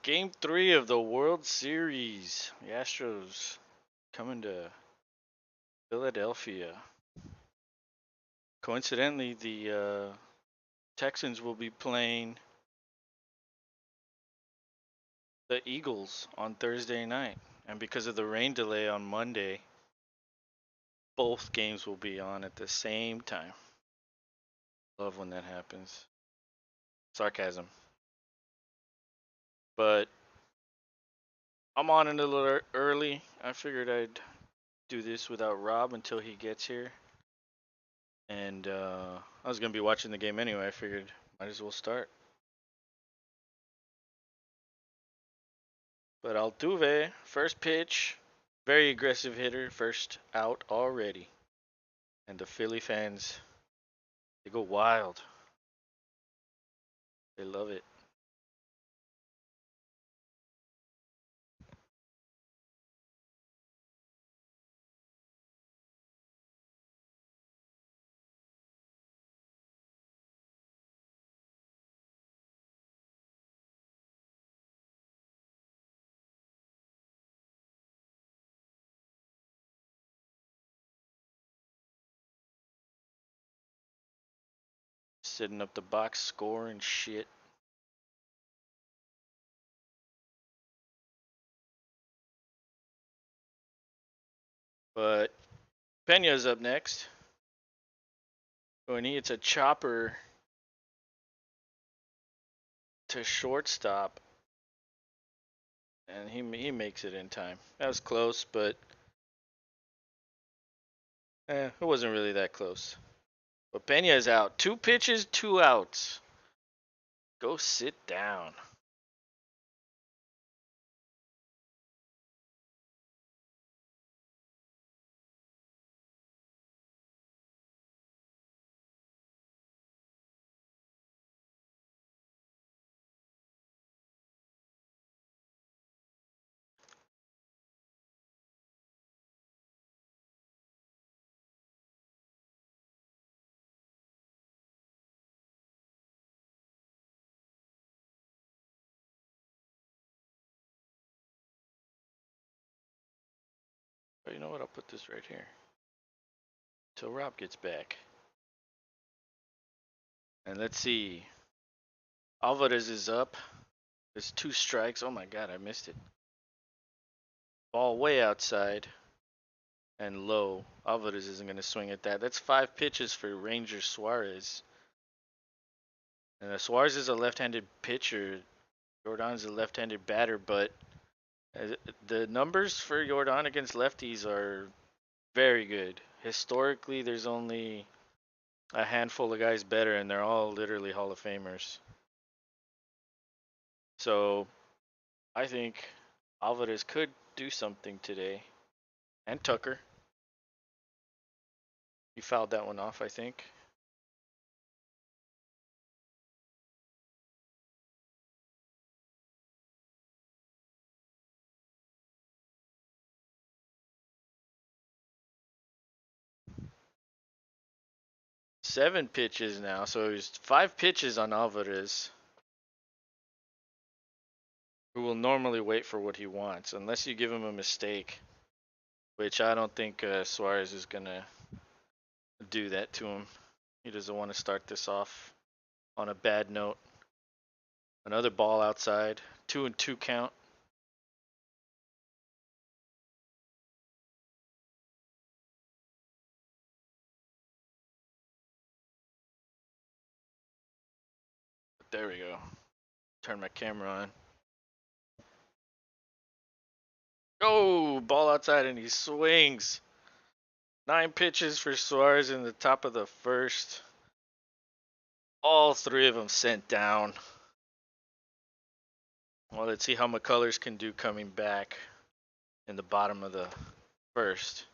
Game 3 of the World Series. The Astros coming to Philadelphia. Coincidentally, the Texans will be playing the Eagles on Thursday night. And because of the rain delay on Monday, both games will be on at the same time. Love when that happens. Sarcasm. But I'm on it a little early. I figured I'd do this without Rob until he gets here. And I was going to be watching the game anyway. I figured might as well start. But Altuve, first pitch, very aggressive hitter, first out already. And the Philly fans, they go wild. They love it. Setting up the box score and shit. But Pena's up next. When he hits a chopper to shortstop, and he makes it in time. That was close, but it wasn't really that close. But Pena is out. 2 pitches, 2 outs. Go sit down. But you know what? I'll put this right here till Rob gets back. And let's see. Alvarez is up. There's 2 strikes. Oh my god, I missed it. Ball way outside and low. Alvarez isn't going to swing at that. That's 5 pitches for Ranger Suarez. And Suarez is a left-handed pitcher. Jordan's a left-handed batter, but the numbers for Jordan against lefties are very good. Historically, there's only a handful of guys better, and they're all literally Hall of Famers. So I think Alvarez could do something today. And Tucker. He fouled that one off, I think. Seven pitches now, so he's 5 pitches on Alvarez, who will normally wait for what he wants, unless you give him a mistake, which I don't think Suarez is going to do that to him. He doesn't want to start this off on a bad note. Another ball outside, 2-2 count. There we go. Turn my camera on. Oh, ball outside and he swings. 9 pitches for Suarez in the top of the first. All 3 of them sent down. Well, let's see how McCullers can do coming back in the bottom of the first.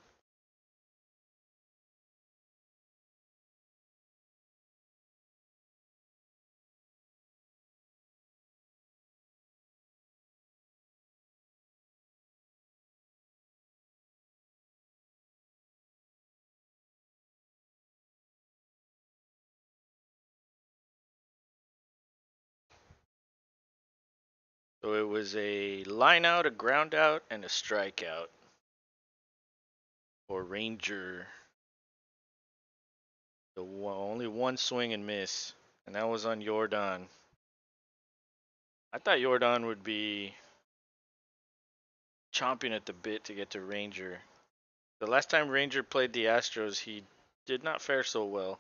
So it was a line out, a ground out, and a strikeout for Ranger. Only one swing and miss, and that was on Jordan. I thought Jordan would be chomping at the bit to get to Ranger. The last time Ranger played the Astros, he did not fare so well.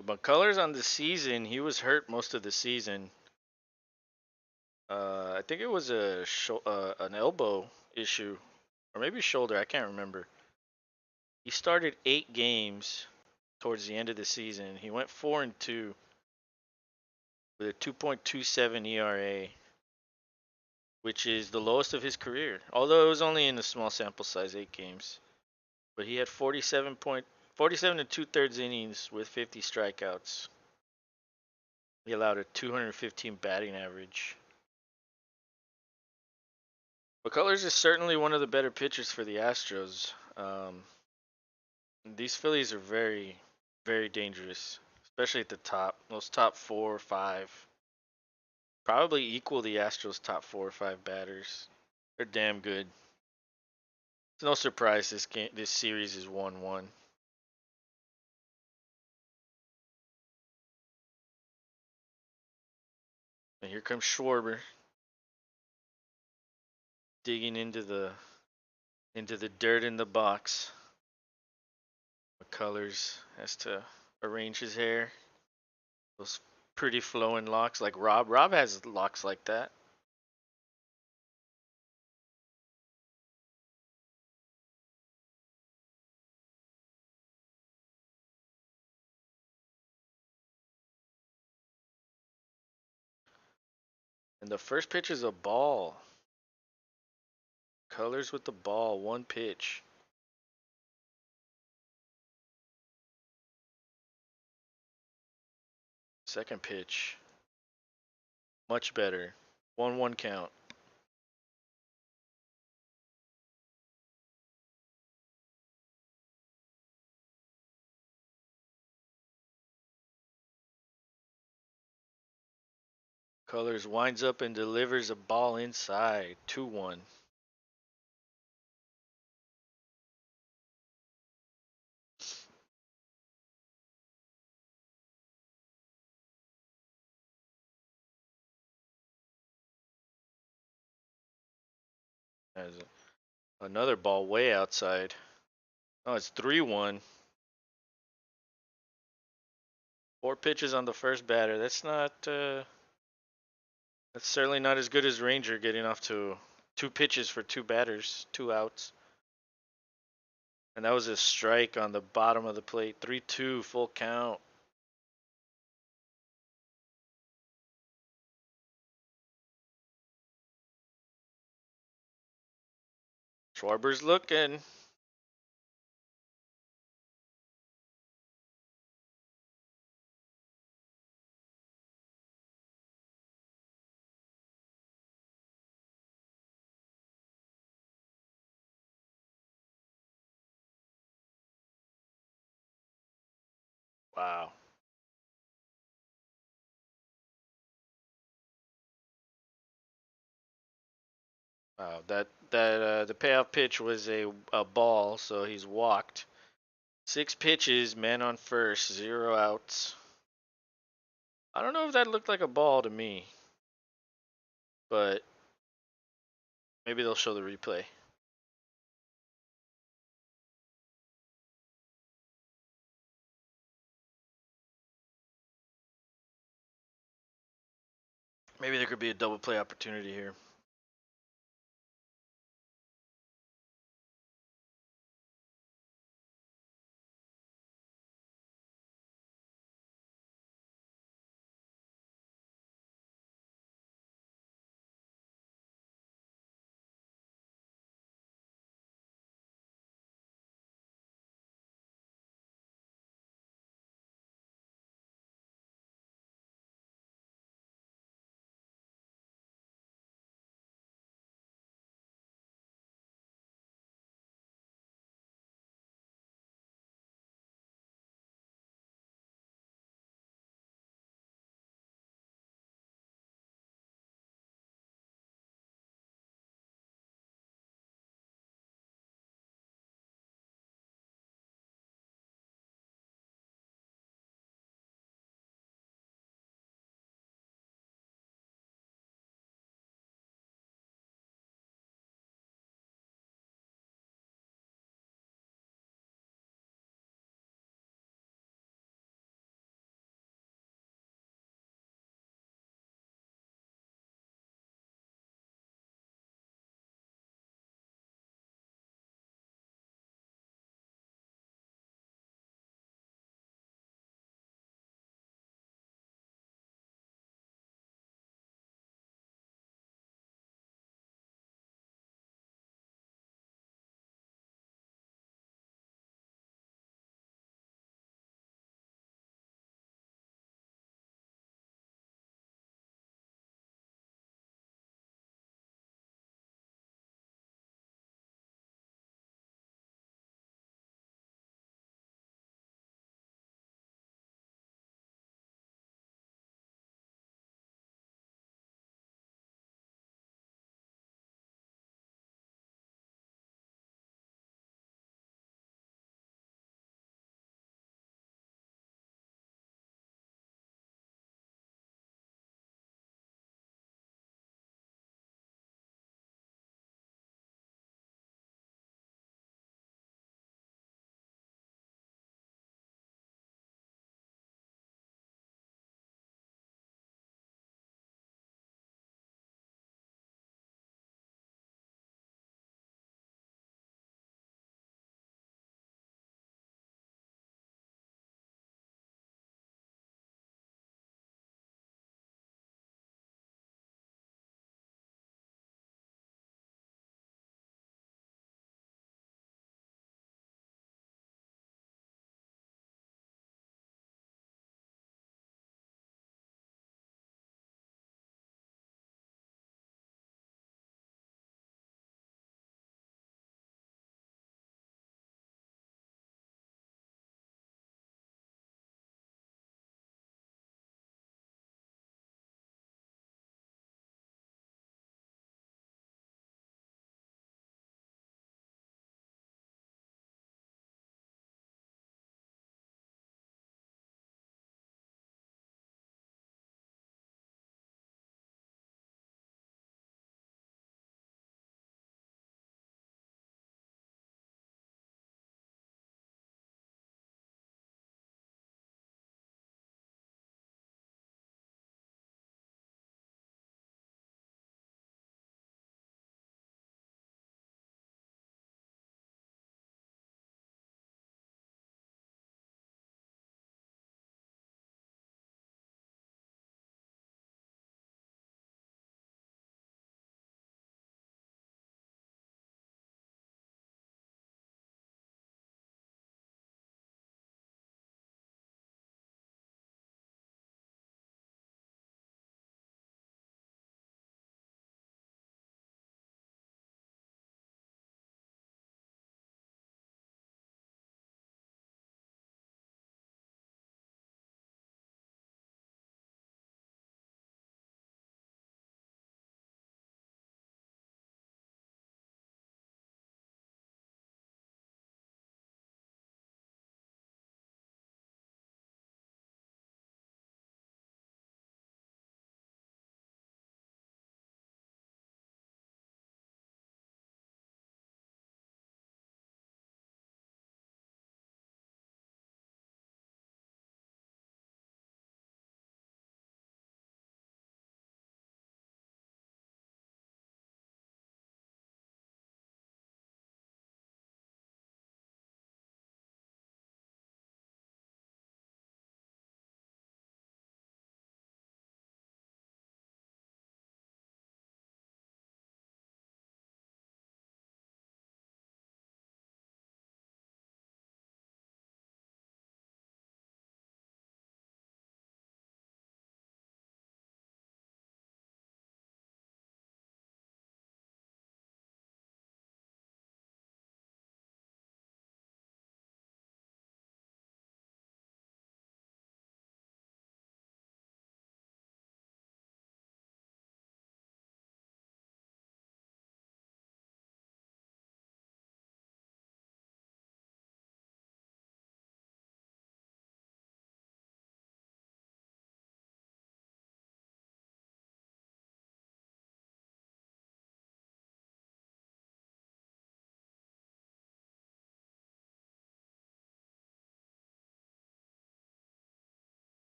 But McCullers on the season, he was hurt most of the season. I think it was an elbow issue, or maybe shoulder. I can't remember. He started 8 games towards the end of the season. He went 4-2 with a 2.27 ERA, which is the lowest of his career. Although it was only in a small sample size, 8 games. But he had 47 and 2/3 innings with 50 strikeouts. He allowed a 215 batting average. McCullers is certainly one of the better pitchers for the Astros. These Phillies are very, very dangerous, especially at the top. Those top 4 or 5 probably equal the Astros' top 4 or 5 batters. They're damn good. It's no surprise this series is 1-1. And here comes Schwarber digging into the dirt in the box. McCullers has to arrange his hair. Those pretty flowing locks like Rob. Rob has locks like that. And the first pitch is a ball. Colors with the ball, one pitch. Second pitch, much better. 1-1 count. Colors winds up and delivers a ball inside. 2-1. As another ball way outside. Oh, it's 3-1. 4 pitches on the first batter. That's certainly not as good as Ranger getting off to 2 pitches for 2 batters, 2 outs. And that was a strike on the bottom of the plate. 3-2, full count. Schwarber's looking. Wow. Wow. The payoff pitch was a ball, so he's walked. 6 pitches, man on first, 0 outs. I don't know if that looked like a ball to me, but maybe they'll show the replay. Maybe there could be a double play opportunity here.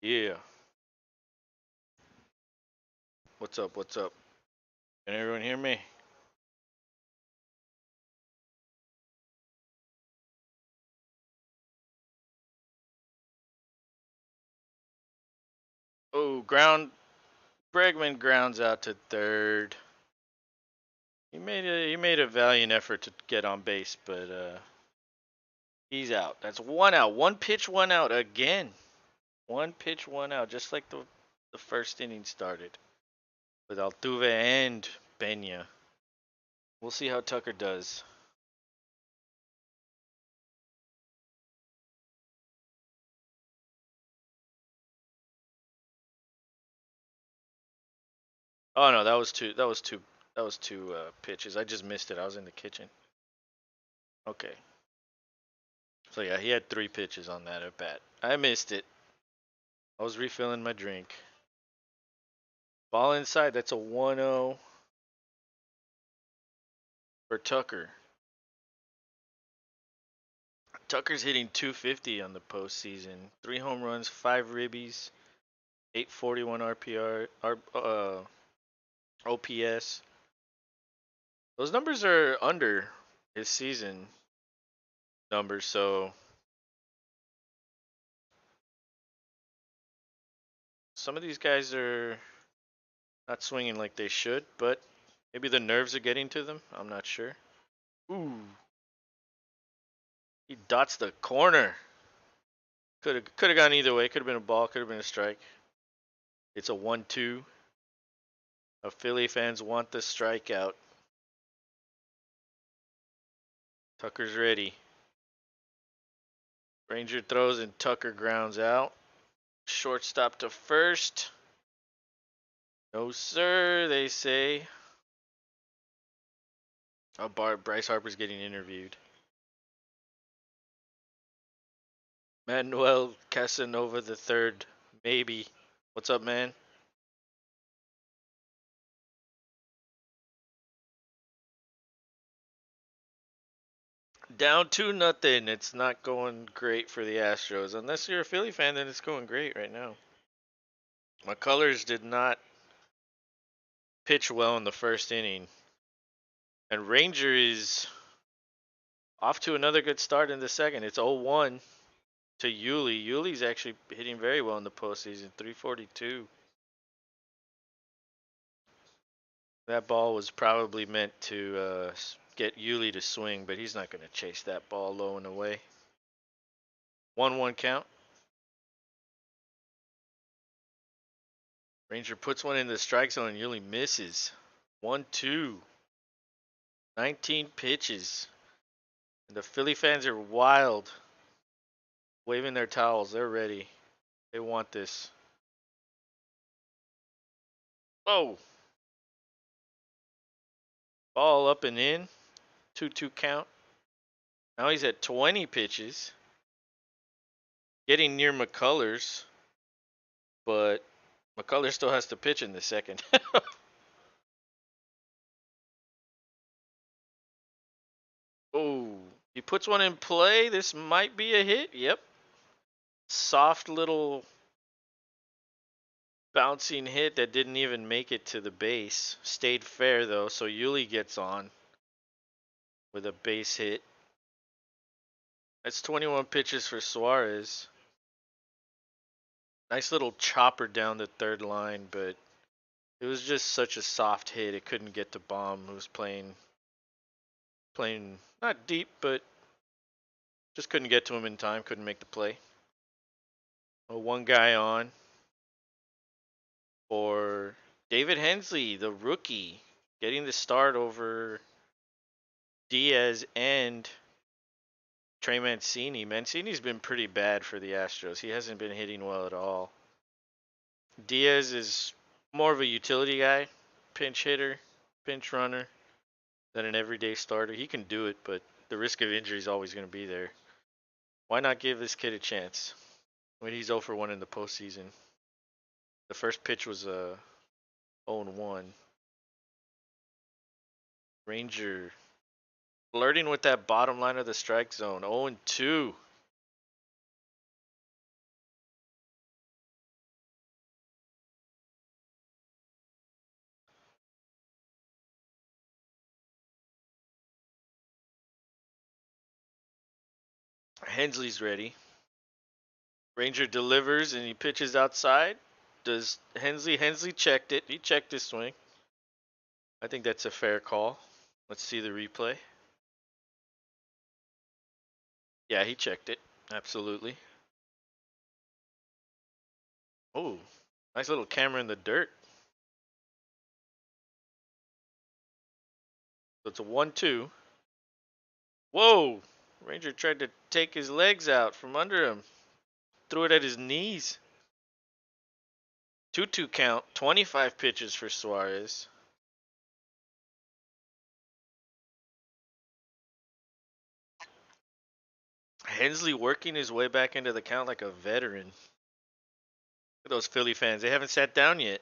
Yeah. What's up? What's up? Can everyone hear me? Oh, Bregman grounds out to third. He made a valiant effort to get on base, but he's out. That's one out. One pitch, one out again. One pitch, one out, just like the first inning started with Altuve and Pena. We'll see how Tucker does. Oh no, that was two. That was two pitches. I just missed it. I was in the kitchen. Okay. So yeah, he had three pitches on that at bat. I missed it. I was refilling my drink. Ball inside. That's a 1-0 for Tucker. Tucker's hitting 250 on the postseason. 3 home runs, 5 ribbies, 841 RPR, OPS. Those numbers are under his season numbers, so some of these guys are not swinging like they should, but maybe the nerves are getting to them. I'm not sure. Ooh, he dots the corner. Could have gone either way. Could have been a ball. Could have been a strike. It's a 1-2. Philly fans want the strikeout. Tucker's ready. Ranger throws and Tucker grounds out. Shortstop to first. No sir, they say. Oh, Bryce Harper's getting interviewed. Manuel Casanova the third, maybe. What's up, man? Down 2-0. It's not going great for the Astros. Unless you're a Philly fan, then it's going great right now. McCullers did not pitch well in the first inning. And Ranger is off to another good start in the second. It's 0-1 to Yuli. Yuli's actually hitting very well in the postseason, 342. That ball was probably meant to get Yuli to swing, but he's not going to chase that ball low and away. 1-1 count. Ranger puts one in the strike zone and Yuli misses. 1-2. 19 pitches. And the Philly fans are wild. Waving their towels. They're ready. They want this. Oh! Ball up and in. 2-2 count. Now he's at 20 pitches. Getting near McCullers. But McCullers still has to pitch in the second. Oh, he puts one in play. This might be a hit. Yep. Soft little bouncing hit that didn't even make it to the base. Stayed fair though, so Yuli gets on with a base hit. That's 21 pitches for Suarez. Nice little chopper down the third line, but it was just such a soft hit. It couldn't get to Bomb, who was playing not deep, but just couldn't get to him in time. Couldn't make the play. One guy on for David Hensley, the rookie, getting the start over Diaz and Trey Mancini. Mancini's been pretty bad for the Astros. He hasn't been hitting well at all. Diaz is more of a utility guy, pinch hitter, pinch runner, than an everyday starter. He can do it, but the risk of injury is always going to be there. Why not give this kid a chance when he's 0 for 1 in the postseason? The first pitch was a 0-1. Ranger flirting with that bottom line of the strike zone. 0-2. Hensley's ready. Ranger delivers and he pitches outside. Does Hensley checked it. He checked his swing. I think that's a fair call. Let's see the replay. Yeah, he checked it. Absolutely. Oh, nice little camera in the dirt. So it's a 1-2. Whoa! Ranger tried to take his legs out from under him. Threw it at his knees. 2-2 count. 25 pitches for Suarez. Hensley working his way back into the count like a veteran. Look at those Philly fans. They haven't sat down yet.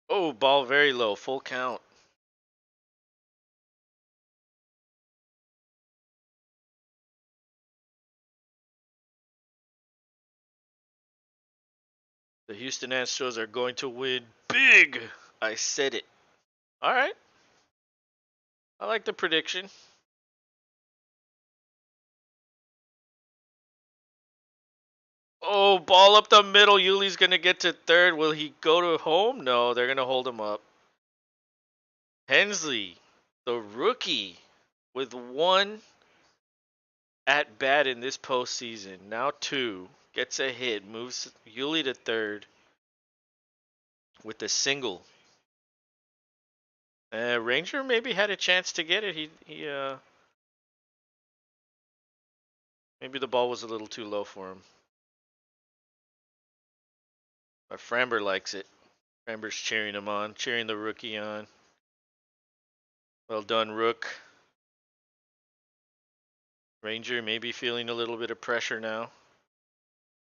Oh, ball very low. Full count. The Houston Astros are going to win big. I said it. All right. I like the prediction. Oh, ball up the middle. Yuli's going to get to third. Will he go to home? No, they're going to hold him up. Hensley, the rookie, with one at bat in this postseason. Now two. Gets a hit. Moves Yuli to third with a single. Ranger maybe had a chance to get it. Maybe the ball was a little too low for him. But Framber likes it. Framber's cheering him on, cheering the rookie on. Well done, Rook. Ranger maybe feeling a little bit of pressure now.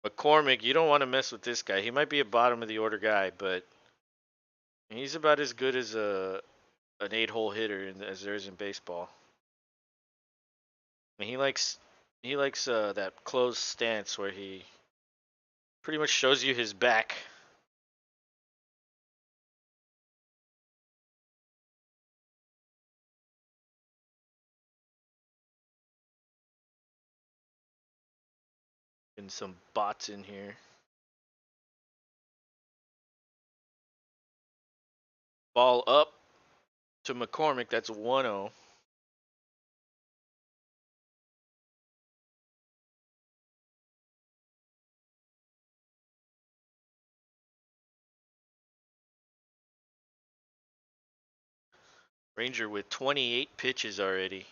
McCormick, you don't want to mess with this guy. He might be a bottom of the order guy, but he's about as good as an 8-hole hitter as there is in baseball. And he likes that closed stance where he pretty much shows you his back. And some bots in here. Ball up to McCormick. That's 1-0. Ranger with 28 pitches already.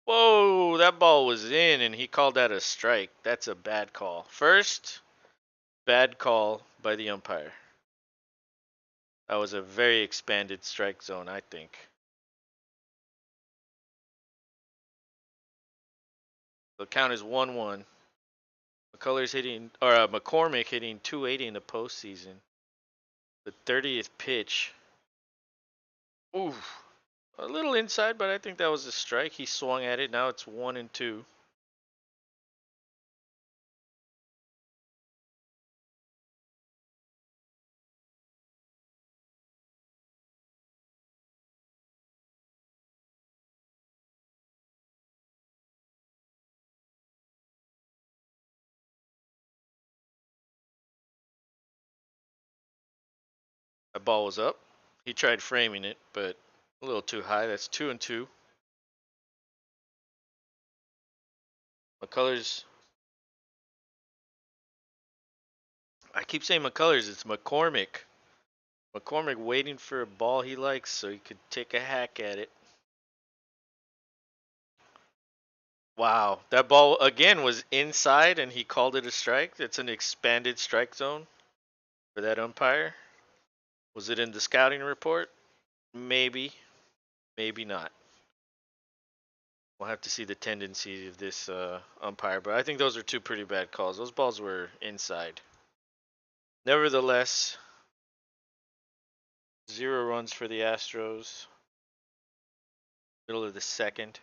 Whoa, that ball was in and he called that a strike. That's a bad call. First, bad call by the umpire. That was a very expanded strike zone, I think. The count is 1-1. McCormick hitting 280 in the postseason. The 30th pitch. Ooh, a little inside, but I think that was a strike. He swung at it. Now it's 1-2. That ball was up. He tried framing it, but a little too high. That's 2-2. McCullers. I keep saying McCullers. It's McCormick. McCormick waiting for a ball he likes so he could take a hack at it. Wow, that ball again was inside and he called it a strike. It's an expanded strike zone for that umpire. Was it in the scouting report? Maybe, maybe not. We'll have to see the tendency of this umpire, but I think those are two pretty bad calls. Those balls were inside. Nevertheless, 0 runs for the Astros. Middle of the second.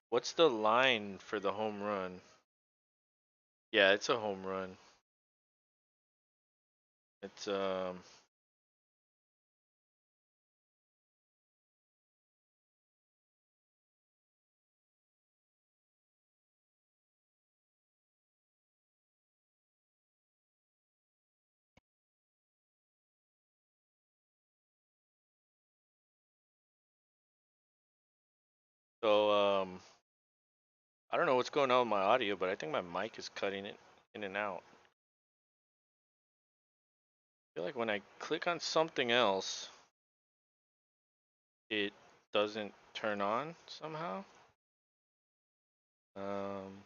What's the line for the home run? Yeah, it's a home run. It's so I don't know what's going on with my audio, but I think my mic is cutting it in and out. I feel like when I click on something else, it doesn't turn on somehow. Um,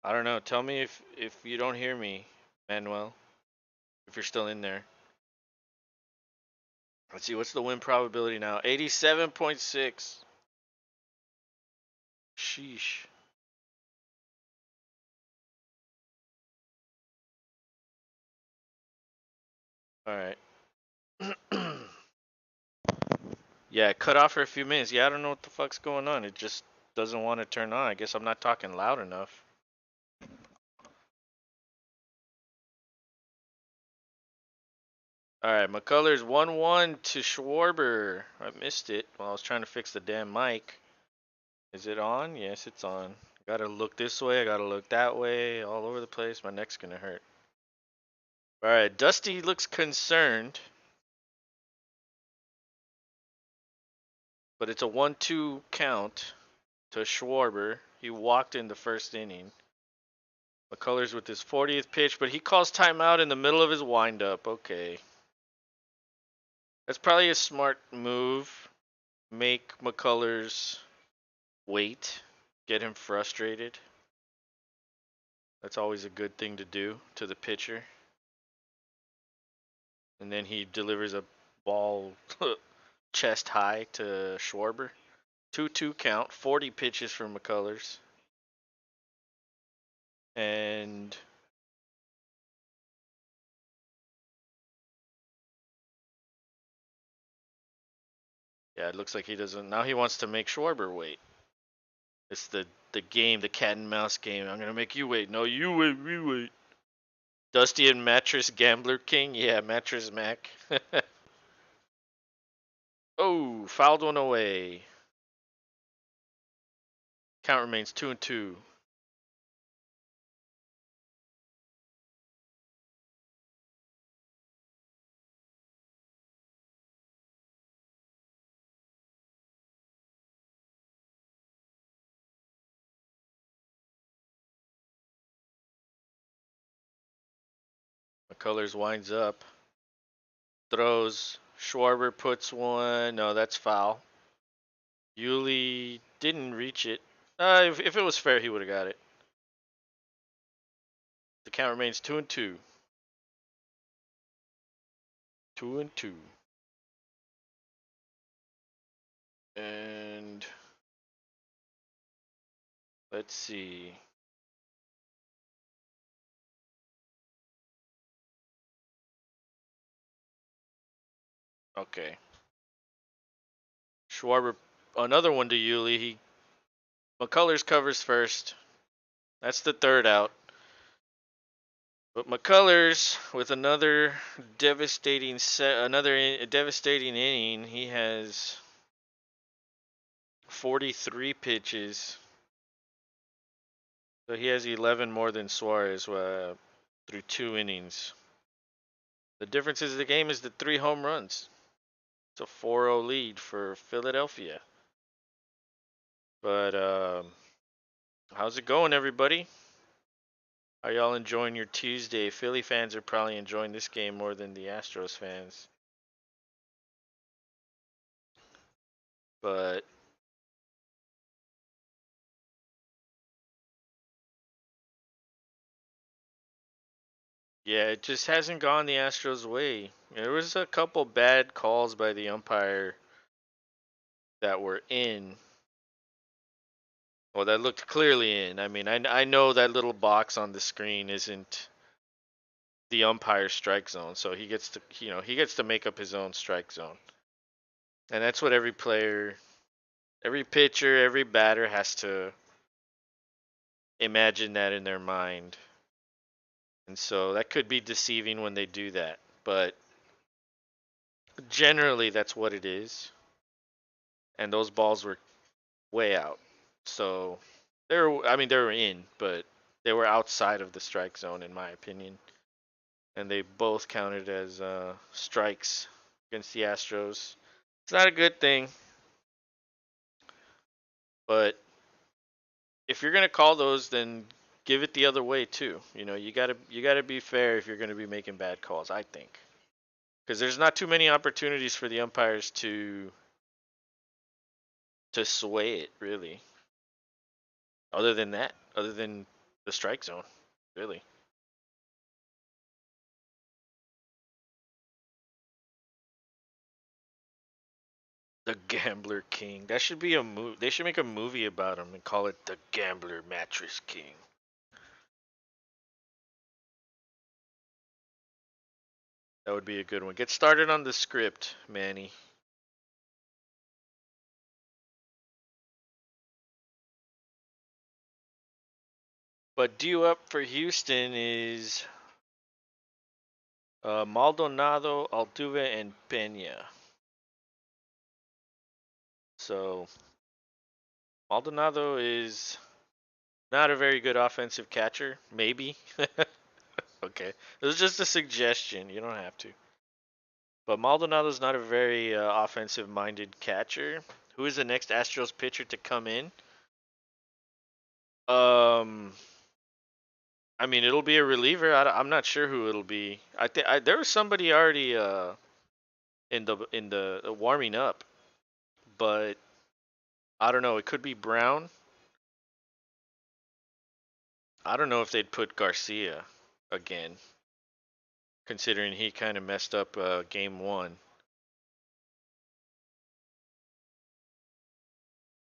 I don't know. Tell me if you don't hear me, Manuel, if you're still in there. Let's see, what's the win probability now? 87.6. Sheesh. All right. Yeah, it cut off for a few minutes. Yeah, I don't know what the fuck's going on. It just doesn't want to turn on. I guess I'm not talking loud enough. All right, McCullers 1-1 to Schwarber. I missed it while I was trying to fix the damn mic. Is it on? Yes, it's on. Gotta look this way. I gotta look that way. All over the place. My neck's gonna hurt. All right, Dusty looks concerned, but it's a 1-2 count to Schwarber. He walked in the first inning. McCullers with his 40th pitch, but he calls timeout in the middle of his windup. Okay. That's probably a smart move. Make McCullers wait, get him frustrated. That's always a good thing to do to the pitcher. And then he delivers a ball chest high to Schwarber. 2-2 count, 40 pitches for McCullers. And yeah, it looks like he doesn't. Now he wants to make Schwarber wait. It's the game, the cat and mouse game. I'm gonna make you wait. No, you wait, we wait. Dusty and Mattress Gambler King. Yeah, Mattress Mac. Oh, fouled one away. Count remains 2-2. McCullers winds up. Throws. Schwarber puts one. No, that's foul. Yuli didn't reach it. If it was fair, he would have got it. The count remains 2-2. 2-2. And let's see. Okay. Schwarber, another one to Yuli. McCullers covers first. That's the third out. But McCullers with another devastating inning. He has 43 pitches. So he has 11 more than Suarez through 2 innings. The difference is the game is the 3 home runs. It's a 4-0 lead for Philadelphia. But how's it going, everybody? Are y'all enjoying your Tuesday? Philly fans are probably enjoying this game more than the Astros fans. But yeah, it just hasn't gone the Astros' way. There was a couple bad calls by the umpire that were in. Well, that looked clearly in. I mean, I know that little box on the screen isn't the umpire's strike zone, so he gets to make up his own strike zone. And that's what every player Every pitcher, every batter has to imagine that in their mind. And so that could be deceiving when they do that. But generally, that's what it is. And those balls were way out. So they were in, but they were outside of the strike zone, in my opinion. And they both counted as strikes against the Astros. It's not a good thing, but if you're gonna call those, then give it the other way too. You gotta be fair if you're gonna be making bad calls. I think because there's not too many opportunities for the umpires to sway it really. Other than the strike zone, really. The Gambler King. That should be a movie. They should make a movie about him and call it the Gambler Mattress King. That would be a good one. Get started on the script, Manny. But due up for Houston is Maldonado, Altuve, and Pena. So Maldonado is not a very good offensive catcher. Maybe. Okay. It was just a suggestion. You don't have to. But Maldonado's not a very offensive minded catcher. Who is the next Astros pitcher to come in? Um, I mean, it'll be a reliever. I'm not sure who it'll be. I think there was somebody already in the warming up, but I don't know. It could be Brown. I don't know if they'd put Garcia again, considering he kind of messed up game one.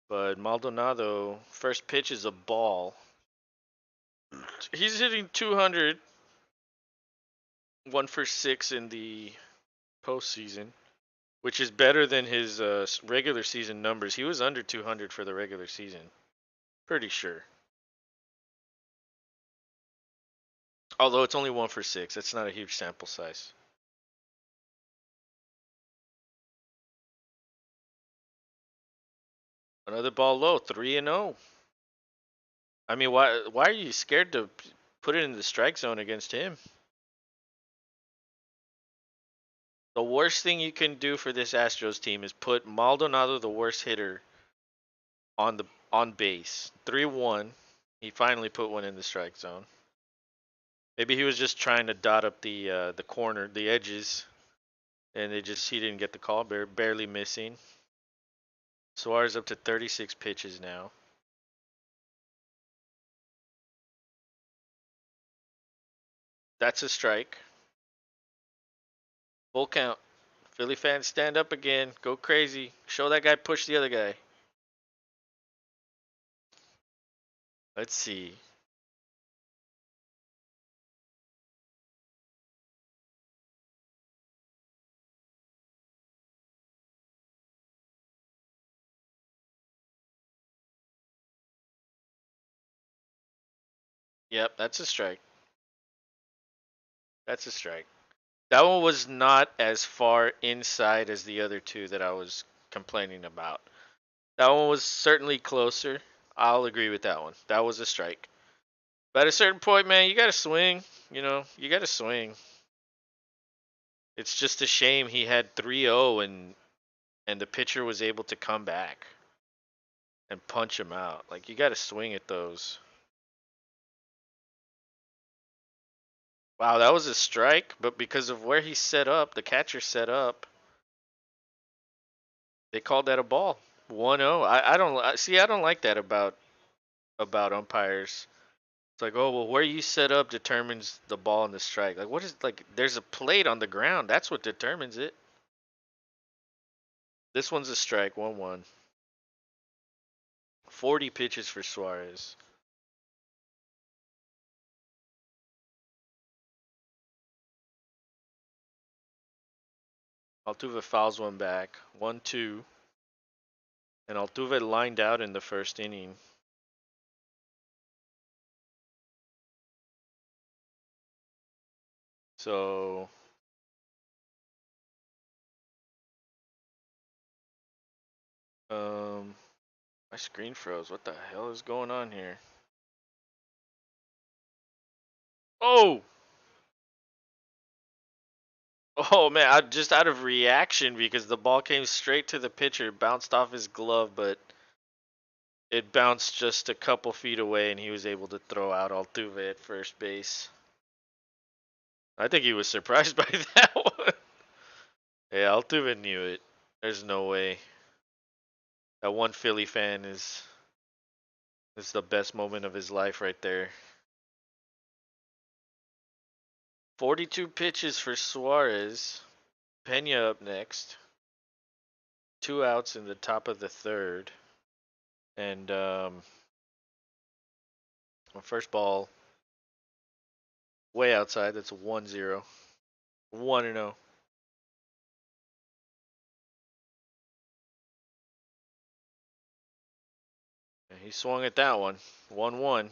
But Maldonado, first pitch is a ball. He's hitting 200, 1 for 6 in the postseason, which is better than his regular season numbers. He was under 200 for the regular season. Pretty sure. Although it's only 1 for 6. That's not a huge sample size. Another ball low, 3-0. I mean, why are you scared to put it in the strike zone against him? The worst thing you can do for this Astros team is put Maldonado, the worst hitter, on base. 3-1. He finally put one in the strike zone. Maybe he was just trying to dot up the corner, the edges, and he didn't get the call. Barely missing. Suarez up to 36 pitches now. That's a strike. Full count. Philly fans stand up again. Go crazy. Show that guy push the other guy. Let's see. Yep, that's a strike. That's a strike. That one was not as far inside as the other two that I was complaining about. That one was certainly closer. I'll agree with that one. That was a strike. But at a certain point, man, you got to swing. You got to swing. It's just a shame he had 3-0 and the pitcher was able to come back and punch him out. Like you got to swing at those. Wow, that was a strike, but because of where he set up, the catcher set up, they called that a ball. 1-0. I don't see. I don't like that about umpires. It's like, oh well, where you set up determines the ball and the strike. Like, what is like? There's a plate on the ground. That's what determines it. This one's a strike. 1-1. 40 pitches for Suarez. Altuve fouls one back. 1-2. And Altuve lined out in the first inning. So my screen froze. What the hell is going on here? Oh! Oh man, I just out of reaction because the ball came straight to the pitcher, bounced off his glove, but it bounced just a couple feet away and he was able to throw out Altuve at first base. I think he was surprised by that one. Yeah, Altuve knew it. There's no way. That one Philly fan is the best moment of his life right there. 42 pitches for Suarez. Pena up next. 2 outs in the top of the third. And first ball way outside. That's a 1-0. 1-0. And he swung at that one. 1-1.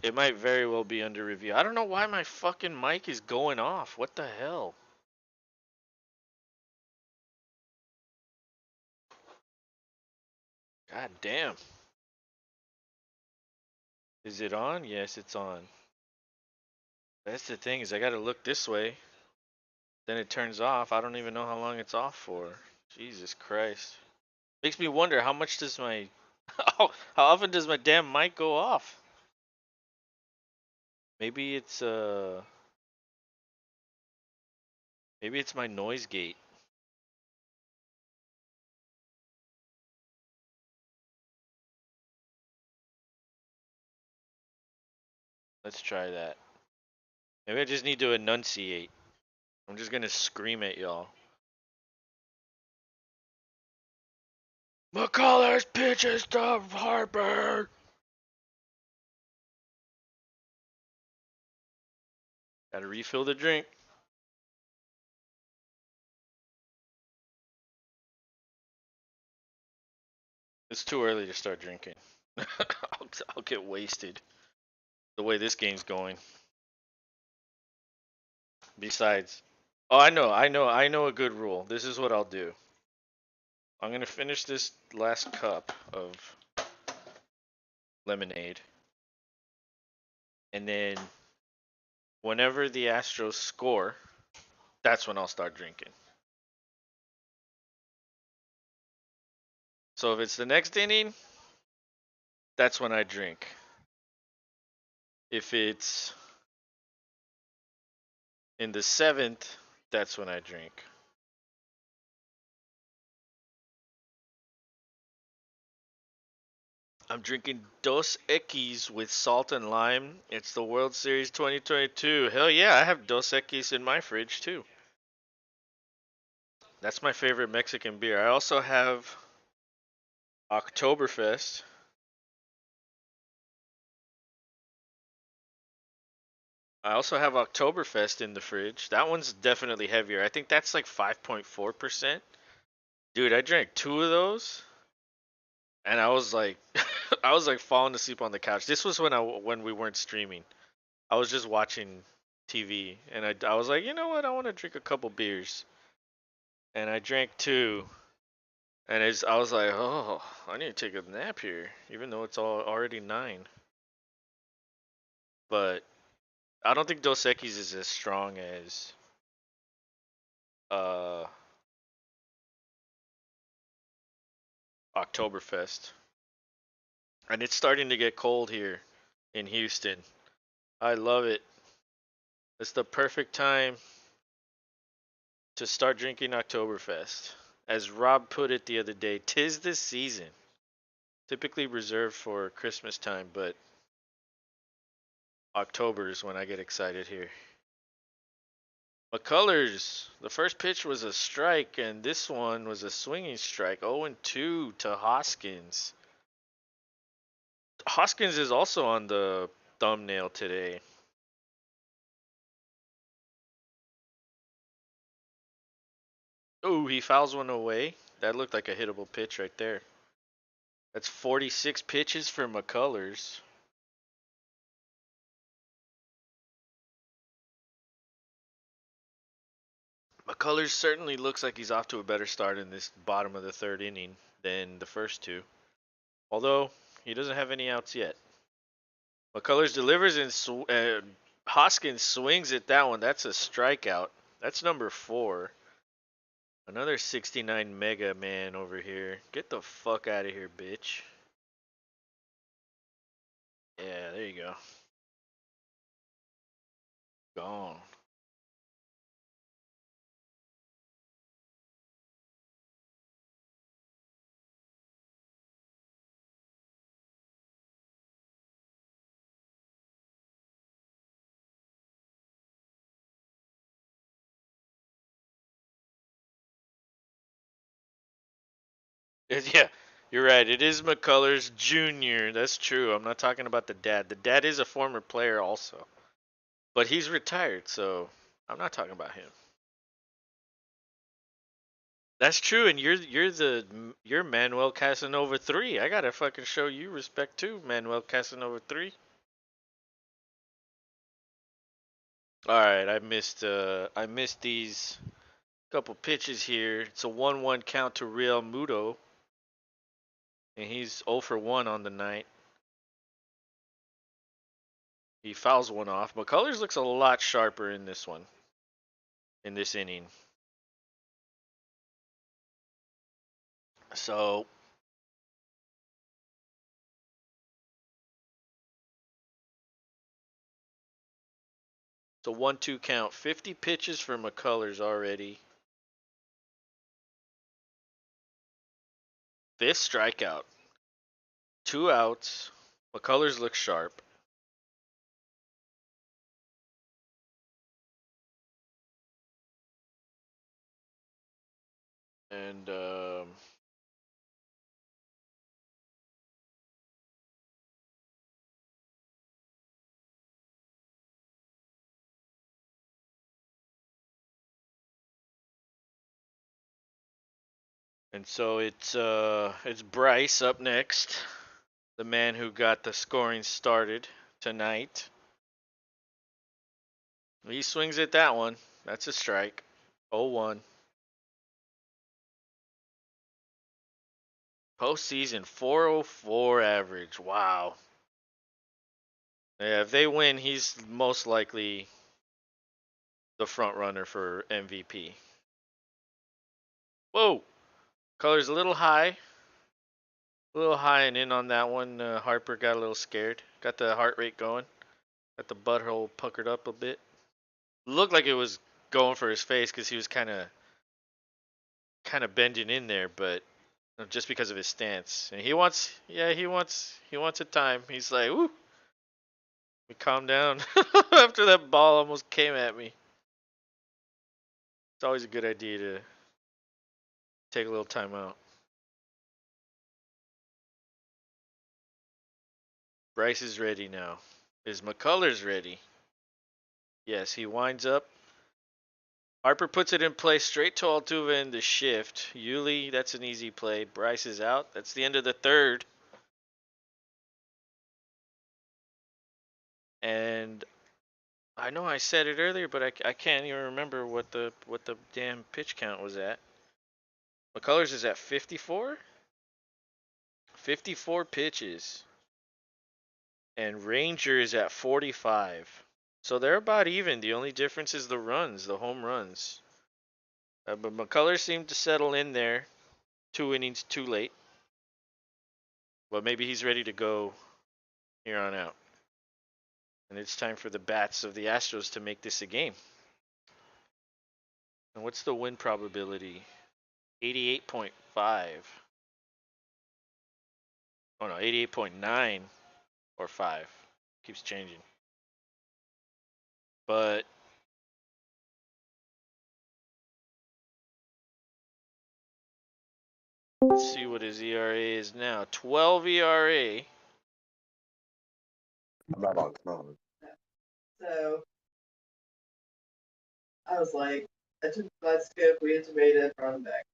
It might very well be under review. I don't know why my fucking mic is going off. What the hell? God damn. Is it on? Yes, it's on. That's the thing is I gotta look this way. Then it turns off. I don't even know how long it's off for. Jesus Christ. Makes me wonder how much does my how often does my damn mic go off? Maybe it's maybe it's my noise gate. Let's try that. Maybe I just need to enunciate. I'm just gonna scream at y'all. McCullers pitches to Harper. Gotta refill the drink. It's too early to start drinking. I'll get wasted. The way this game's going. Besides, oh, I know a good rule. This is what I'll do. I'm gonna finish this last cup of lemonade, and then whenever the Astros score, that's when I'll start drinking. So if it's the next inning, that's when I drink. If it's in the seventh, that's when I drink. I'm drinking Dos Equis with salt and lime. It's the World Series 2022. Hell yeah, I have Dos Equis in my fridge too. That's my favorite Mexican beer. I also have Oktoberfest. I also have Oktoberfest in the fridge. That one's definitely heavier. I think that's like 5.4%. Dude, I drank 2 of those and I was like I was like falling asleep on the couch. This was when we weren't streaming. I was just watching TV and I was like, "You know what? I want to drink a couple beers." And I drank 2 and I was like, "Oh, I need to take a nap here even though it's already 9." But I don't think Dos Equis is as strong as uh Oktoberfest. And it's starting to get cold here in Houston. I love it. It's the perfect time to start drinking Oktoberfest. As Rob put it the other day, 'tis the season. Typically reserved for Christmas time, but October is when I get excited here. McCullers, the first pitch was a strike, and this one was a swinging strike. 0-2 to Hoskins. Hoskins is also on the thumbnail today. Oh, he fouls one away. That looked like a hittable pitch right there. That's 46 pitches for McCullers. McCullers certainly looks like he's off to a better start in this bottom of the third inning than the first two. Although, he doesn't have any outs yet. McCullers delivers and Hoskins swings at that one. That's a strikeout. That's number 4. Another 69 mega man over here. Get the fuck out of here, bitch. Yeah, there you go. Gone. Yeah, you're right. It is McCullers Jr. That's true. I'm not talking about the dad. The dad is a former player also. But he's retired, so I'm not talking about him. That's true, and you're Manuel Casanova 3. I gotta fucking show you respect too, Manuel Casanova 3. Alright, I missed these couple pitches here. It's a 1-1 count to Real Muto. And he's 0 for 1 on the night. He fouls one off. McCullers looks a lot sharper in this one. In this inning. So it's a 1-2 count. 50 pitches for McCullers already. 5th strikeout. 2 outs. McCullers looks sharp. And so it's Bryce up next. The man who got the scoring started tonight. He swings at that one. That's a strike. 0-1. Postseason 404 average. Wow. Yeah, if they win, he's most likely the front runner for MVP. Whoa. Color's a little high. A little high and in on that one. Harper got a little scared. Got the heart rate going. Got the butthole puckered up a bit. Looked like it was going for his face because he was kind of bending in there, but just because of his stance. And he wants a time. He's like, "Woo, we calm down." After that ball almost came at me. It's always a good idea to take a little time out. Bryce is ready now. Is McCullers ready? Yes, he winds up. Harper puts it in play straight to Altuve in the shift. Yuli, that's an easy play. Bryce is out. That's the end of the third. And I know I said it earlier, but I can't even remember what the damn pitch count was at. McCullers is at 54? 54 pitches. And Ranger is at 45. So they're about even. The only difference is the runs, the home runs. But McCullers seemed to settle in there 2 innings too late. Well, maybe he's ready to go here on out. And it's time for the bats of the Astros to make this a game. And what's the win probability? 88.5. Oh no, 88.9 or 5. Keeps changing. But let's see what his ERA is now. 12 ERA. I'm not on phone. So I was like, I took the blood scope, we intubated, brought him back.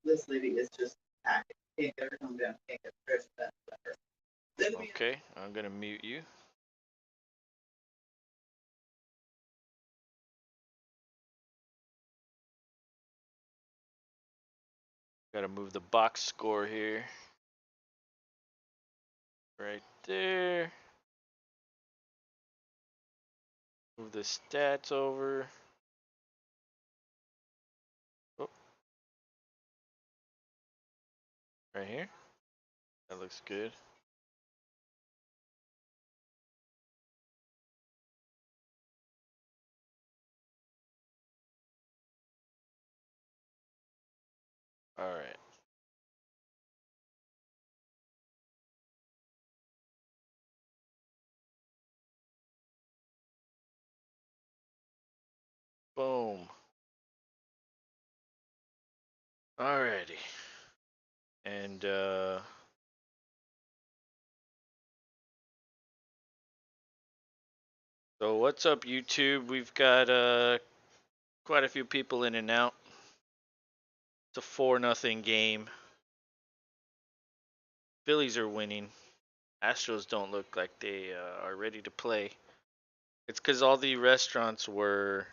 This lady is just packing. Can't get her calm down. Can't get her stressed out. Okay, I'm gonna mute you. Gotta move the box score here. Right there. Move the stats over. Oh, right here. That looks good. All right. Boom. Alrighty. And so what's up, YouTube? We've got quite a few people in and out. It's a 4-0 game. Phillies are winning. Astros don't look like they are ready to play. It's because all the restaurants were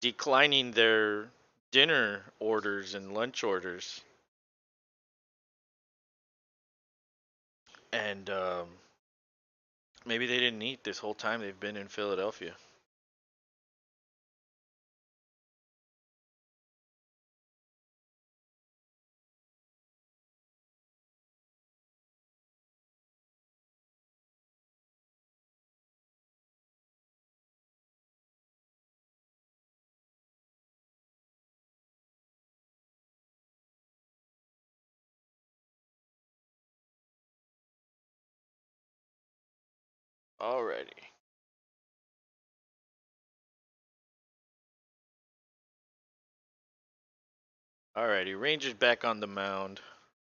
declining their dinner orders and lunch orders. And maybe they didn't eat this whole time they've been in Philadelphia. Alrighty. Alrighty. Rangers back on the mound.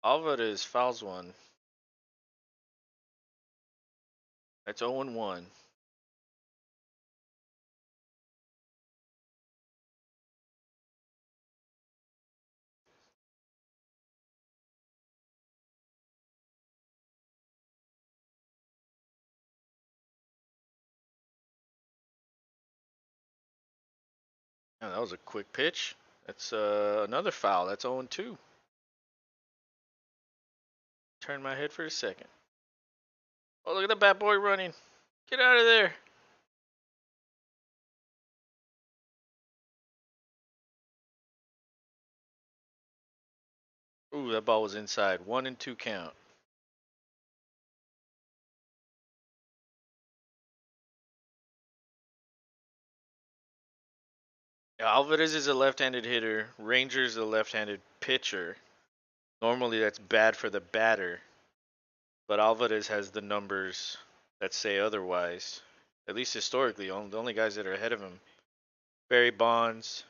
Alvarez fouls one. That's 0-1. Oh, that was a quick pitch. That's another foul. That's 0-2. Turn my head for a second. Oh, look at the bat boy running. Get out of there. Ooh, that ball was inside. 1-2 count. Yeah, Alvarez is a left-handed hitter. Rangers a left-handed pitcher. Normally that's bad for the batter, but Alvarez has the numbers that say otherwise. At least historically, the only guys that are ahead of him: Barry Bonds,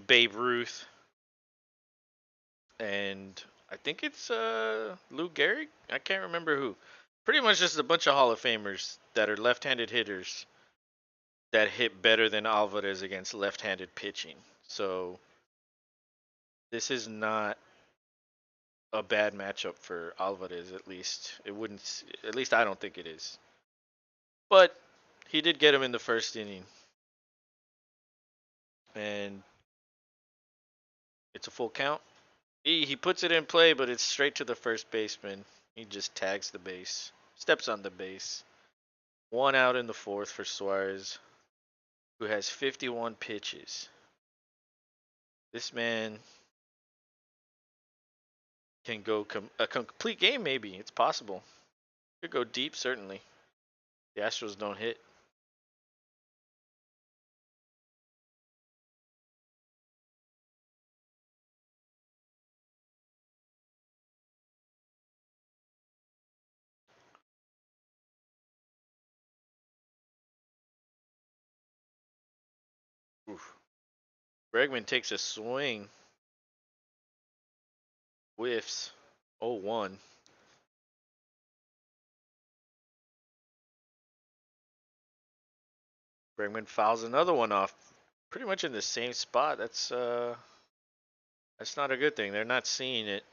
Babe Ruth, and I think it's Lou Gehrig. I can't remember who. Pretty much just a bunch of Hall of Famers that are left-handed hitters that hit better than Alvarez against left-handed pitching. So this is not a bad matchup for Alvarez. At least it wouldn't. At least I don't think it is. But he did get him in the first inning, and it's a full count. He puts it in play, but it's straight to the first baseman. He just tags the base, steps on the base. 1 out in the fourth for Suarez, who has 51 pitches. This man can go a complete game. Maybe it's possible. Could go deep. Certainly, the Astros don't hit. Oof. Bregman takes a swing, whiffs. 0-1. Bregman fouls another one off, pretty much in the same spot. That's not a good thing. They're not seeing it.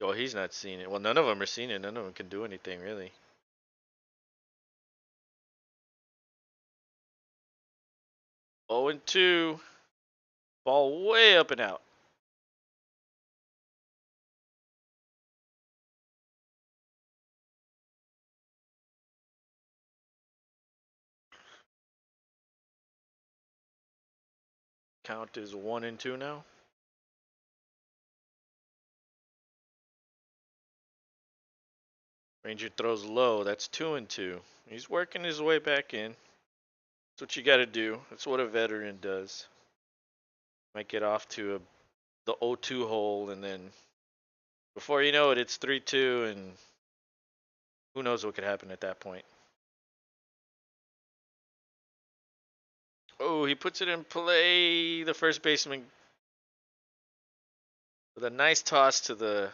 Oh, he's not seeing it. Well, none of them are seeing it. None of them can do anything really. 0-2. Ball way up and out. Count is 1-2 now. Ranger throws low. That's 2-2. He's working his way back in. That's what you got to do. That's what a veteran does. Might get off to the 0-2 hole, and then before you know it, it's 3-2, and who knows what could happen at that point. Oh, he puts it in play. The first baseman with a nice toss to the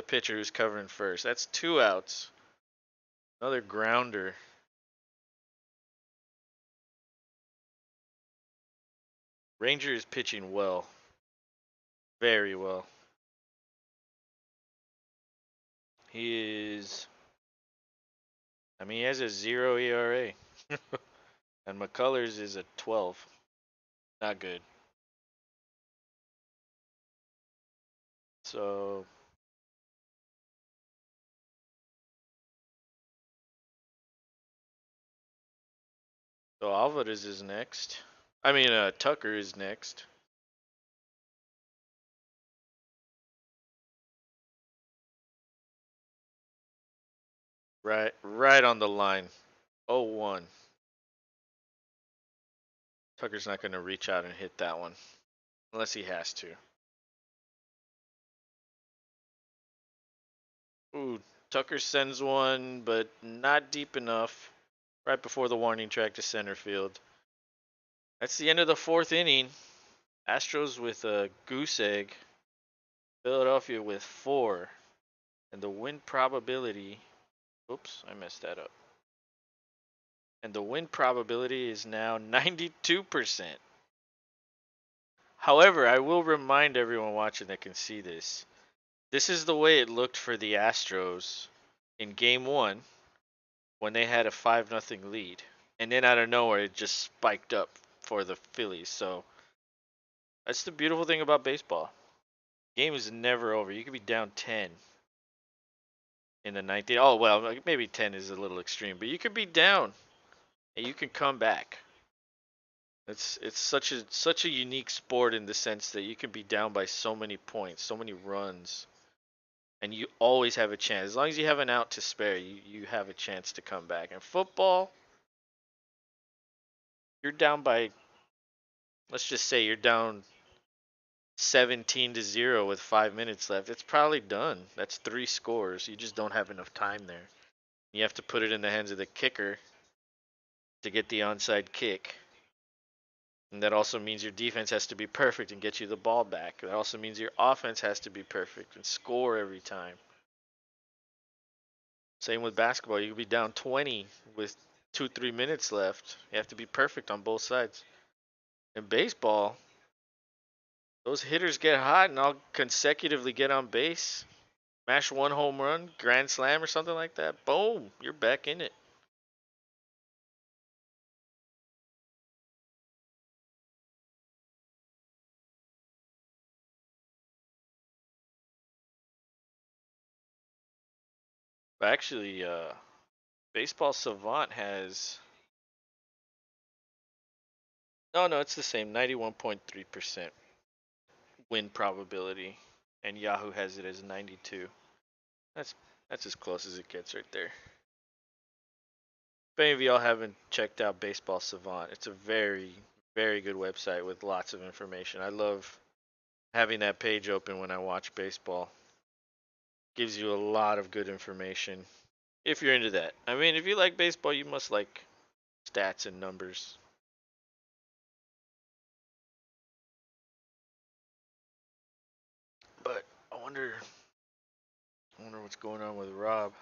pitcher who's covering first. That's 2 outs. Another grounder. Ranger is pitching well. Very well. He is. I mean, he has a 0 ERA. And McCullers is a 12. Not good. So Alvarez is next. I mean, Tucker is next. Right on the line. 0-1. Tucker's not going to reach out and hit that one unless he has to. Ooh, Tucker sends one, but not deep enough. Right before the warning track to center field. That's the end of the 4th inning. Astros with a goose egg. Philadelphia with 4. And the win probability. Oops, I messed that up. And the win probability is now 92%. However, I will remind everyone watching that can see this. This is the way it looked for the Astros in game 1 when they had a 5-0 lead. And then out of nowhere, it just spiked up for the Phillies. So that's the beautiful thing about baseball. Game is never over. You could be down 10 in the 19th. Oh, well, maybe 10 is a little extreme, but you could be down and you can come back. It's such a unique sport in the sense that you can be down by so many points, so many runs, and you always have a chance. As long as you have an out to spare, you have a chance to come back. In football, you're down by, let's just say you're down 17-0 with 5 minutes left. It's probably done. That's 3 scores. You just don't have enough time there. You have to put it in the hands of the kicker to get the onside kick. And that also means your defense has to be perfect and get you the ball back. That also means your offense has to be perfect and score every time. Same with basketball. You could be down 20 with 2-3 minutes left. You have to be perfect on both sides. In baseball, those hitters get hot and I'll consecutively get on base. Smash one home run, grand slam or something like that. Boom, you're back in it. Actually, Baseball Savant has. No, it's the same, 91.3%. win probability, and Yahoo has it as 92. That's that's as close as it gets right there. If any of y'all haven't checked out Baseball Savant, it's a very, very good website with lots of information. I love having that page open when I watch baseball. Gives you a lot of good information if you're into that. I mean, if you like baseball, you must like stats and numbers. But I wonder what's going on with Rob.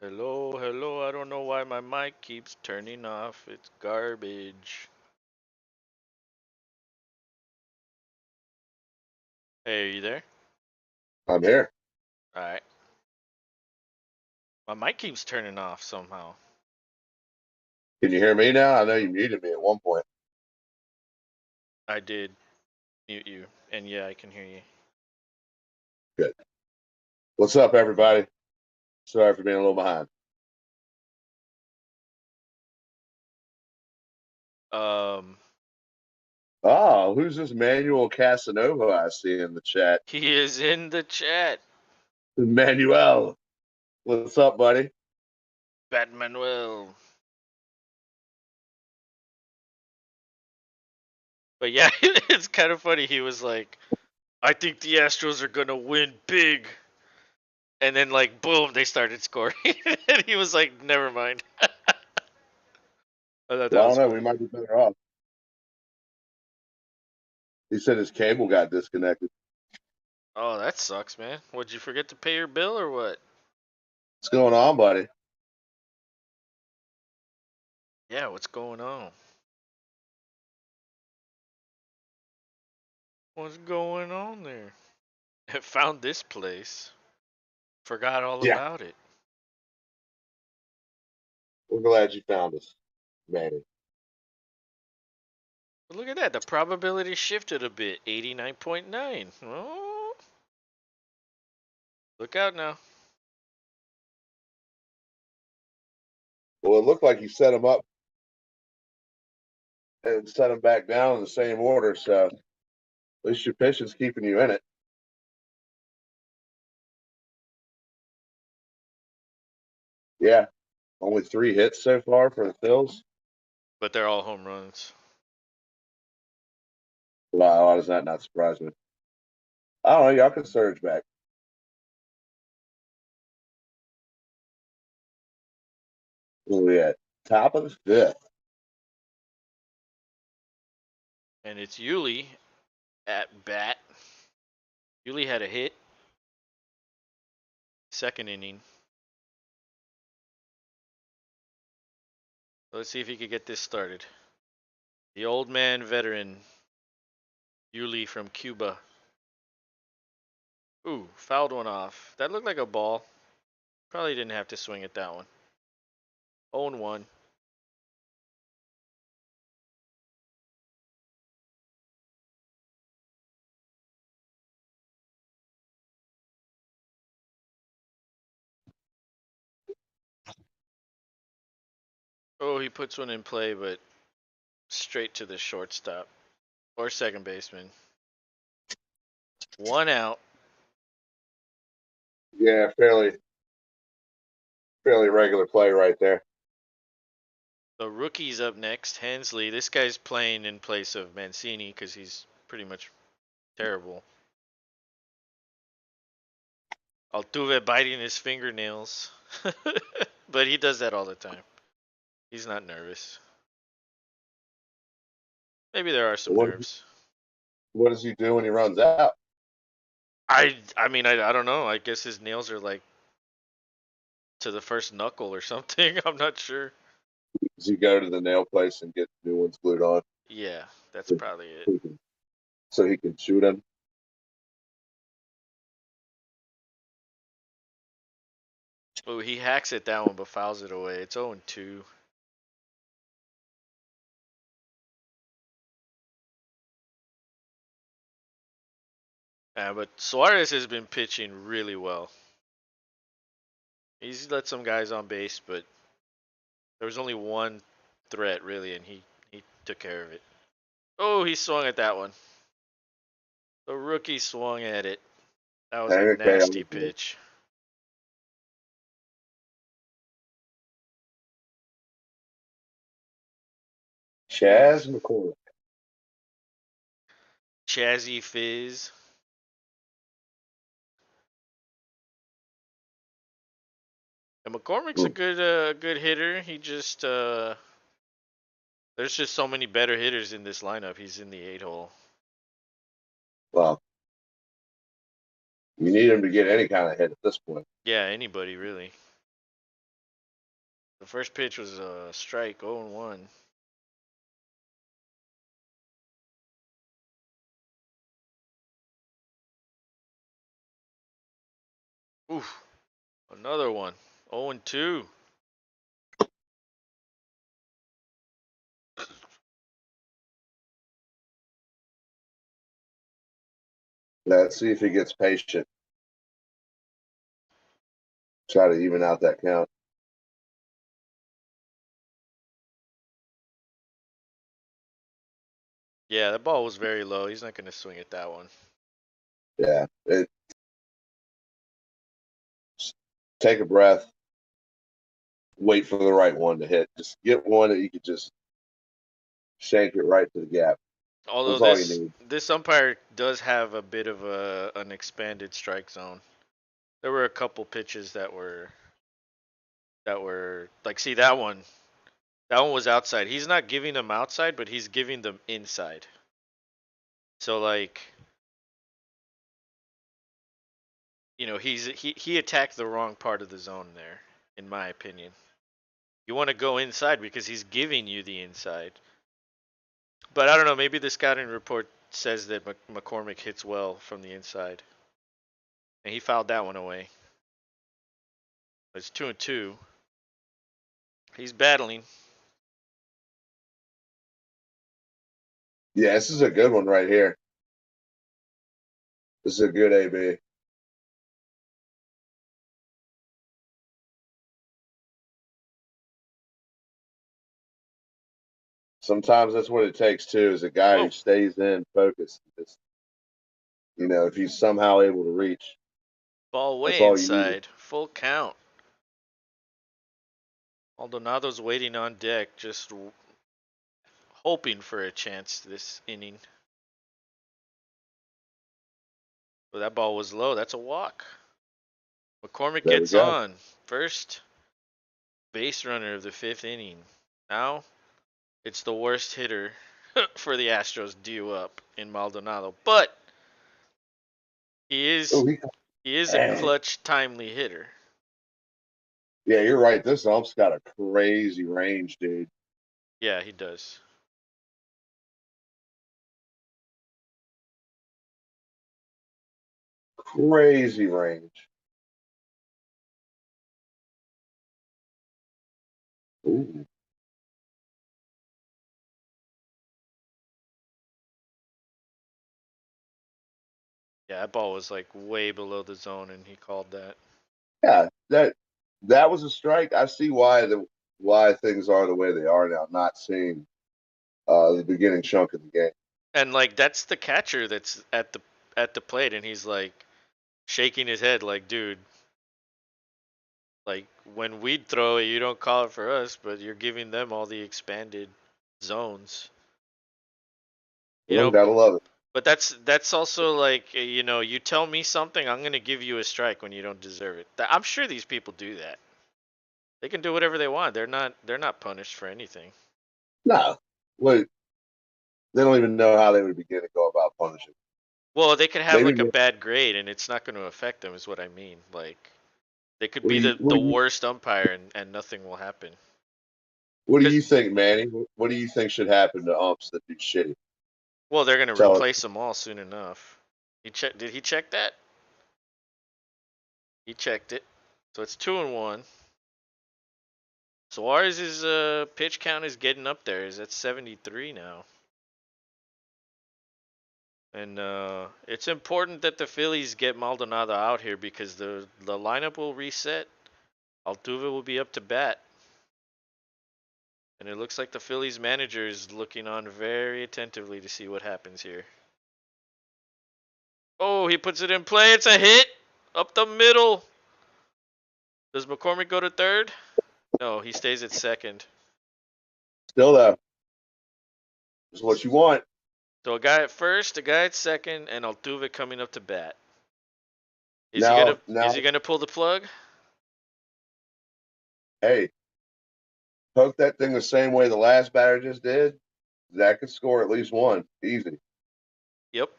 Hello, hello. I don't know why my mic keeps turning off. It's garbage. Hey, are you there? I'm here. Alright. My mic keeps turning off somehow. Can you hear me now? I know you muted me at one point. I did mute you. And yeah, I can hear you. Good. What's up, everybody? Sorry for being a little behind. Oh, who's this Manuel Casanova I see in the chat? He is in the chat. Manuel, what's up, buddy? Batmanuel. But yeah, it's kind of funny. He was like, I think the Astros are going to win big. And then, like, boom, they started scoring. And he was like, never mind. I thought that Well, I was don't know. We funny. might be better off. He said his cable got disconnected. Oh, that sucks, man. Would you forget to pay your bill or what? What's going on, buddy? Yeah, what's going on? What's going on there? I found this place. Forgot all Yeah, about it. we're glad you found us, Manny. But look at that. The probability shifted a bit. 89.9. Oh, look out now. Well, it looked like you set him up and set him back down in the same order, so at least your pitching's keeping you in it. Yeah, only 3 hits so far for the Phillies. But they're all home runs. Why does that not surprise me? I don't know. Y'all can surge back. Where we at? Top of the 5th. And it's Yuli at bat. Yuli had a hit. Second inning. Let's see if he could get this started. The old man veteran, Yuli from Cuba. Ooh, fouled one off. That looked like a ball. Probably didn't have to swing at that one. 0-1. Oh, he puts one in play, but straight to the shortstop or second baseman. 1 out. Yeah, fairly regular play right there. The rookie's up next, Hensley. This guy's playing in place of Mancini because he's pretty much terrible. Altuve biting his fingernails. But he does that all the time. He's not nervous. Maybe there are some What nerves. what does he do when he runs out? I mean I don't know. I guess his nails are like to the first knuckle or something. I'm not sure. Does he go to the nail place and get new ones glued on Yeah, that's so probably it. he can, so he can shoot them? Oh, he hacks at that one but fouls it away. It's 0-2. Yeah, but Suarez has been pitching really well. He's let some guys on base, but there was only one threat really, and he took care of it. Oh, he swung at that one. The rookie swung at it. That was a Okay, nasty pitch. Chaz McCullers. Chazzy Fizz. And McCormick's a good hitter. He just there's just so many better hitters in this lineup. He's in the 8 hole. Well, you need him to get any kind of hit at this point. Yeah, anybody really. The first pitch was a strike, 0-1. Oof, another one. 0-2. Let's see if he gets patient. Try to even out that count. Yeah, that ball was very low. He's not going to swing at that one. Yeah. Take a breath. Wait for the right one to hit. Just get one that you could just shank it right to the gap. Although That's all you need. this umpire does have a bit of an expanded strike zone. There were a couple pitches that were like, see that one. That one was outside. He's not giving them outside, but he's giving them inside. So like, he attacked the wrong part of the zone there, in my opinion. You want to go inside because he's giving you the inside. But I don't know. Maybe the scouting report says that McCormick hits well from the inside, and he fouled that one away. It's 2-2. He's battling. Yeah, this is a good one right here. This is a good AB. Sometimes that's what it takes too, is a guy who stays in focused. Just, if he's somehow able to reach, Ball that's way all you need. inside. Full count. Maldonado's waiting on deck, just hoping for a chance this inning. But that ball was low. That's a walk. McCormick There we gets go. on. First base runner of the 5th inning. Now it's the worst hitter for the Astros due up in Maldonado. But he is a clutch, timely hitter. Yeah, you're right. This ump's got a crazy range, dude. Yeah, he does. Crazy range. Ooh. Yeah, that ball was like way below the zone, and he called that. Yeah, that was a strike. I see why things are the way they are now. Not seeing the beginning chunk of the game. And like that's the catcher that's at the plate, and he's like shaking his head, like, dude, like when we'd throw it, you don't call it for us, but you're giving them all the expanded zones. Gotta love it. But that's also like, you tell me something, I'm gonna give you a strike when you don't deserve it. I'm sure these people do that. They can do whatever they want. They're not punished for anything. No, wait, they don't even know how they would begin to go about punishing. Well, they could have Maybe. like a bad grade, and it's not going to affect them, is what I mean. Like they could What be do you, the worst umpire, and nothing will happen. what do you think, Manny? What do you think should happen to umps that do shitty? Well, they're going to replace them all soon enough. Did he check that? He checked it. So it's 2-1. Suarez's pitch count is getting up there. Is at 73 now. And it's important that the Phillies get Maldonado out here because the lineup will reset. Altuve will be up to bat. And it looks like the Phillies manager is looking on very attentively to see what happens here. Oh, he puts it in play. It's a hit up the middle. Does McCormick go to third? No, he stays at second. Still though, is what you want. So a guy at first, a guy at second, and Altuve coming up to bat. Is Now, he gonna pull the plug? hey, poke that thing the same way the last batter just did. That could score at least one, easy. Yep.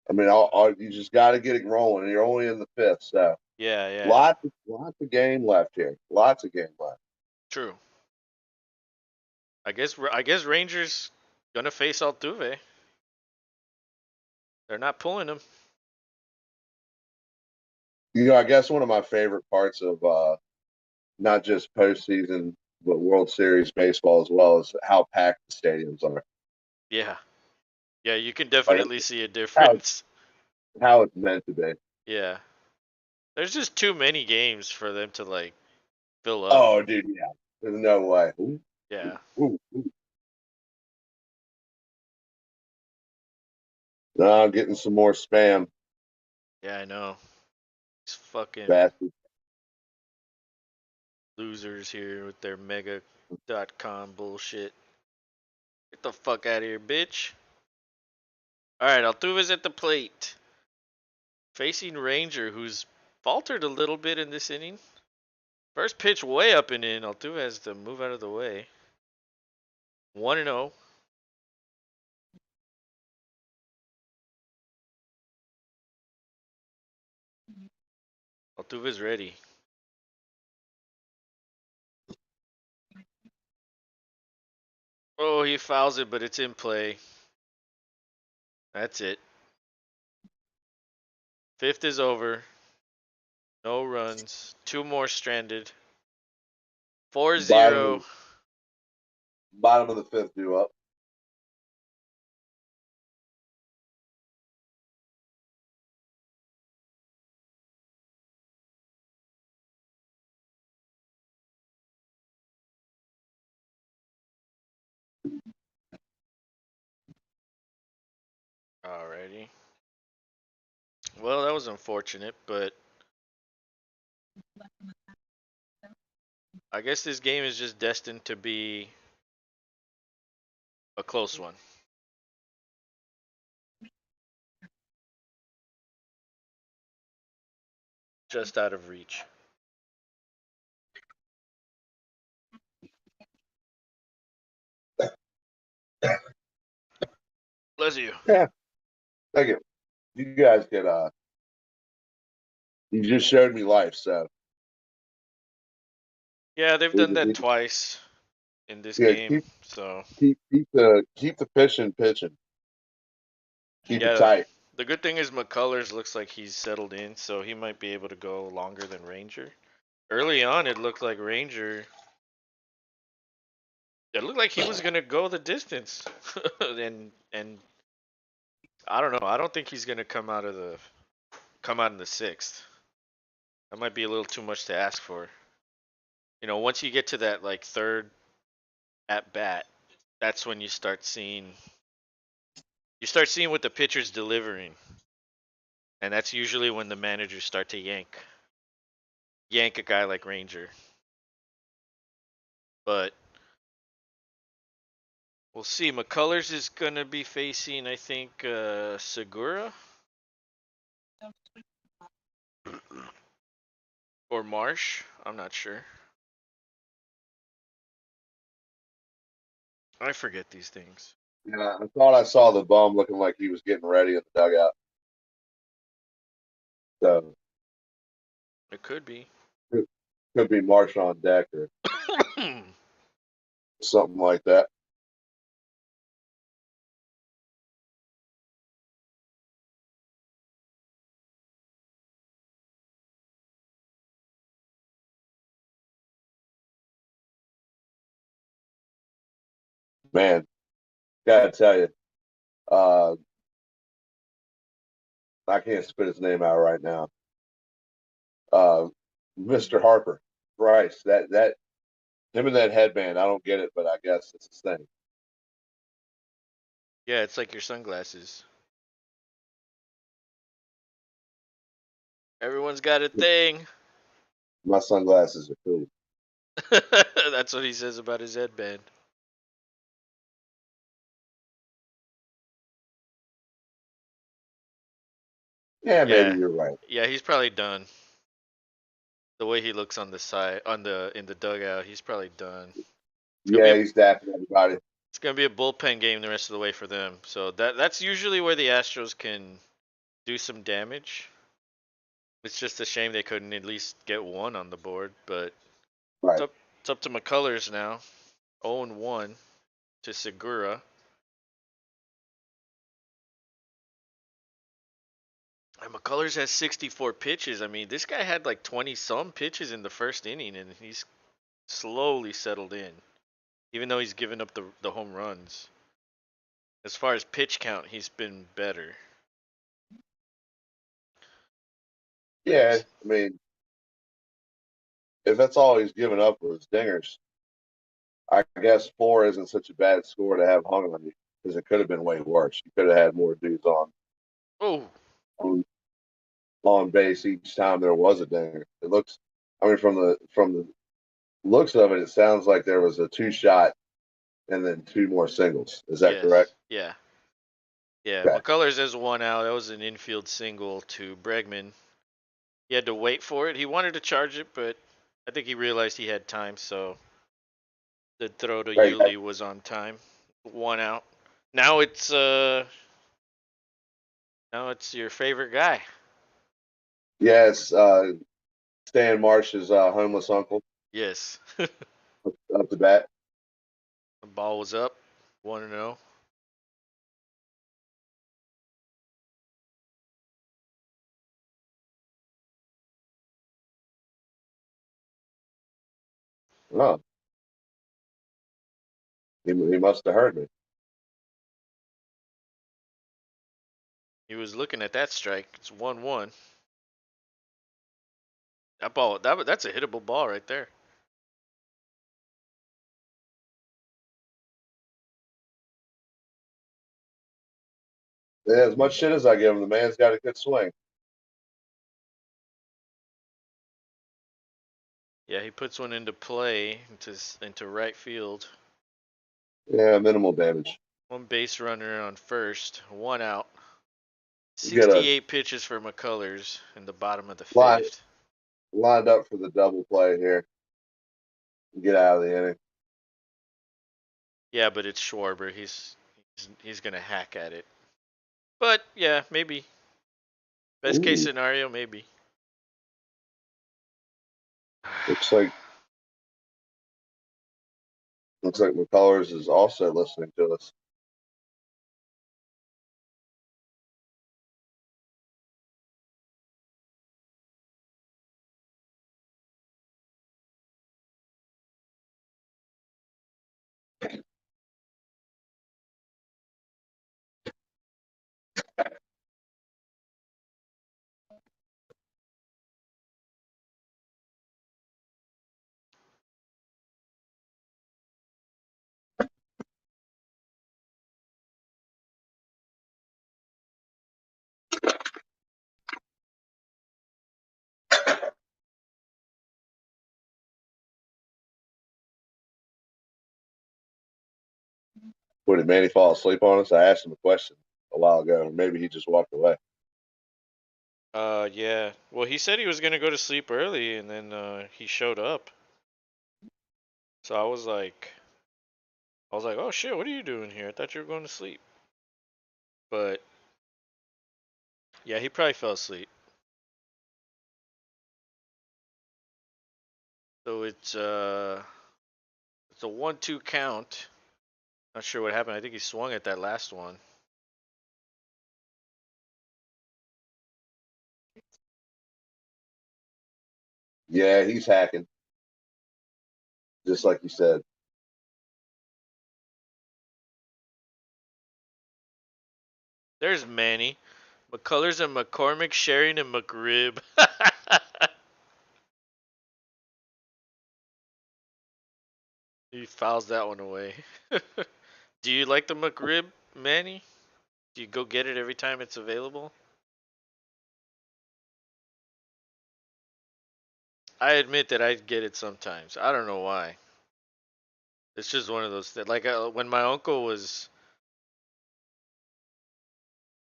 I mean, you just got to get it rolling, and you're only in the 5th, so Yeah. Lots of game left here. Lots of game left. True. I guess Rangers gonna face Altuve. They're not pulling him. I guess one of my favorite parts of not just postseason but World Series baseball as well is how packed the stadiums are. Yeah. Yeah, you can Like definitely see a how difference. how it's meant to be. Yeah. There's just too many games for them to like fill up. Oh, dude, yeah. There's no way. Yeah. Ooh. No, I'm getting some more spam, Yeah, I know. These fucking bastard. losers here with their mega.com bullshit. Get the fuck out of here, bitch. Alright, Altuve's at the plate. Facing Ranger, who's faltered a little bit in this inning. First pitch way up and in. Altuve has to move out of the way. 1-0. Altuve's ready. Oh, he fouls it, but it's in play. That's it. Fifth is over. No runs. Two more stranded. 4-0. Bottom of the fifth due up. Alrighty. Well, that was unfortunate, but I guess this game is just destined to be a close one. Just out of reach. Bless you. Yeah, thank you. You guys get you just showed me life, so Yeah, they've done that twice in this yeah, game, so keep the pitching. Keep it yeah. tight. The good thing is McCullers looks like he's settled in, so he might be able to go longer than Ranger. Early on, it looked like Ranger. It looked like he was gonna go the distance, and I don't know. I don't think he's gonna come out in the sixth. That might be a little too much to ask for. Once you get to that like third at bat, that's when you start seeing what the pitcher's delivering, and that's usually when the managers start to yank a guy like Ranger. But we'll see. McCullers is gonna be facing, I think, Segura or Marsh. I'm not sure. I forget these things. Yeah, I thought I saw the bum looking like he was getting ready in the dugout. So It could be. could be Marsh on deck or something like that. Man, gotta tell you, uh, I can't spit his name out right now. Uh, Mr. Harper, Bryce, that him and that headband, I don't get it, but I guess it's his thing. Yeah, it's like your sunglasses. Everyone's got a thing. My sunglasses are cool. That's what he says about his headband. Yeah, maybe Yeah. you're right. Yeah, he's probably done. The way he looks on the side in the dugout, he's probably done. It's gonna be Yeah, a he's dapping everybody. it's gonna be a bullpen game the rest of the way for them. So that's usually where the Astros can do some damage. It's just a shame they couldn't at least get one on the board, but Right. it's up to McCullers now. 0-1 to Segura. And McCullers has 64 pitches. I mean, this guy had like 20 some pitches in the first inning, and he's slowly settled in, even though he's given up the home runs. As far as pitch count, he's been better. Yeah, I mean, if that's all he's given up was dingers, I guess 4 isn't such a bad score to have hung on you because it could have been way worse. You could have had more dudes Oh, on on base each time there was a dinger. It looks, I mean, from the looks of it, it sounds like there was a 2 shot and then 2 more singles. Is that correct? yes. Yeah. Yeah. Okay. McCullers has 1 out. That was an infield single to Bregman. He had to wait for it. He wanted to charge it, but I think he realized he had time, so the throw to Hey, Yuli was on time. 1 out. Now it's your favorite guy. yes, Stan Marsh's homeless uncle Yes. up to bat. The ball was up. 1-0. Oh, he must have heard me. He was looking at that strike. It's 1-1. That's a hittable ball right there. Yeah, as much shit as I give him, the man's got a good swing. Yeah, he puts one into play into right field. Yeah, minimal damage. One base runner on first. 1 out. You get a 68 pitches for McCullers in the bottom of the line, fifth. lined up for the double play here. Get out of the inning. Yeah, but it's Schwarber. He's gonna hack at it. But yeah, maybe. Best case Ooh, scenario, maybe. looks like McCullers is also listening to us. What, did Manny fall asleep on us? I asked him a question a while ago, or maybe he just walked away. Yeah. Well, he said he was gonna go to sleep early, and then he showed up. So I was like, oh shit, what are you doing here? I thought you were going to sleep. But yeah, he probably fell asleep. So it's a 1-2 count. Not sure what happened. I think he swung at that last one. Yeah, he's hacking, just like you said. There's Manny. McCullers and McCormick, Sharing and McRib. He fouls that one away. Do you like the McRib, Manny? Do you go get it every time it's available? I admit that I get it sometimes. I don't know why. It's just one of those that like when my uncle was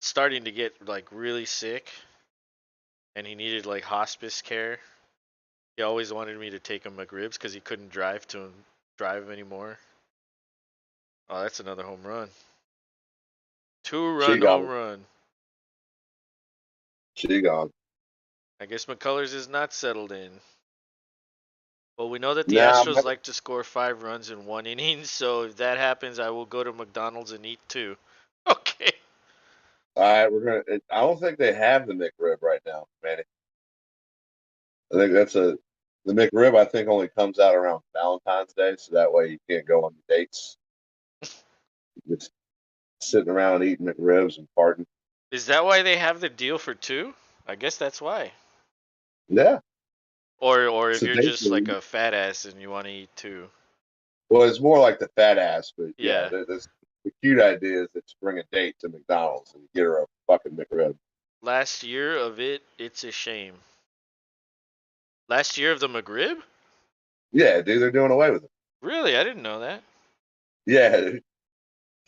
starting to get like really sick and he needed like hospice care. He always wanted me to take him McRibs because he couldn't drive anymore. Oh, that's another home run. Two She run home gone. run. She gone. I guess McCullers is not settled in. Well, we know that the Now, Astros like to score 5 runs in 1 inning, so if that happens, I will go to McDonald's and eat too. Okay. all right, we're gonna. I don't think they have the McRib right now, Manny. I think the McRib. I think only comes out around Valentine's Day, so that way you can't go on dates. It's sitting around eating McRibs and farting. Is that why they have the deal for two? I guess that's why. Yeah, Or it's if a you're date just like food. a fat ass and you want to eat two. Well, it's more like the fat ass, but yeah, Yeah. the cute idea is that you bring a date to McDonald's and you get her a fucking McRib. Last year of it, it's a shame. Last year of the McRib? Yeah, dude, they're doing away with it. Really? I didn't know that. Yeah, dude.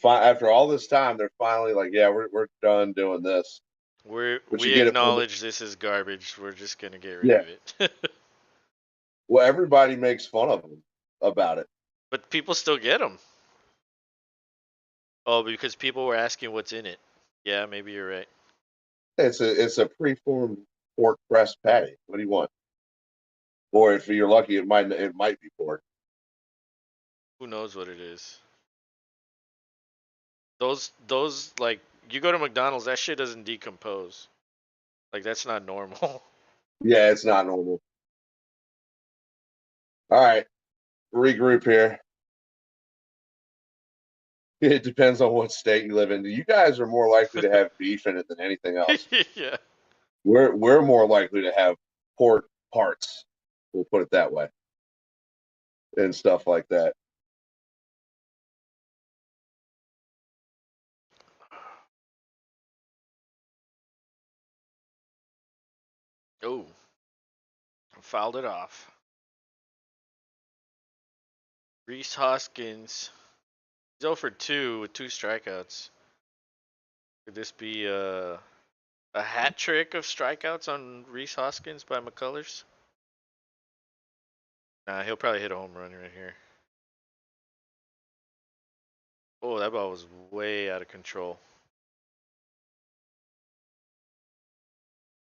After all this time, they're finally like, yeah, we're done doing this. But you We get it for acknowledge this is garbage. We're just gonna get rid yeah. of it. Well, everybody makes fun of them about it. But people still get them. Oh, because people were asking what's in it. Yeah, maybe you're right. It's a preformed pork breast patty. What do you want? Or if you're lucky, it might be pork. Who knows what it is? Those like you go to McDonald's, that shit doesn't decompose. Like that's not normal. Yeah, it's not normal. All right, regroup here. It depends on what state you live in. You guys are more likely to have beef in it than anything else. Yeah. We're more likely to have pork parts. We'll put it that way, and stuff like that. Oh, fouled it off. Reese Hoskins. He's 0 for 2 with 2 strikeouts. Could this be a hat trick of strikeouts on Reese Hoskins by McCullers? Nah, he'll probably hit a home run right here. Oh, that ball was way out of control.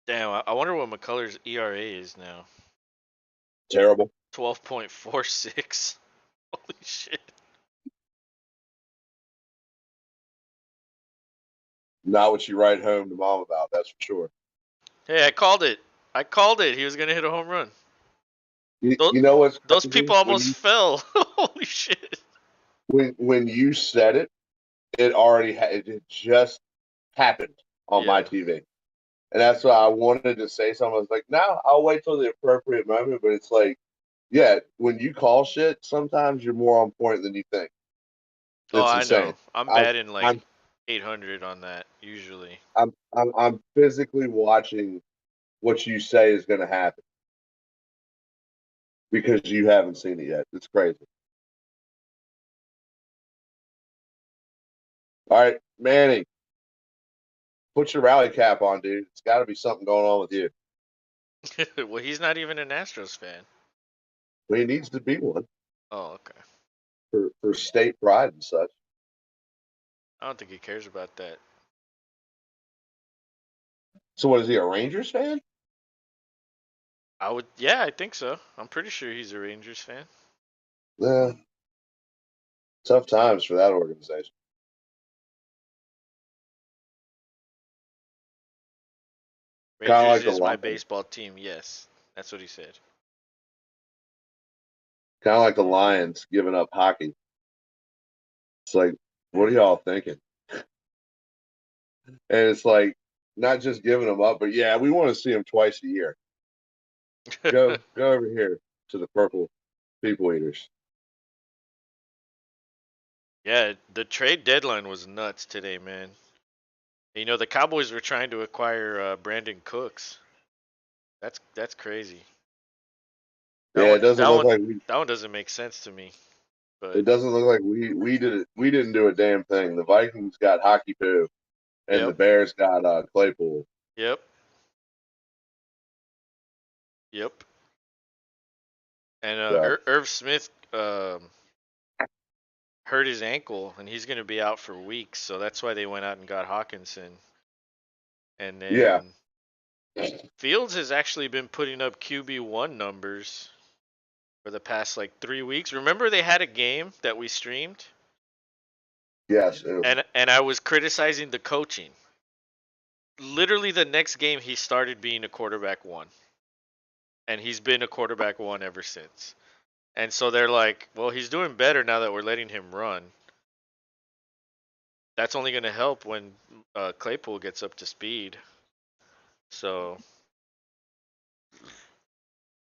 Damn, I wonder what McCullers' ERA is now. Terrible. 12.46. Holy shit. Not what you write home to mom about. That's for sure. Hey, I called it. I called it. He was gonna hit a home run. Those, You know what's those people crazy almost fell. Holy shit. when you said it, it had just happened on my Yeah. TV. And that's why I wanted to say something. I was like, no, I'll wait till the appropriate moment. But it's like, yeah, when you call shit, sometimes you're more on point than you think. Oh, It's I insane. know. I'm I'm batting like I'm 800 on that usually. I'm physically watching what you say is going to happen because you haven't seen it yet. It's crazy. All right, Manny, put your rally cap on, dude. It's got to be something going on with you. Well, he's not even an Astros fan. Well, he needs to be one Oh, okay. for state pride and such. I don't think he cares about that. So, what is he, a Rangers fan? Yeah, I think so. I'm pretty sure he's a Rangers fan. Yeah, tough times for that organization. Kind of Rangers like the is my Lions. baseball team. Yes, that's what he said. Kind of like the Lions giving up hockey. It's like, what are y'all thinking? And it's like not just giving them up, but yeah, we want to see them twice a year. Go over here to the purple people eaters. Yeah, the trade deadline was nuts today, man. You know, the Cowboys were trying to acquire Brandon Cooks. That's crazy. That Yeah, one it doesn't that look one like that one doesn't make sense to me. But it doesn't look like we did it. We didn't do a damn thing. The Vikings got hockey poo, and the yep, Bears got Claypool. yep, yep. And So Irv Smith hurt his ankle, and he's going to be out for weeks. So that's why they went out and got Hawkinson. And yeah, then Fields has actually been putting up QB1 numbers for the past like 3 weeks. Remember they had a game that we streamed Yes. and I was criticizing the coaching. Literally the next game he started being a quarterback 1 and he's been a quarterback 1 ever since. And so they're like, well, he's doing better now that we're letting him run. That's only going to help when Claypool gets up to speed. So,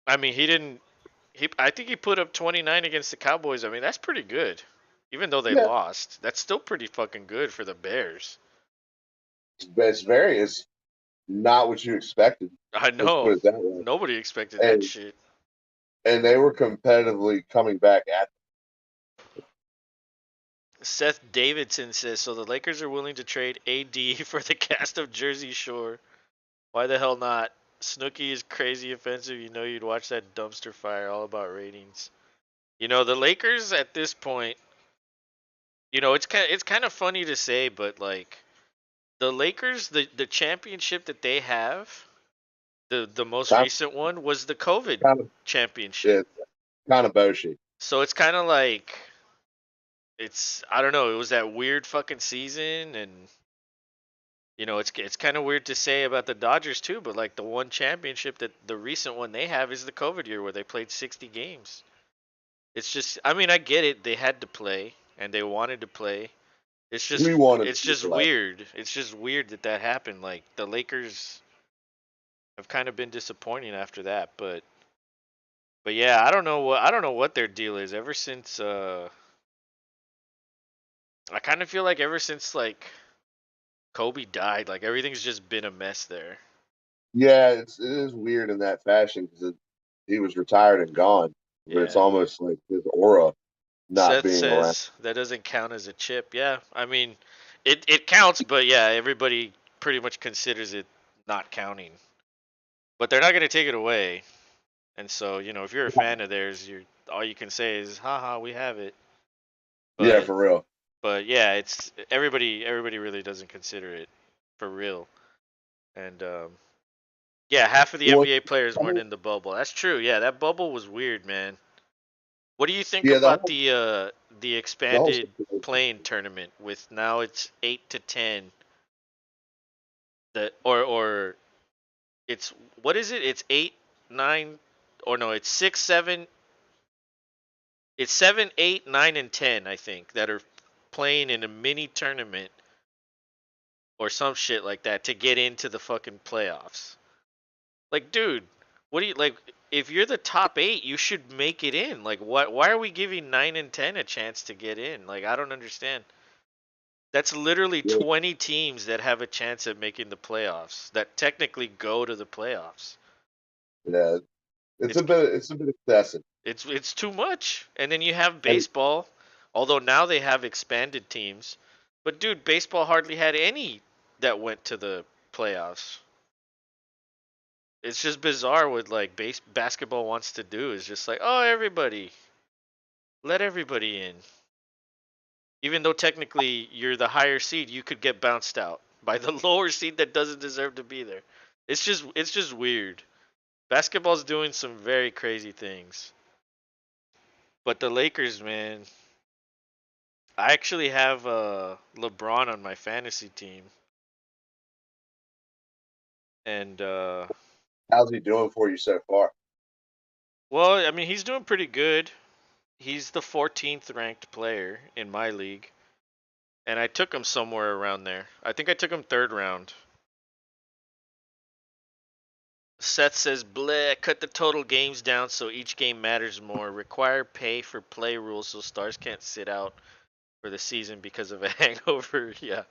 I mean, he didn't. I think he put up 29 against the Cowboys. I mean, that's pretty good, even though they Yeah. lost. That's still pretty fucking good for the Bears. It's not what you expected. I Let's know. put it that way. Nobody expected that And shit. they were competitively coming back at. Seth Davidson says, so the Lakers are willing to trade AD for the cast of Jersey Shore. Why the hell not? Snooki is crazy offensive. You know you'd watch that dumpster fire, all about ratings. You know, the Lakers at this point, you know, it's kind of funny to say, but like the Lakers, the championship that they have, the most Kind recent one was the COVID kind of championship. it's kind of Boshi. So it's kind of like I don't know, it was that weird fucking season and you know, it's kind of weird to say about the Dodgers too, but like the one championship that the recent one they have is the COVID year where they played 60 games. It's just I mean, I get it. They had to play and they wanted to play. We wanted It's to just play. weird. It's just weird that happened. Like the Lakers have kind of been disappointing after that, but yeah, I don't know what their deal is. Ever since I kind of feel like ever since like Kobe died, like everything's just been a mess there. Yeah, it is weird in that fashion because he was retired and gone, but it's Yeah. almost like his aura not Seth being around. says that doesn't count as a chip. Yeah, I mean, it counts, but yeah, everybody pretty much considers it not counting. But they're not going to take it away. And so, you know, if you're a fan of theirs, you're all you can say is, "Haha, we have it." Yeah, But for real. yeah, it's everybody really doesn't consider it for real. And yeah, half of the Well, NBA players weren't in the bubble. That's true. Yeah, that bubble was weird, man. What do you think yeah, about the the whole expanded situation. playing tournament with now it's 8 to 10 that or it's what is it? It's 8 9 or no, it's 6 7 it's 7 8 9 and 10 I think that are playing in a mini tournament or some shit like that to get into the fucking playoffs. Like, dude, what do you like? If you're the top 8, you should make it in. Like, what? Why are we giving 9 and 10 a chance to get in? Like, I don't understand. That's literally Yeah, 20 teams that have a chance at making the playoffs. That technically go to the playoffs. yeah, It's it's a bit excessive. it's too much. And then you have And baseball, although now they have expanded teams. But dude, baseball hardly had any that went to the playoffs. It's just bizarre what like basketball wants to do is just like, oh, everybody, let everybody in. Even though technically you're the higher seed, you could get bounced out by the lower seed that doesn't deserve to be there. It's just weird. Basketball's doing some very crazy things. But the Lakers, man, I actually have LeBron on my fantasy team, and how's he doing for you so far? well, I mean he's doing pretty good. He's the 14th ranked player in my league, and I took him somewhere around there. I think I took him third round. Seth says, bleh, cut the total games down so each game matters more. Require pay for play rules so stars can't sit out for the season because of a hangover. Yeah.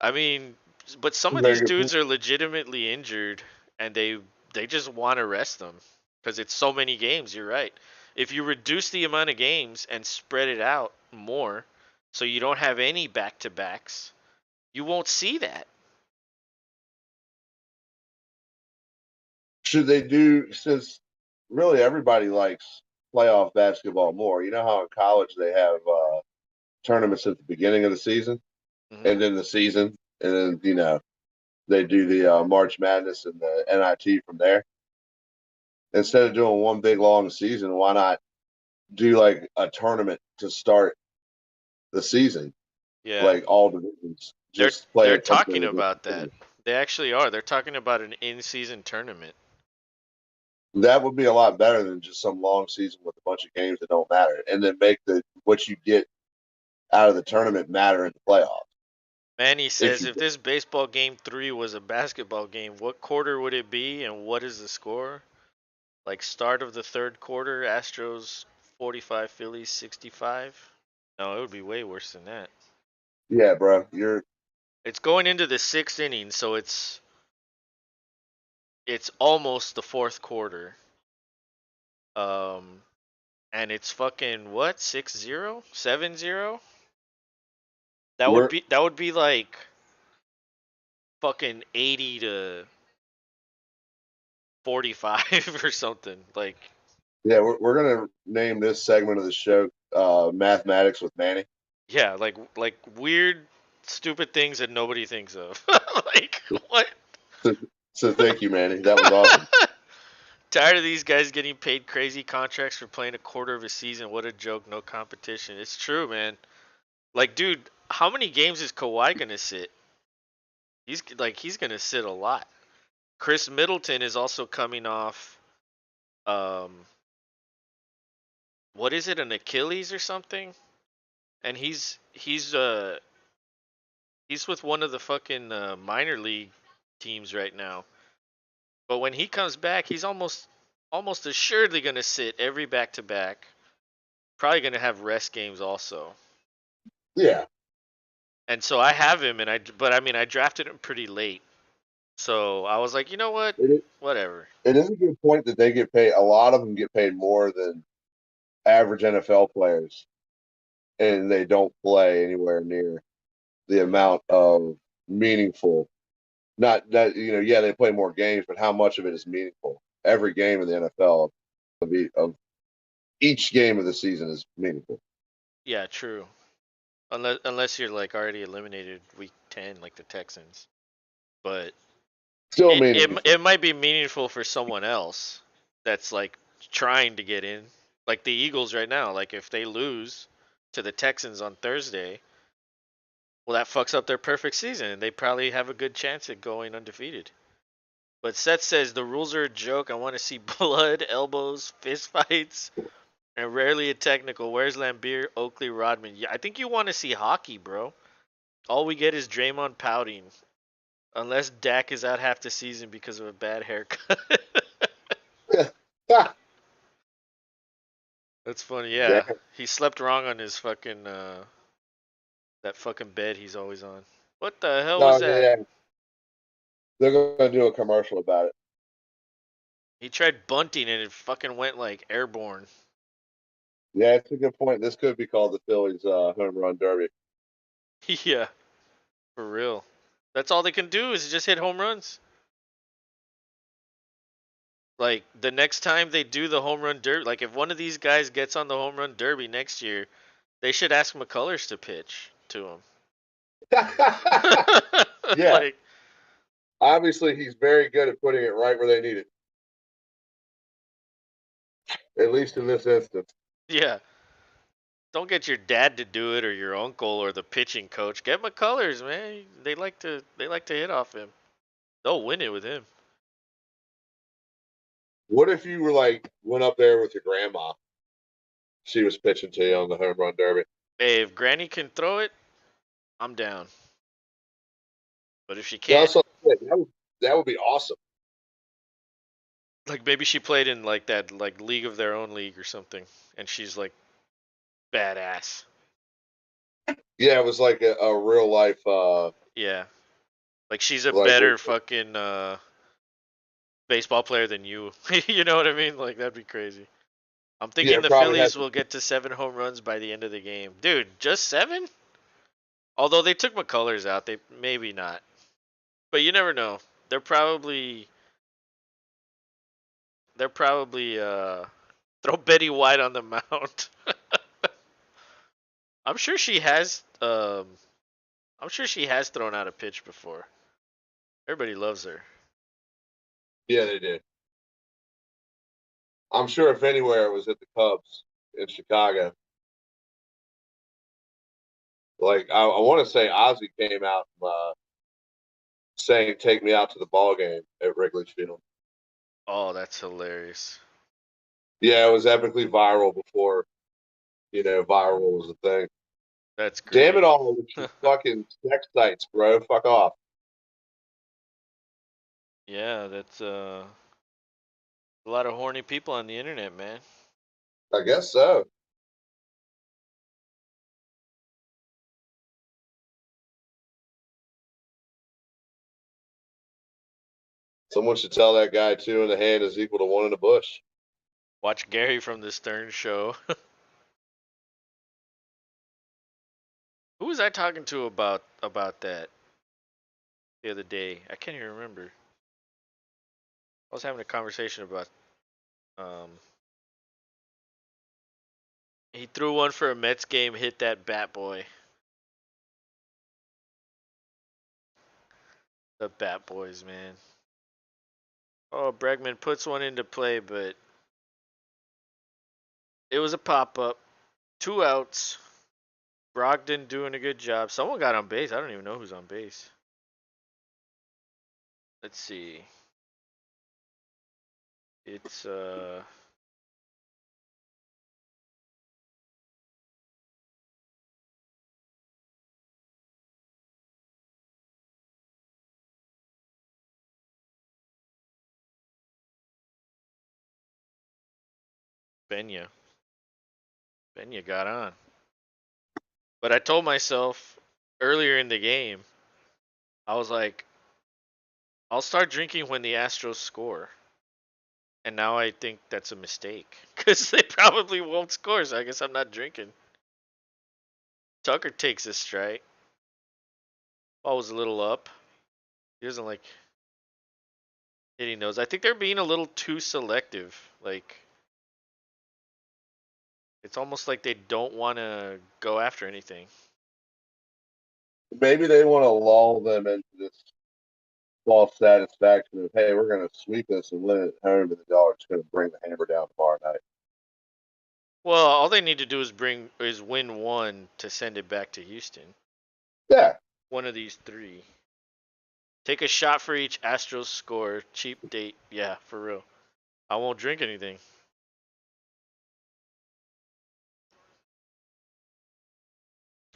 I mean, but some of these Very good dudes point. are legitimately injured and they just want to rest them because it's so many games, you're right. If you reduce the amount of games and spread it out more so you don't have any back-to-backs, you won't see that. Should they do since really everybody likes playoff basketball more? You know how in college they have tournaments at the beginning of the season Hmm. and then the season, and then they do the March Madness and the NIT from there. Instead of doing one big long season, why not do like a tournament to start the season? Yeah, Like all divisions, they're just play they're a couple talking of about games. that. They actually are. They're talking about an in-season tournament. That would be a lot better than just some long season with a bunch of games that don't matter, and then make the what you get out of the tournament matter in the playoffs. Manny If says you if this baseball game 3 was a basketball game, what quarter would it be and what is the score? Like start of the third quarter, Astros 45, Phillies 65. No, it would be way worse than that. yeah, bro, you're It's going into the 6th inning, so it's almost the fourth quarter. Um and it's fucking what? 6-0? 7-0? we're That would be like fucking 80 to 45 or something. Like yeah we're gonna name this segment of the show Mathematics with Manny. yeah, like weird stupid things that nobody thinks of. Like what? So, so thank you, Manny. That was awesome. Tired of these guys getting paid crazy contracts for playing a quarter of a season. What a joke, no competition. It's true, man. Like dude, how many games is Kawhi going to sit? He's going to sit a lot. Chris Middleton is also coming off um what is it, an Achilles or something? And he's with one of the fucking minor league teams right now. But when he comes back, he's almost assuredly gonna sit every back to back. Probably gonna have rest games also. Yeah, And so I have him, but I mean I drafted him pretty late. So I was like, you know what, it, whatever. it is a good point that they get paid. A lot of them get paid more than average NFL players, and they don't play anywhere near the amount of meaningful. Not that yeah, they play more games, but how much of it is meaningful? Every game in the NFL of each game of the season is meaningful. Yeah, true. Unless you're like already eliminated week 10, like the Texans. But Still it meaningful. might be meaningful for someone else that's like trying to get in, like the Eagles right now. Like if they lose to the Texans on Thursday, well that fucks up their perfect season and they probably have a good chance at going undefeated. But Seth says the rules are a joke. I want to see blood, elbows, fist fights, and rarely a technical. Where's Lambeer, Oakley, Rodman? Yeah, I think you want to see hockey, bro. All we get is Draymond pouting. Unless Dak is out half the season because of a bad haircut. That's funny, Damn. yeah. He slept wrong on his fucking that fucking bed he's always on. What the hell was No, that? yeah, they're gonna do a commercial about it. He tried bunting and it fucking went like airborne. Yeah, it's a good point. This could be called the Phillies home run derby. Yeah, for real. That's all they can do is just hit home runs. Like the next time they do the home run derby, like if one of these guys gets on the home run derby next year, they should ask McCullers to pitch to him. Yeah, Like, obviously he's very good at putting it right where they need it. At least in this instance. yeah. Don't get your dad to do it or your uncle or the pitching coach. Get McCullers, man. They like to hit off him. They'll win it with him. What if you were like went up there with your grandma? She was pitching to you on the home run derby. Hey, if Granny can throw it, I'm down. But if she can't, That's what I said. That would be awesome. like maybe she played in like that like League of Their Own league or something, and she's like badass. Yeah, it was like a real life Yeah, like she's a like better fucking baseball player than you. You know what I mean? Like that'd be crazy. I'm yeah, thinking the probably had Phillies will get to 7 home runs by the end of the game, dude. Just 7? Although they took McCullers out, they maybe not. But you never know. They're probably throw Betty White on the mound. I'm sure she has I'm sure she has thrown out a pitch before. Everybody loves her. Yeah, they did. I'm sure if anywhere it was at the Cubs in Chicago. Like I want to say Ozzy came out saying, "Take me out to the ball game at Wrigley Field." Oh, that's hilarious. Yeah, it was epically viral before viral was a thing. That's Damn it great. all with your fucking sex sites, bro. Fuck off. Yeah, that's a lot of horny people on the internet, man. I guess so. Someone should tell that guy 2 in the hand is equal to 1 in the bush. Watch Gary from the Stern Show. Who was I talking to about that the other day? I can't even remember. I was having a conversation about um he threw one for a Mets game, hit that bat boy. The bat boys, man. Oh, Bregman puts one into play, but it was a pop up. 2 outs. Brogdon doing a good job. Someone got on base. I don't even know who's on base. Let's see. It's Benya. Benya got on. But I told myself earlier in the game, I was like, I'll start drinking when the Astros score. And now I think that's a mistake. Because they probably won't score, so I guess I'm not drinking. Tucker takes a strike. Ball was a little up. He doesn't like hitting those. I think they're being a little too selective. Like, it's almost like they don't want to go after anything. Maybe they want to lull them into this false satisfaction of, hey, we're going to sweep this and win it at home, and the Dodgers going to bring the hammer down tomorrow night. Well, all they need to do is win one to send it back to Houston. Yeah. One of these three. Take a shot for each Astros score. Cheap date. Yeah, for real. I won't drink anything.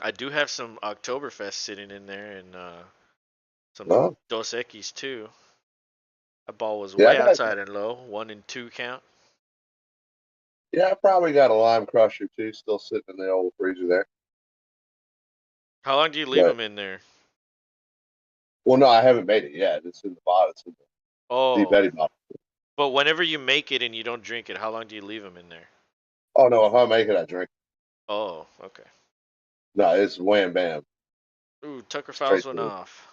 I do have some Oktoberfest sitting in there and some Well, Dos Equis too. That ball was yeah, way outside and low. 1-2 count. I probably got a lime crusher too, still sitting in the old freezer there. How long do you leave But them in there? well, no, I haven't made it yet. It's in the bottle. It's in the deep Oh, Eddie bottle. but whenever you make it and you don't drink it, how long do you leave them in there? Oh no, if I make it, I drink. Oh, okay. No, it's wham bam, Ooh, Tucker fouls straight one through. off.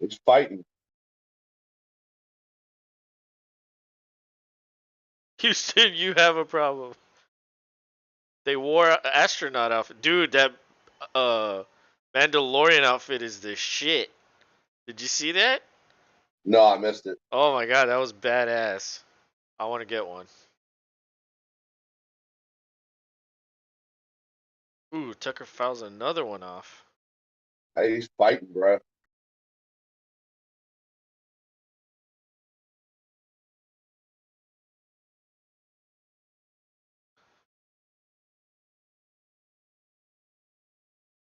It's fighting. Houston, you have a problem. They wore astronaut outfit. Dude, that uh Mandalorian outfit is the shit. Did you see that? No, I missed it. Oh my god, that was badass. I want to get one. Ooh, Tucker fouls another one off. Hey, he's fighting, bro.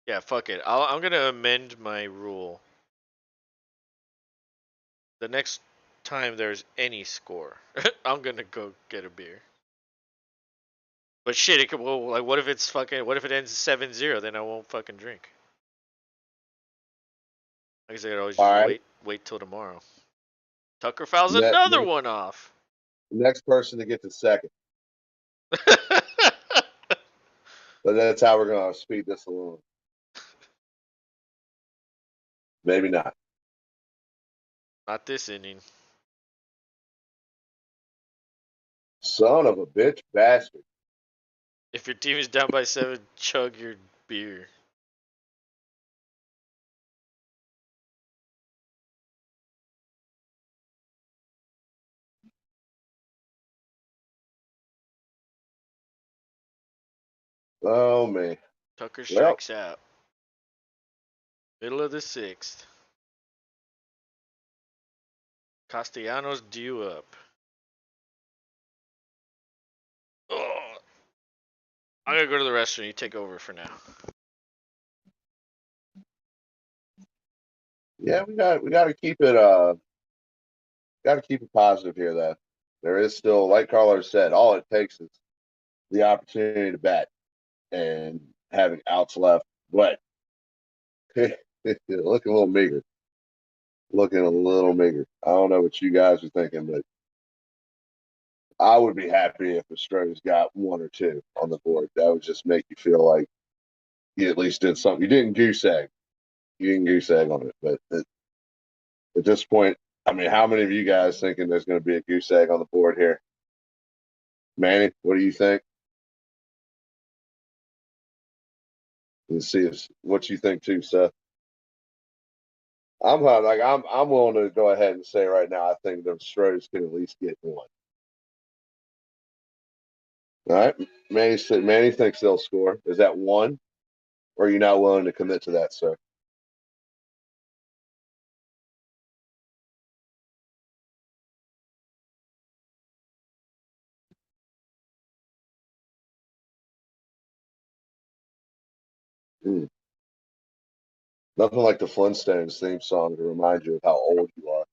Yeah, fuck it. I'm gonna amend my rule. The next time there's any score, I'm gonna go get a beer. But shit, it could. Well, like, what if it's fucking? What if it ends 7-0? Then I won't fucking drink. I guess I could always All just right. wait till tomorrow. Tucker fouls Next, another next, one off. next person to get to second. But that's how we're gonna speed this along. Maybe not. Not this inning. Son of a bitch bastard. If your team is down by 7, chug your beer. Oh, man. Tucker Well, strikes out. Middle of the 6th. Castellanos due up. Oh, I'm gonna go to the restroom. You take over for now. yeah, we got to keep it positive here though. There is still, like Carlos said, all it takes is the opportunity to bat and having outs left. But looking a little meager. Looking a little meager. I don't know what you guys are thinking, but I would be happy if the Astros got one or two on the board. That would just make you feel like you at least did something. You didn't goose egg. You didn't goose egg on it. But at this point, I mean, how many of you guys thinking there's going to be a goose egg on the board here? Manny, what do you think? Let's see what you think too, Seth. I'm willing to go ahead and say right now I think the Astros can at least get one. All right, Manny thinks they'll score. Is that one, or are you not willing to commit to that, sir? Hmm. Nothing like the Flintstones theme song to remind you of how old you are.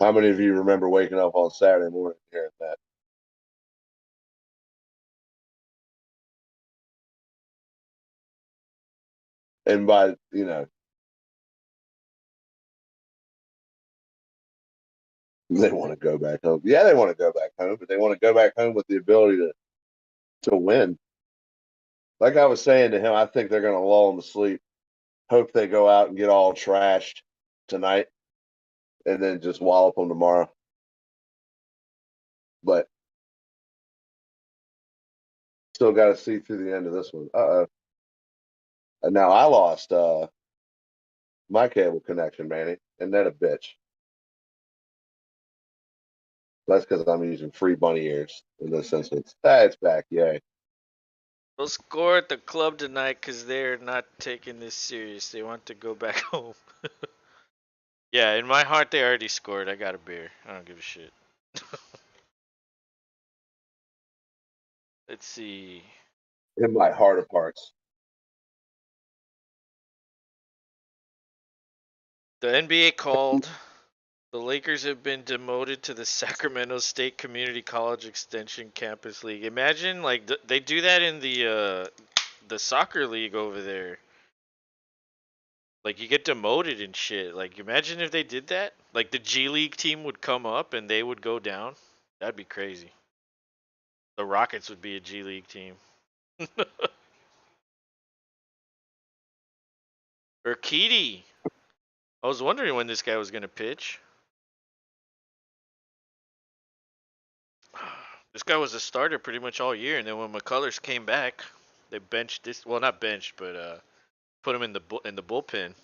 How many of you remember waking up on Saturday morning and hearing that? And by they want to go back home. Yeah, they want to go back home, but they want to go back home with the ability to win. Like I was saying to him, I think they're going to lull them to sleep. Hope they go out and get all trashed tonight, and then just wallop them tomorrow. But still got to see through the end of this one. And now I lost my cable connection, Manny, and then a bitch. That's because I'm using free bunny ears in this instance. It's back, yay. They'll score at the club tonight because they're not taking this serious. They want to go back home. Yeah, in my heart, they already scored. I got a beer. I don't give a shit. Let's see. In my heart of hearts. The NBA called. The Lakers have been demoted to the Sacramento State Community College Extension Campus League. Imagine, like, they do that in the soccer league over there. Like, you get demoted and shit. Like, imagine if they did that. Like, the G League team would come up and they would go down. That'd be crazy. The Rockets would be a G League team. Urquidy. I was wondering when this guy was gonna pitch. This guy was a starter pretty much all year, and then when McCullers came back, they benched this. Well, not benched, but put him in the bullpen.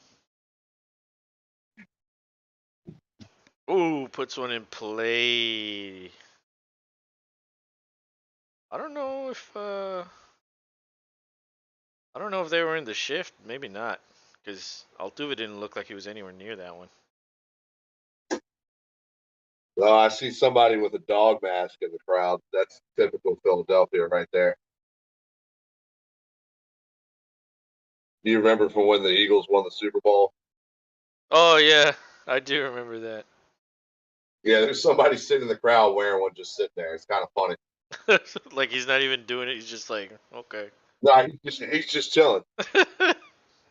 Ooh, puts one in play. I don't know if I don't know if they were in the shift. Maybe not, because Altuve didn't look like he was anywhere near that one. Oh, I see somebody with a dog mask in the crowd. That's typical Philadelphia right there. Do you remember from when the Eagles won the Super Bowl? Oh yeah, I do remember that. Yeah, there's somebody sitting in the crowd wearing one just sitting there. It's kind of funny. Like he's not even doing it. He's just like, okay. No, he's just chilling.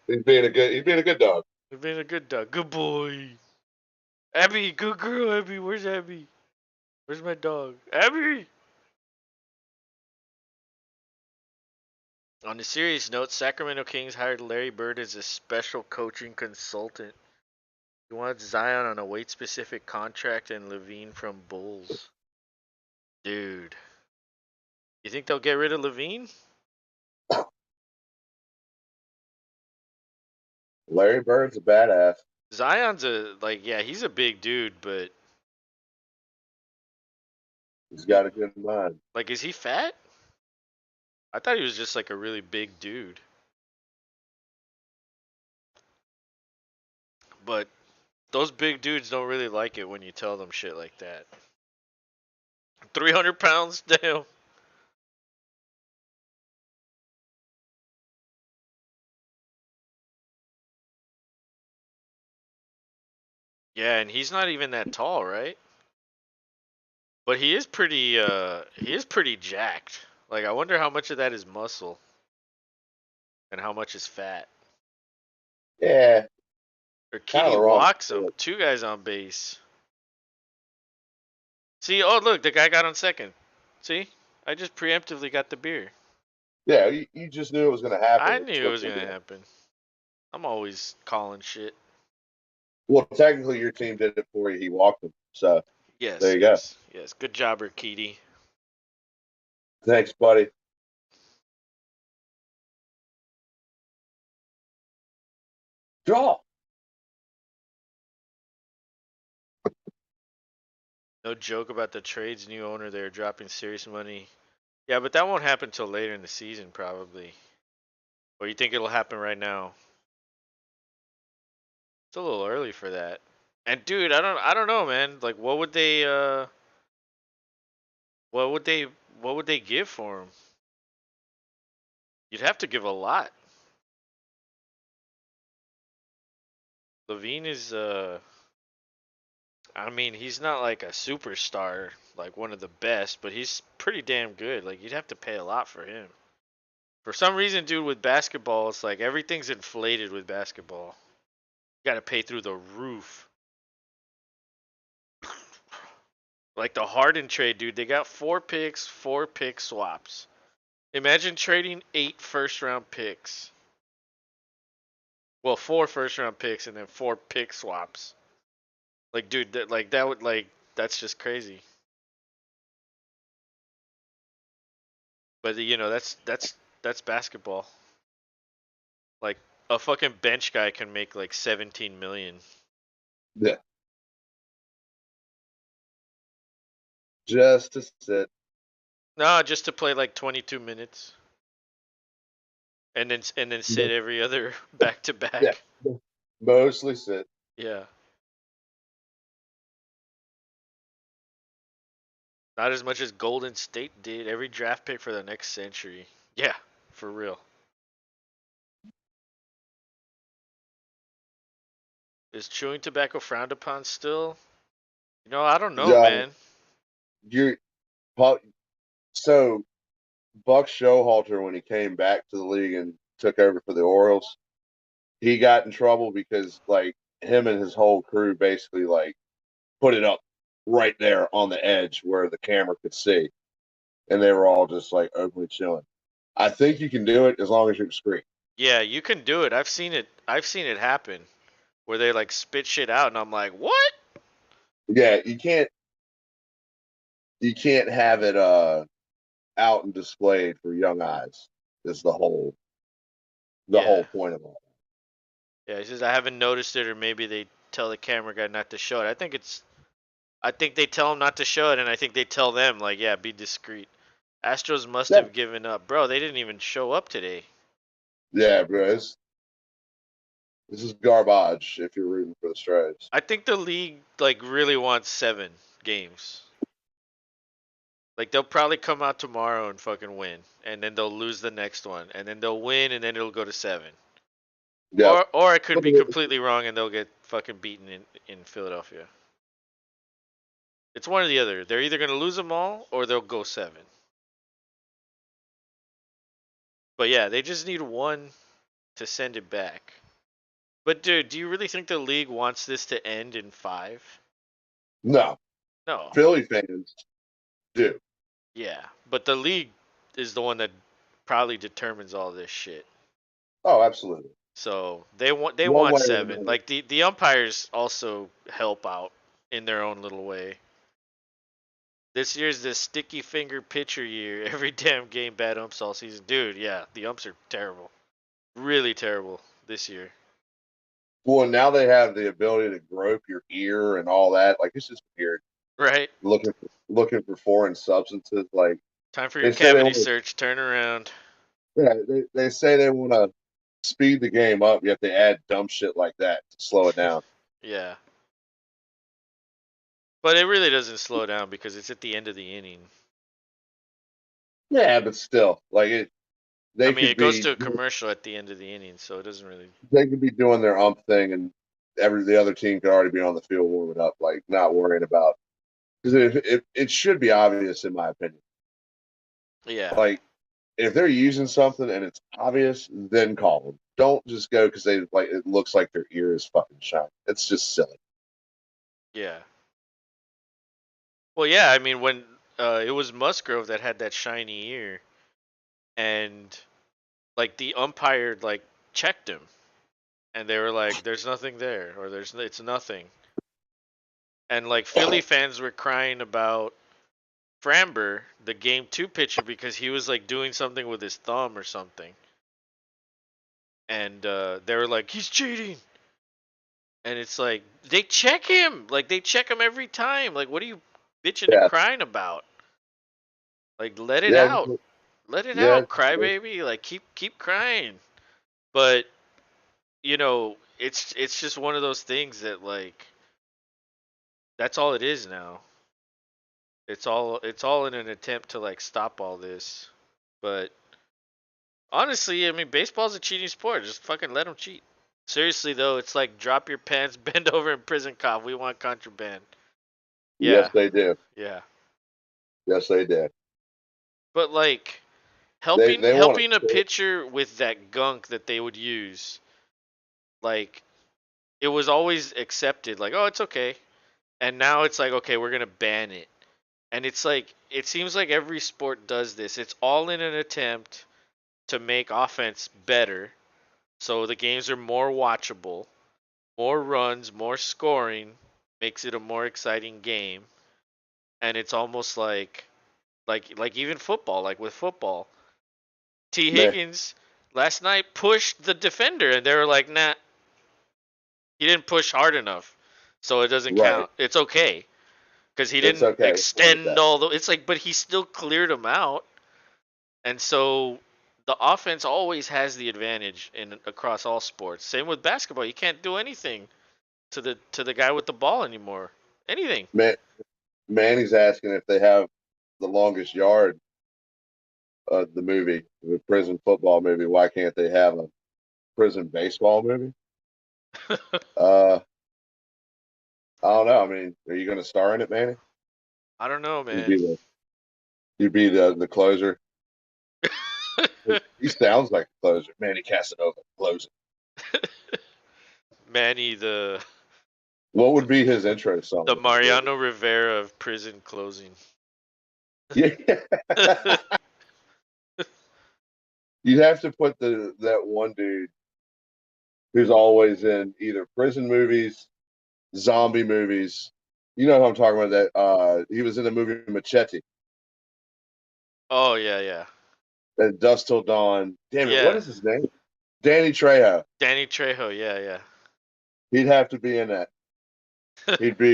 He's being a good dog. You're being a good dog. Good boy. Abby, good girl, Abby. Where's Abby? Where's my dog? Abby! On a serious note, Sacramento Kings hired Larry Bird as a special coaching consultant. You want Zion on a weight-specific contract and Levine from Bulls. Dude. You think they'll get rid of Levine? Larry Bird's a badass. Zion's he's a big dude, but He's got a good mind. like, is he fat? I thought he was just like a really big dude. But those big dudes don't really like it when you tell them shit like that. 300 pounds? Damn. Yeah, and he's not even that tall, right? But he is pretty jacked. Like, I wonder how much of that is muscle and how much is fat. Yeah, Or kind of Kitty the wrong. walks him. Two guys on base. See, oh look, the guy got on second. See? I just preemptively got the beer. Yeah, you just knew it was going to happen. I knew it was gonna happen. I'm always calling shit. Well, technically, your team did it for you. He walked him. So Yes, there you go. yes. Good job, Kitty. Thanks, buddy. Draw. No joke about the trades. New owner there dropping serious money. Yeah, but that won't happen till later in the season, probably. Or you think it'll happen right now? It's a little early for that. And dude, I don't know, man. Like, what would they, what would they give for him? You'd have to give a lot. Levine is, I mean, he's not like a superstar, like one of the best, but he's pretty damn good. Like, you'd have to pay a lot for him. For some reason, dude, with basketball, it's like everything's inflated with basketball. You gotta pay through the roof. Like the Harden trade, dude, they got 4 picks, 4 pick swaps. Imagine trading 8 first-round picks. Well, 4 first-round picks and then 4 pick swaps. Like, dude, that would that's just crazy. But you know, that's basketball. Like a fucking bench guy can make like 17 million. Yeah. Just to sit. No, just to play like 22 minutes. And then sit every other back to back. Yeah. Mostly sit. Yeah. Not as much as Golden State did. Every draft pick for the next century. Yeah, for real. Is chewing tobacco frowned upon still? You know, I don't know, John, man. you're so Buck Showalter, when he came back to the league and took over for the Orioles, he got in trouble because like him and his whole crew basically like put it up right there on the edge where the camera could see, and they were all just like openly chilling. I think you can do it as long as you're discreet. Yeah, you can do it. I've seen it. I've seen it happen where they like spit shit out, and I'm like, what? Yeah, you can't have it out and displayed for young eyes. Is the Yeah. whole point of it. Yeah, he says I haven't noticed it, or maybe they tell the camera guy not to show it. I think they tell him not to show it, and I think they tell them like, yeah, be discreet. Astros must Yeah, have given up, bro. They didn't even show up today. yeah, bro. This is garbage if you're rooting for the Stros. I think the league like really wants 7 games. Like they'll probably come out tomorrow and fucking win, and then they'll lose the next one, and then they'll win, and then it'll go to 7. Yep. Or I could be completely wrong, and they'll get fucking beaten in Philadelphia. It's one or the other. They're either gonna lose them all, or they'll go 7. But yeah, they just need one to send it back. But dude, do you really think the league wants this to end in 5? No, No. Philly fans do. Yeah, but the league is the one that probably determines all this shit. Oh, absolutely. So they want One way or 7. another. Like the umpires also help out in their own little way. This year's the sticky finger pitcher year. Every damn game bad umps all season. Dude, yeah, the umps are terrible. Really terrible this year. Well, now they have the ability to grope your ear and all that. Like, it's just weird. Right? Looking for foreign substances. Like, Time for your they say they cavity want search. Turn around. to, yeah, they say they want to speed the game up, yet they add dumb shit like that to slow it down. Yeah. But it really doesn't slow down because it's at the end of the inning. Yeah, but still, like I they mean, could it goes be to a commercial at the end of the inning, so it doesn't really. they could be doing their thing, and the other team could already be on the field warming up, like not worrying about because it should be obvious in my opinion. Yeah. Like if they're using something and it's obvious, then call them. Don't just go because they like it looks like their ear is fucking shiny. It's just silly. Yeah. Well, yeah. I mean, when it was Musgrove that had that shiny ear, and like the umpire like checked him, and they were like, "There's nothing there," or it's nothing." And like Philly fans were crying about Framber, the game 2 pitcher, because he was like doing something with his thumb or something, and they were like, "He's cheating." And it's like they check him, like they check him every time. Like, what are you bitching and Yeah, crying about? Like, let it yeah, out, let it yeah. out, crybaby. Like, keep crying. But it's just one of those things that like that's all it is now. It's all in an attempt to like stop all this. But honestly, I mean, baseball's a cheating sport. Just fucking let them cheat. Seriously though, it's like drop your pants, bend over in prison cop. We want contraband. Yes, Yeah, they do. yeah. Yes, they did. But like helping They want helping a to. pitcher with that gunk that they would use, like it was always accepted. Like, oh, it's okay. And now it's like, okay, we're gonna ban it. And it's like it seems like every sport does this. It's all in an attempt to make offense better, so the games are more watchable, more runs, more scoring, makes it a more exciting game. And it's almost like even football, like with football, T. Man, Higgins last night pushed the defender, and they were like, "Nah, he didn't push hard enough, so it doesn't right. count. It's okay because he It's didn't okay. We'll go with extend that. all the." It's like, but he still cleared him out, and so the offense always has the advantage in across all sports. Same with basketball. You can't do anything to the guy with the ball anymore. Anything. Man, Manny's asking if they have the longest yard the movie, the prison football movie. Why can't they have a prison baseball movie? Uh, I don't know. I mean, are you going to star in it, Manny? I don't know, You man. be the closer. He sounds like a closer. Manny Casanova closing. Manny, the What would be his intro song the in this movie? Mariano Rivera of prison closing. Yeah, you'd have to put that one dude who's always in either prison movies, zombie movies. You know who I'm talking about? That he was in the movie Machete Oh yeah, yeah, and Dust Till Dawn. Damn it, what yeah. is his name? Danny Trejo. Danny Trejo, yeah, He'd have to be in that. yeah. He'd be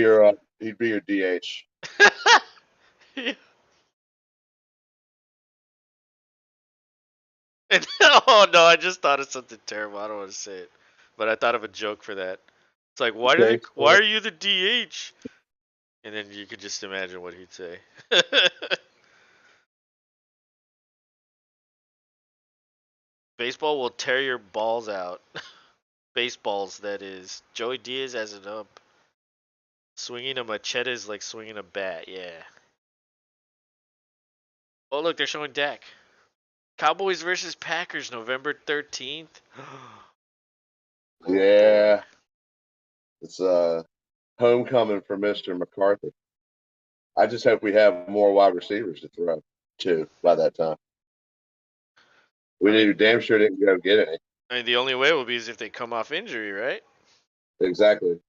your DH. Yeah. And, oh no, I just thought of something terrible. I don't want to say it, but I thought of a joke for that. It's like, Okay. why are you the DH? And then you could just imagine what he'd say. Baseball will tear your balls out. Baseballs, that is. Joey Diaz has it up. Swinging a machete is like swinging a bat. Yeah. Oh look, they're showing Dak. Cowboys versus Packers, November 13th. Oh boy. Yeah, it's homecoming for Mr. McCarthy. I just hope we have more wide receivers to throw to by that time. I We mean, damn sure didn't go get any. I mean, the only way will be is if they come off injury, right? Exactly.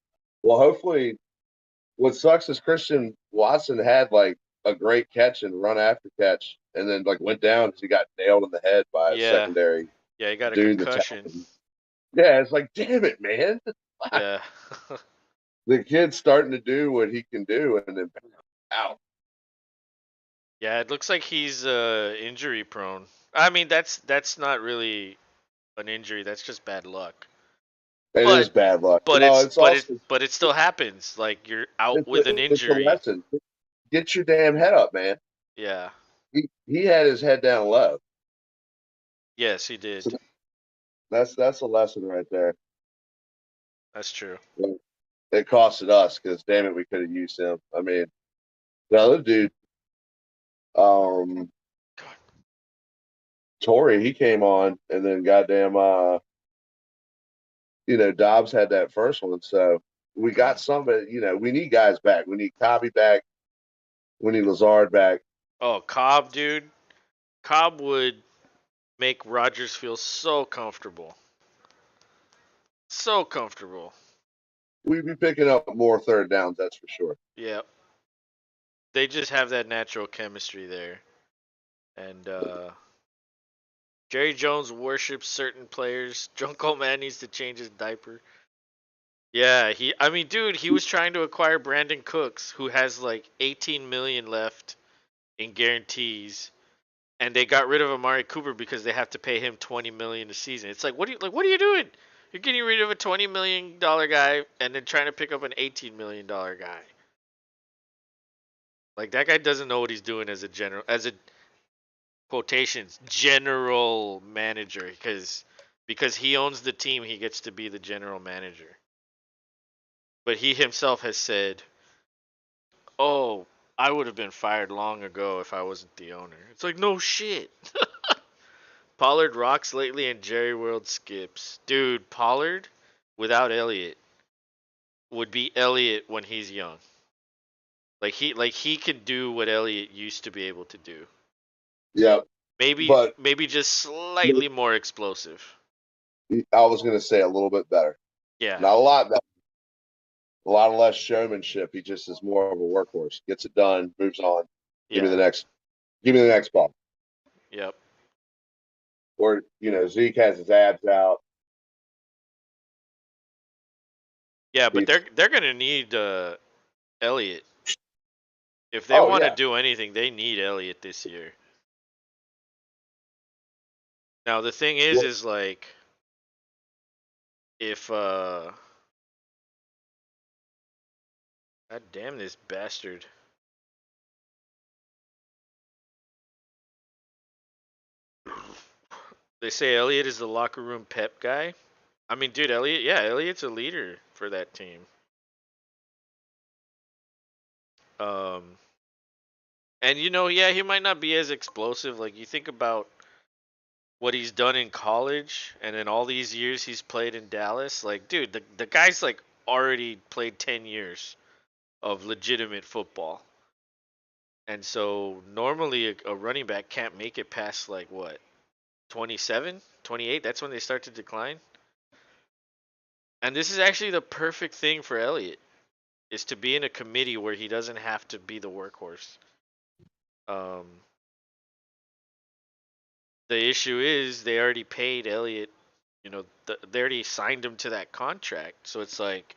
Well, hopefully, what sucks is Christian Watson had like a great catch and run after catch, and then like went down because he got nailed in the head by a Yeah. secondary Yeah, he got a dude that concussion. tackled him. Yeah, it's like, damn it, man. Yeah. The kid's starting to do what he can do, and then out. Yeah, it looks like he's injury prone. I mean, that's not really an injury. That's just bad luck. It But is bad luck. but Well, it's it's but it also but it still happens. Like you're out with an it's a injury. lesson. Get your damn head up, man. Yeah. He had his head down low. Yes, he So did. that's a lesson right there. That's true. It costed us because damn it, we could have used him. I mean, the other dude, um, Torrey, he came on, and then goddamn, Dobbs had that first one. So we got somebody. We need guys back. We need Cobby back. We need Lazard back. Oh, Cobb, dude. Cobb would make Rodgers feel so comfortable. So comfortable. We'd be picking up more third downs, that's for sure. Yep. They just have that natural chemistry there. And Jerry Jones worships certain players. Junko Man needs to change his diaper. Yeah, I mean, dude, he was trying to acquire Brandon Cooks, who has like 18 million left in guarantees, and they got rid of Amari Cooper because they have to pay him 20 million a season. It's like, what are you doing? You're getting rid of a 20 million dollar guy and then trying to pick up an 18 million dollar guy. Like that guy doesn't know what he's doing as a quotations general manager because he owns the team, he gets to be the general manager. But he himself has said, "Oh, I would have been fired long ago if I wasn't the owner." It's like, no shit. Pollard rocks lately and Jerry World skips. Dude, Pollard without Elliott would be Elliott when he's young. Like he can do what Elliott used to be able to do. Yeah, Maybe but maybe just slightly more explosive. I was going to say a little bit better. Yeah. Not a lot better. A lot less showmanship. He just is more of a workhorse. Gets it done, moves on. Give me Yeah. the next. Give me the next ball. Yep. Or Zeke has his abs out. Yeah, but He's they're gonna need Elliott. If they oh want to yeah, do anything, they need Elliott this year. Now the thing well, is like if God damn this bastard. They say Elliott is the locker room pep guy. I mean, dude, Elliott's a leader for that team. Um, and yeah, he might not be as explosive. Like you think about what he's done in college, and in all these years he's played in Dallas. Like, dude, the guy's like already played 10 years of legitimate football, and so normally a running back can't make it past like what 27, 28. That's when they start to decline. And this is actually the perfect thing for Elliott is to be in a committee where he doesn't have to be the workhorse. Um, the issue is they already paid Elliott. They already signed him to that contract. So it's like,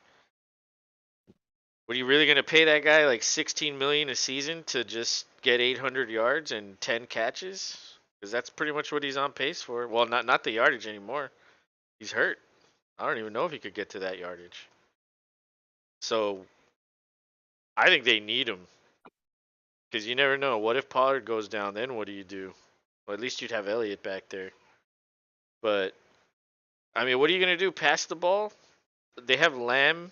what are you really gonna pay that guy like 16 million a season to just get 800 yards and 10 catches? Because that's pretty much what he's on pace for. Well, not the yardage anymore. He's hurt. I don't even know if he could get to that yardage. So I think they need him because you never know. What if Pollard goes down? Then what do you do? Well, at least you'd have Elliott back there. But I mean, what are you gonna do? Pass the ball? They have Lamb.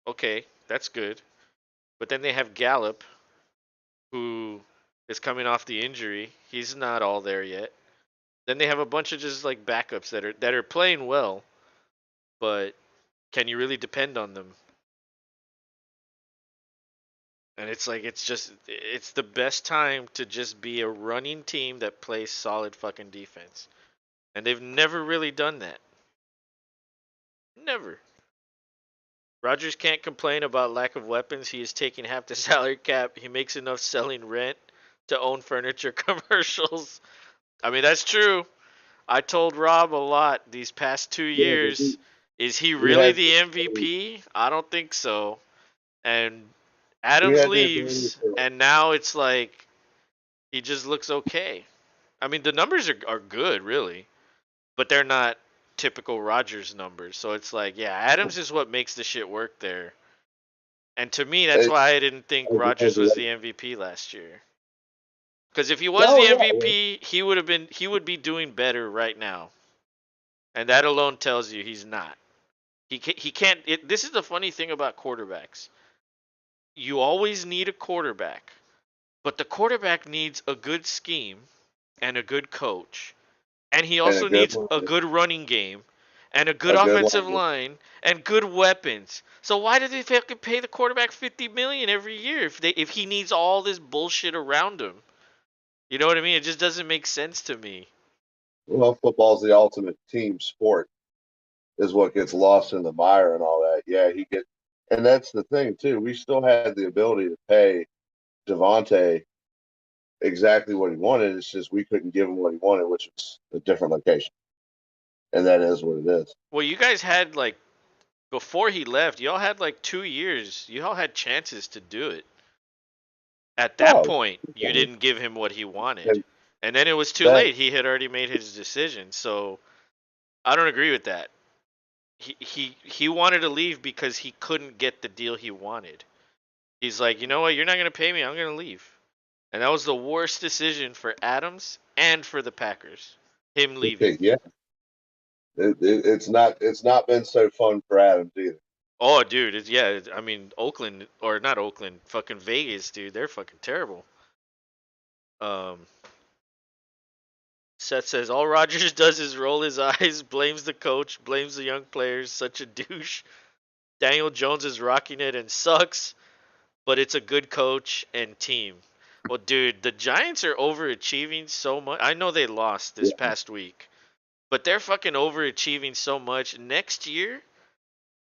Okay, that's good. But then they have Gallup, who is coming off the injury. He's not all there yet. Then they have a bunch of just like backups that are playing well, but can you really depend on them? And it's like it's the best time to just be a running team that plays solid fucking defense. And they've never really done that. Never. Rodgers can't complain about lack of weapons. He is taking half the salary cap. He makes enough selling rent to own furniture commercials. I mean, that's true. I told Rob a lot these past 2 years. Is he We really had the MVP? I don't think so. And we Adams had the ability leaves, to, and now it's like he just looks okay. I mean, the numbers are good, really, but they're not typical Rodgers numbers. So it's like, yeah, Adams is what makes the shit work there. And to me, that's it, why I didn't think as long as Rodgers the was the MVP last year. Because if he was no, the yeah, MVP, he would be doing better right now. And that alone tells you he's not. He can't. This is the funny thing about quarterbacks. You always need a quarterback, but the quarterback needs a good scheme and a good coach, and he and a also good needs line, a good running game and a good a good offensive line. line and good weapons. So why do they fucking pay the quarterback 50 million every year if he needs all this bullshit around him? You know what I mean? It just doesn't make sense to me. Well, football's the ultimate team sport, is what gets lost in the mire and all that. Yeah, and that's the thing too. We still had the ability to pay Devontae exactly what he wanted. It's just we couldn't give him what he wanted, which was a different location, and that is what it is. Well, you guys had like before he left, y'all had like 2 years. You all had chances to do it. At that Oh, point, you didn't give him what he wanted. and And then it was too that late. He had already made his decision. So I don't agree with that. He wanted to leave because he couldn't get the deal he wanted. He's like, you know what? You're not gonna pay me. I'm gonna leave. And that was the worst decision for Adams and for the Packers. Him leaving. yeah, it's not been so fun for Adams either. Oh, dude, yeah. I mean, Oakland or not Oakland, fucking Vegas, dude. They're fucking terrible. Um, Seth says all Rogers does is roll his eyes, blames the coach, blames the young players. Such a douche. Daniel Jones is rocking it and sucks, but it's a good coach and team. Well, dude, the Giants are overachieving so much. I know they lost this Yeah, past week, but they're fucking overachieving so much. Next year,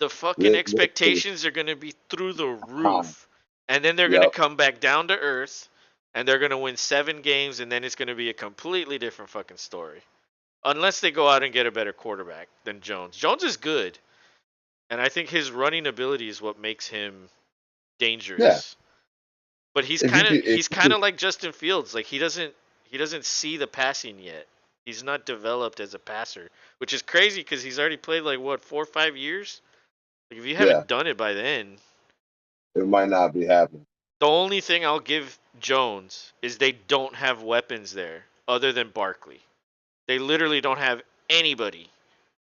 the fucking this is expectations are going to be through the high. roof. And then they're going to Yep, come back down to earth and they're going to win 7 games and then it's going to be a completely different fucking story. Unless they go out and get a better quarterback than Jones. Jones is good, and I think his running ability is what makes him yeah. dangerous. But he's If you kind of could, if he's you kind could, of like Justin Fields. Like he doesn't see the passing yet. He's not developed as a passer, which is crazy because he's already played like what 4 or 5 years. Like if you yeah, haven't done it by then, it might not be happening. the only thing I'll give Jones is they don't have weapons there other than Barkley. They literally don't have anybody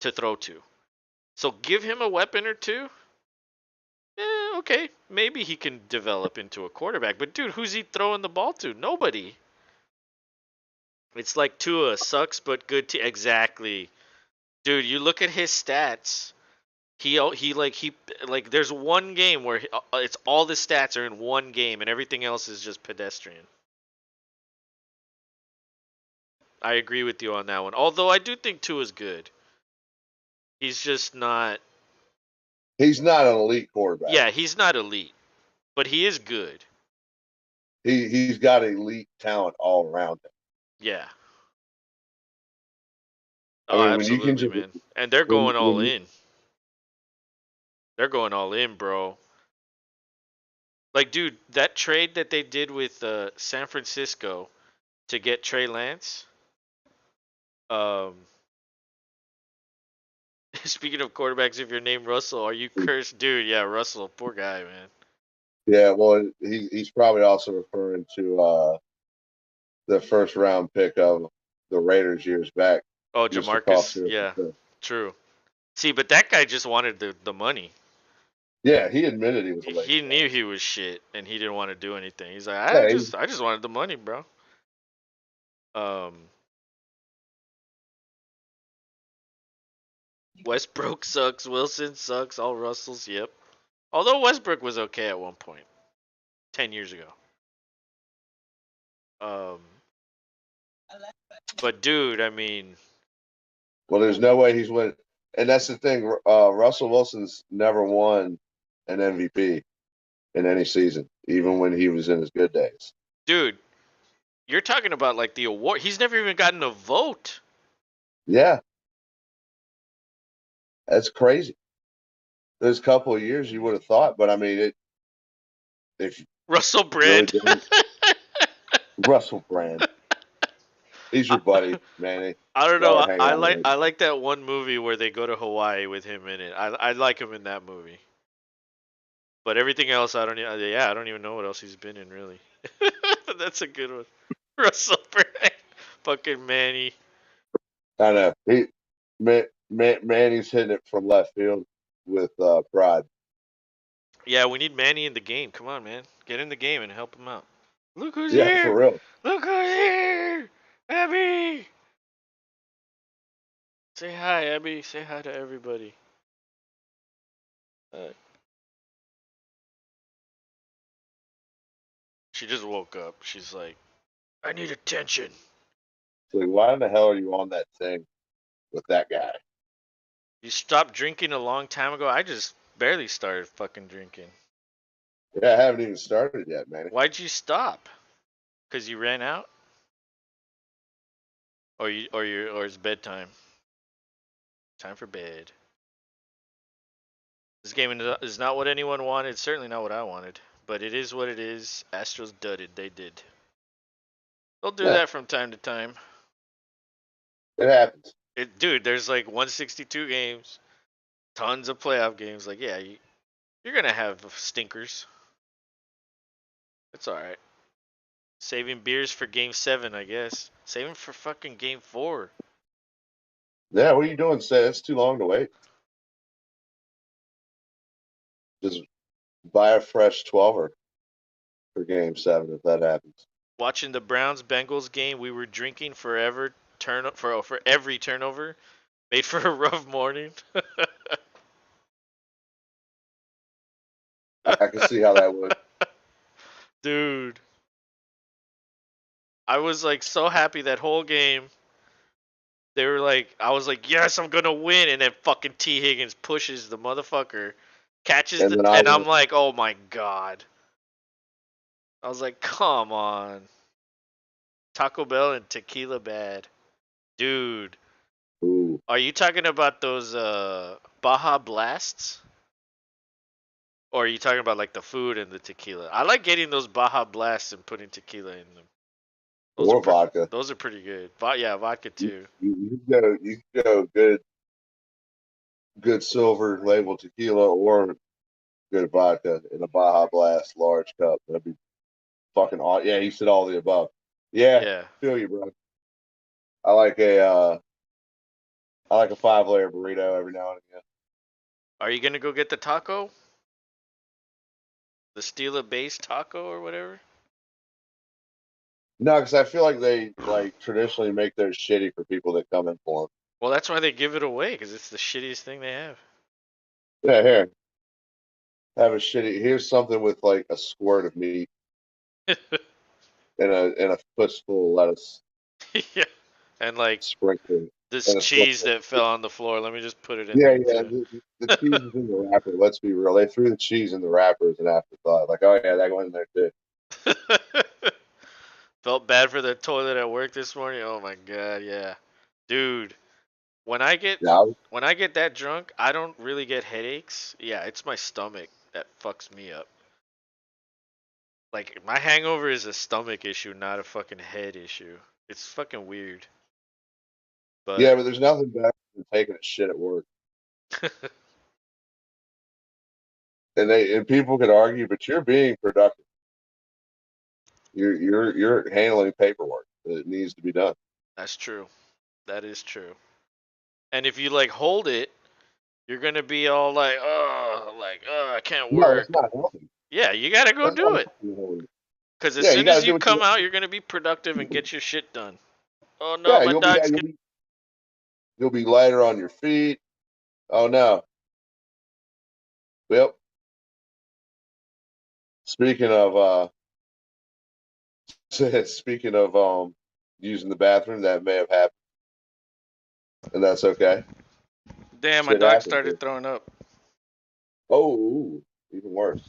to throw to. So give him a weapon or two. Okay, maybe he can develop into a quarterback. But dude, who's he throwing the ball to? Nobody. It's like Tua sucks but good. Exactly, dude. You look at his stats. He there's one game where it's all the stats are in one game and everything else is just pedestrian. I agree with you on that one. Although I do think Tua's good. He's just not. He's not an elite quarterback. Yeah, he's not elite, but he is good. He's got elite talent all around him. Yeah. I Oh, mean, when you can absolutely, just man. And they're when going all when you in. They're going all in, bro. Like, dude, that trade that they did with San Francisco to get Trey Lance. Um, speaking of quarterbacks, if you're named Russell, are you cursed, dude? Yeah, Russell, poor guy, man. yeah, well, he's probably also referring to the first round pick of the Raiders years back, Oh, Mr. Cost. Jamarcus, yeah, true. See, but that guy just wanted the money. Yeah, he admitted he was a He lazy knew ass. he was shit, and he didn't want to do anything. He's like, Yeah, I just wanted the money, bro. Um, Westbrook sucks. Wilson sucks. All Russells, yep. Although Westbrook was okay at one point, 10 years ago. Um, but dude, I mean, Well, there's no way he's winning. And that's the thing. Russell Wilson's never won an MVP in any season, even when he was in his good days. Dude, you're talking about like the award. He's never even gotten a vote. Yeah, that's crazy. There's a couple of years you would have thought, but I mean, if Russell really Brand. didn't, Russell Brand, he's your buddy, man. I don't Y'all know. are hanging I out like with I like that one movie where they go to Hawaii with him in it. I like him in that movie. But everything else, I don't. Yeah, I don't even know what else he's been in really. But that's a good one. Russell Brand, fucking Manny. I know Manny's hitting it from left field with pride. Yeah, we need Manny in the game. Come on, man, get in the game and help him out. Look who's Yeah, for here! real. Look who's here! Abby! Say hi, Abby. Say hi to everybody. She just woke up. She's like, I need attention. So why in the hell are you on that thing with that guy? You stopped drinking a long time ago. I just barely started fucking drinking. Yeah, I haven't even started yet, man. Why'd you stop? Cause you ran out, or it's bedtime. Time for bed. This game is not what anyone wanted. It's certainly not what I wanted. But it is what it is. Astros dudded. They did. They'll do Yeah, that from time to time. it happens. Dude, there's like 162 games, tons of playoff games. Like, yeah, you're gonna have stinkers. It's all right. Saving beers for Game 7, I guess. Saving for fucking Game 4. Yeah, what are you doing? Say it's too long to wait. Just buy a fresh 12er for Game 7 if that happens. Watching the Browns Bengals game, we were drinking forever. For every turnover, made for a rough morning. I can see how that would. Dude, I was like so happy that whole game. They were like, I was like, yes, I'm gonna win, and then fucking T Higgins pushes the motherfucker, catches And the, then I and I'm went, like, oh my god. I was like, come on, Taco Bell and tequila bad, dude. ooh, Are you talking about those Baja Blasts? Or are you talking about like the food and the tequila? I like getting those Baja Blasts and putting tequila in them. Those are or vodka. those are pretty good. Yeah, vodka You, too. you go good silver label tequila or good vodka in a Baja Blast large cup. That'd be fucking awesome. Yeah, he said all the above. Yeah, Yeah. feel you, bro. I like a 5-layer burrito every now and again. Are you gonna go get the taco? The Stila base taco or whatever? No, because I feel like they like traditionally make theirs shitty for people that come in for them. Well, that's why they give it away because it's the shittiest thing they have. Yeah, here, have a shitty. Here's something with like a squirt of meat and a fistful of lettuce Yeah. And like sprinkled this and a cheese sprinkle. that fell on the floor. Let me just put it in Yeah, there yeah. too. The cheese is in the wrapper. Let's be real. They threw the cheese in the wrapper as an afterthought. Like, oh yeah, that went in there too. Felt bad for the toilet at work this morning. Oh my god, yeah. Dude, when I get Yeah, when I get that drunk, I don't really get headaches. Yeah, it's my stomach that fucks me up. Like my hangover is a stomach issue, not a fucking head issue. It's fucking weird. yeah, But but there's nothing better than taking a shit at work. And people could argue, but you're being productive. You're handling paperwork that needs to be done. that's true. That is true. And if you like hold it, you're gonna be all like, I can't No, that's work. not healthy. Yeah, you gotta go That's not do it. healthy. Cause as Yeah, you soon got as to do you what you. come out, you're gonna be productive and get your shit done. Oh no, Yeah, my dog's gonna. you'll be lighter on your feet. Oh no. Well, speaking of speaking of using the bathroom, that may have happened. and that's okay. Damn, my Shit dog happens. started throwing up. Oh, even worse.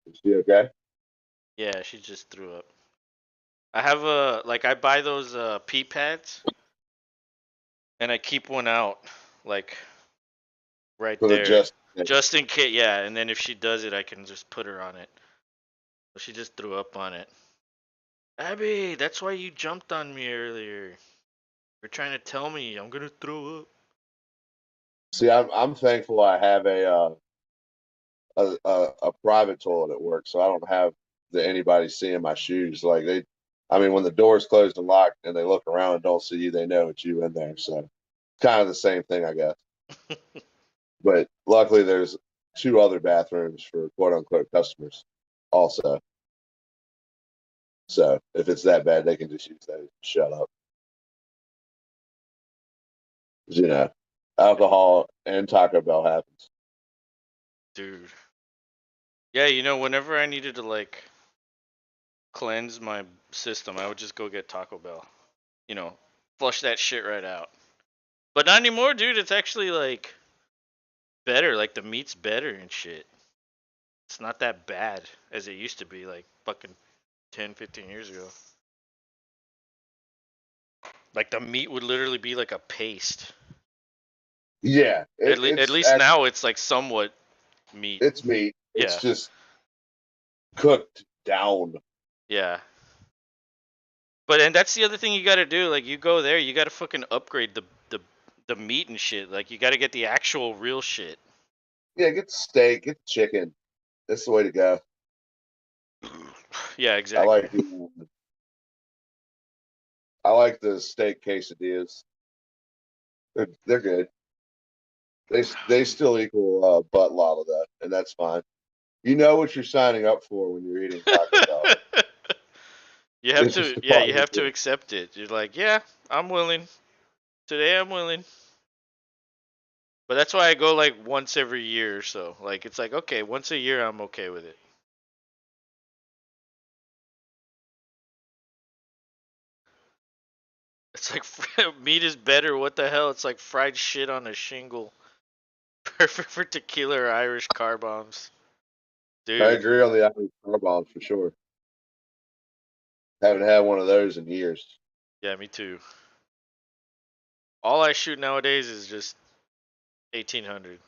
Is she okay? Yeah, she just threw up. I have I buy those pee pads and I keep one out like right For the there. just Just in case, yeah, and then if she does it, I can just put her on it. But she just threw up on it. Abby, that's why you jumped on me earlier. You're trying to tell me I'm gonna throw up. see, I'm thankful I have a private toilet at work, so I don't have anybody seeing my shoes. Like I mean, when the door's closed and locked, and they look around and don't see you, they know it's you in there. So kind of the same thing, I guess. But luckily, there's two other bathrooms for quote unquote customers, also. So if it's that bad, they can just use those. Shut up. You know, alcohol and Taco Bell happens. Dude. Yeah, you know, whenever I needed to like cleanse my system, I would just go get Taco Bell. You know, flush that shit right out. But not anymore, dude. It's actually like better. Like the meat's better and shit. It's not that bad as it used to be like fucking 10, 15 years ago. Like the meat would literally be like a paste. Yeah, At it's least actually now it's like somewhat meat. it's meat. It's Yeah. just cooked down. Yeah. But and that's the other thing you got to do. Like you go there, you got to fucking upgrade the meat and shit. Like you got to get the actual real shit. Yeah, get the steak, get the chicken. That's the way to go. Yeah, I exactly. like the I like the steak quesadillas. They're good. They still equal butt lava though, and that's fine. You know what you're signing up for when you're eating Taco Bell. You have It's just to, a yeah, part you of the have to deal. accept it. You're like, yeah, I'm willing. Today I'm willing. But that's why I go like once every year or so. Like it's like, okay, once a year I'm okay with it. It's like meat is better. What the hell? It's like fried shit on a shingle. Perfect for tequila or Irish car bombs. I Dude, agree on the Irish car bombs for sure. Haven't had one of those in years. yeah, me too. All I shoot nowadays is just 1800.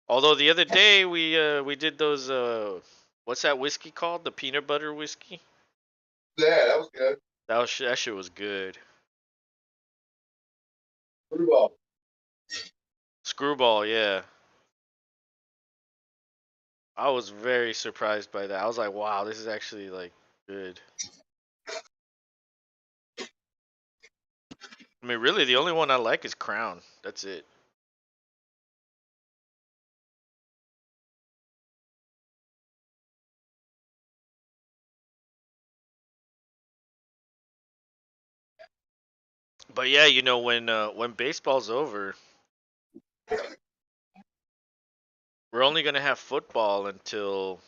Although the other day we did those what's that whiskey called? The peanut butter whiskey? Yeah, that was good. That shit was good. Screwball. Screwball, yeah. I was very surprised by that. I was like, wow, this is actually like good. I mean, really, the only one I like is Crown. That's it. But yeah, you know, when baseball's over, we're only gonna have football until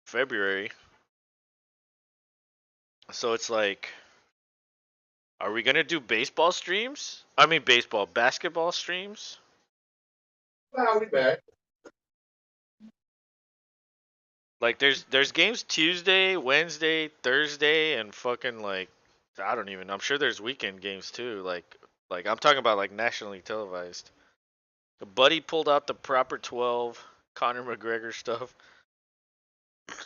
February. So it's like, are we gonna do baseball streams? I mean, basketball streams. Well, we back. Like there's games Tuesday, Wednesday, Thursday, and fucking like I don't even. I'm sure there's weekend games too. Like I'm talking about like nationally televised. Buddy pulled out the proper 12 Conor McGregor stuff.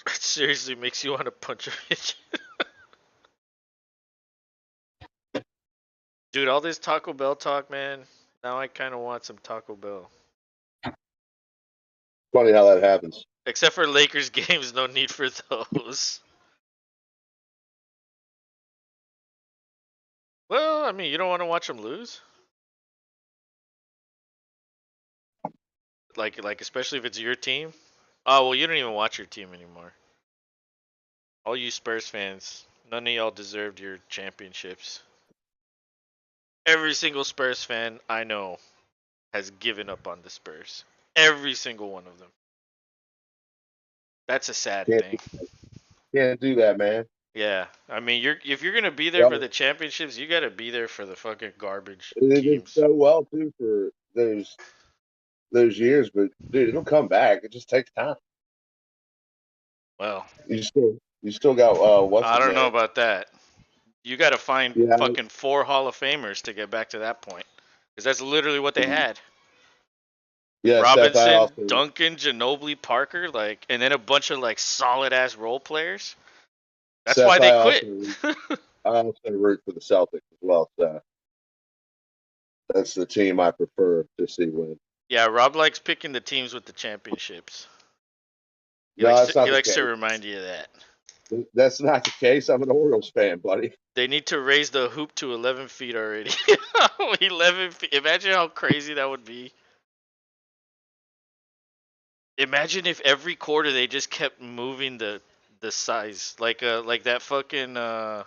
It seriously makes you want to punch a bitch. Dude, all this Taco Bell talk, man. Now I kind of want some Taco Bell. Funny how that happens. Except for Lakers games, no need for those. Well, I mean, you don't want to watch them lose. Like especially if it's your team. Oh well, you don't even watch your team anymore. All you Spurs fans, none of y'all deserved your championships. Every single Spurs fan I know has given up on the Spurs. Every single one of them. That's a sad Can't thing. can't do that, man. Yeah, I mean, if you're gonna be there Yeah, for the championships, you gotta be there for the fucking garbage they did teams. so well too for those years, but dude, it'll come back. It just takes time. Well, You still got what's I his don't know name? about that. You gotta find Yeah, fucking 4 Hall of Famers to get back to that point, because that's literally what they had. yeah. Seth, I Robinson, also Duncan, Ginobili, Parker, like, and then a bunch of like solid ass role players. That's why Seth, they I quit. also I also root for the Celtics as well. So that's the team I prefer to see win. Yeah, Rob likes picking the teams with the championships. He No, likes that's to, not he the likes to case. remind you of that. That's not the case. I'm an Orioles fan, buddy. They need to raise the hoop to 11 feet already. 11 feet. Imagine how crazy that would be. Imagine if every quarter they just kept moving the size, like that fucking that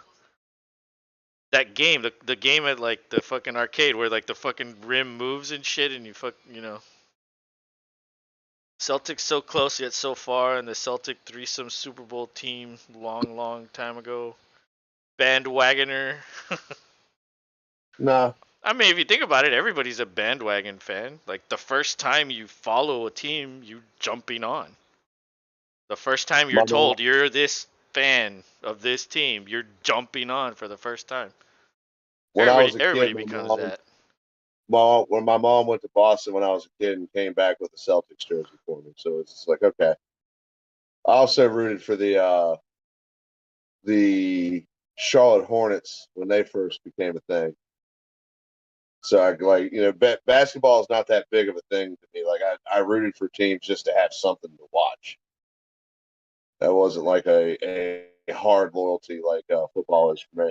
game, the game at like the fucking arcade where like the fucking rim moves and shit, and you know. Celtics so close yet so far, and the Celtic threesome Super Bowl team long time ago. Bandwagoner. Nah, I mean, if you think about it, everybody's a bandwagon fan. Like the first time you follow a team, you jumping on. The first time you're my mom. told you're this fan of this team, you're jumping on for the first time. When I Everybody was a kid, everybody becomes that. when my mom went to Boston when I was a kid and came back with a Celtics jersey for me, so it's just like okay. I also rooted for the Charlotte Hornets when they first became a thing. So I like basketball is not that big of a thing to me. Like I rooted for teams just to have something to watch. That wasn't like a hard loyalty like football is for me.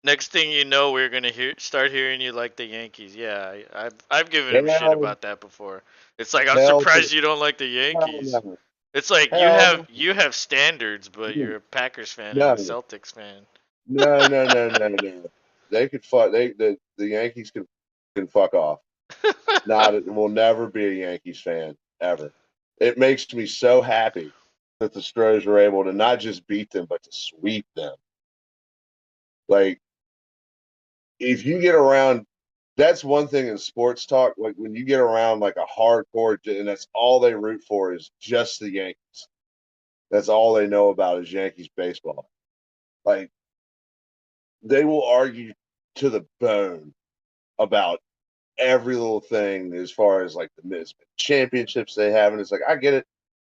Next thing you know, we're gonna start hearing you like the Yankees. Yeah, I've given him shit Hell, about that before. It's like I'm hell, to the, surprised you don't like the hell Yankees. no, It's like you hell have no, you have standards, but you're a Packers fan and a no, Celtics fan. no. They could fuck. The Yankees can fuck off. Not will never be a Yankees fan ever. It makes me so happy that the Astros were able to not just beat them but to sweep them. Like if you get around, that's one thing in sports talk. Like when you get around like a hardcore, and that's all they root for is just the Yankees. That's all they know about is Yankees baseball. Like they will argue to the bone about every little thing as far as like the championships they have, and it's like I get it.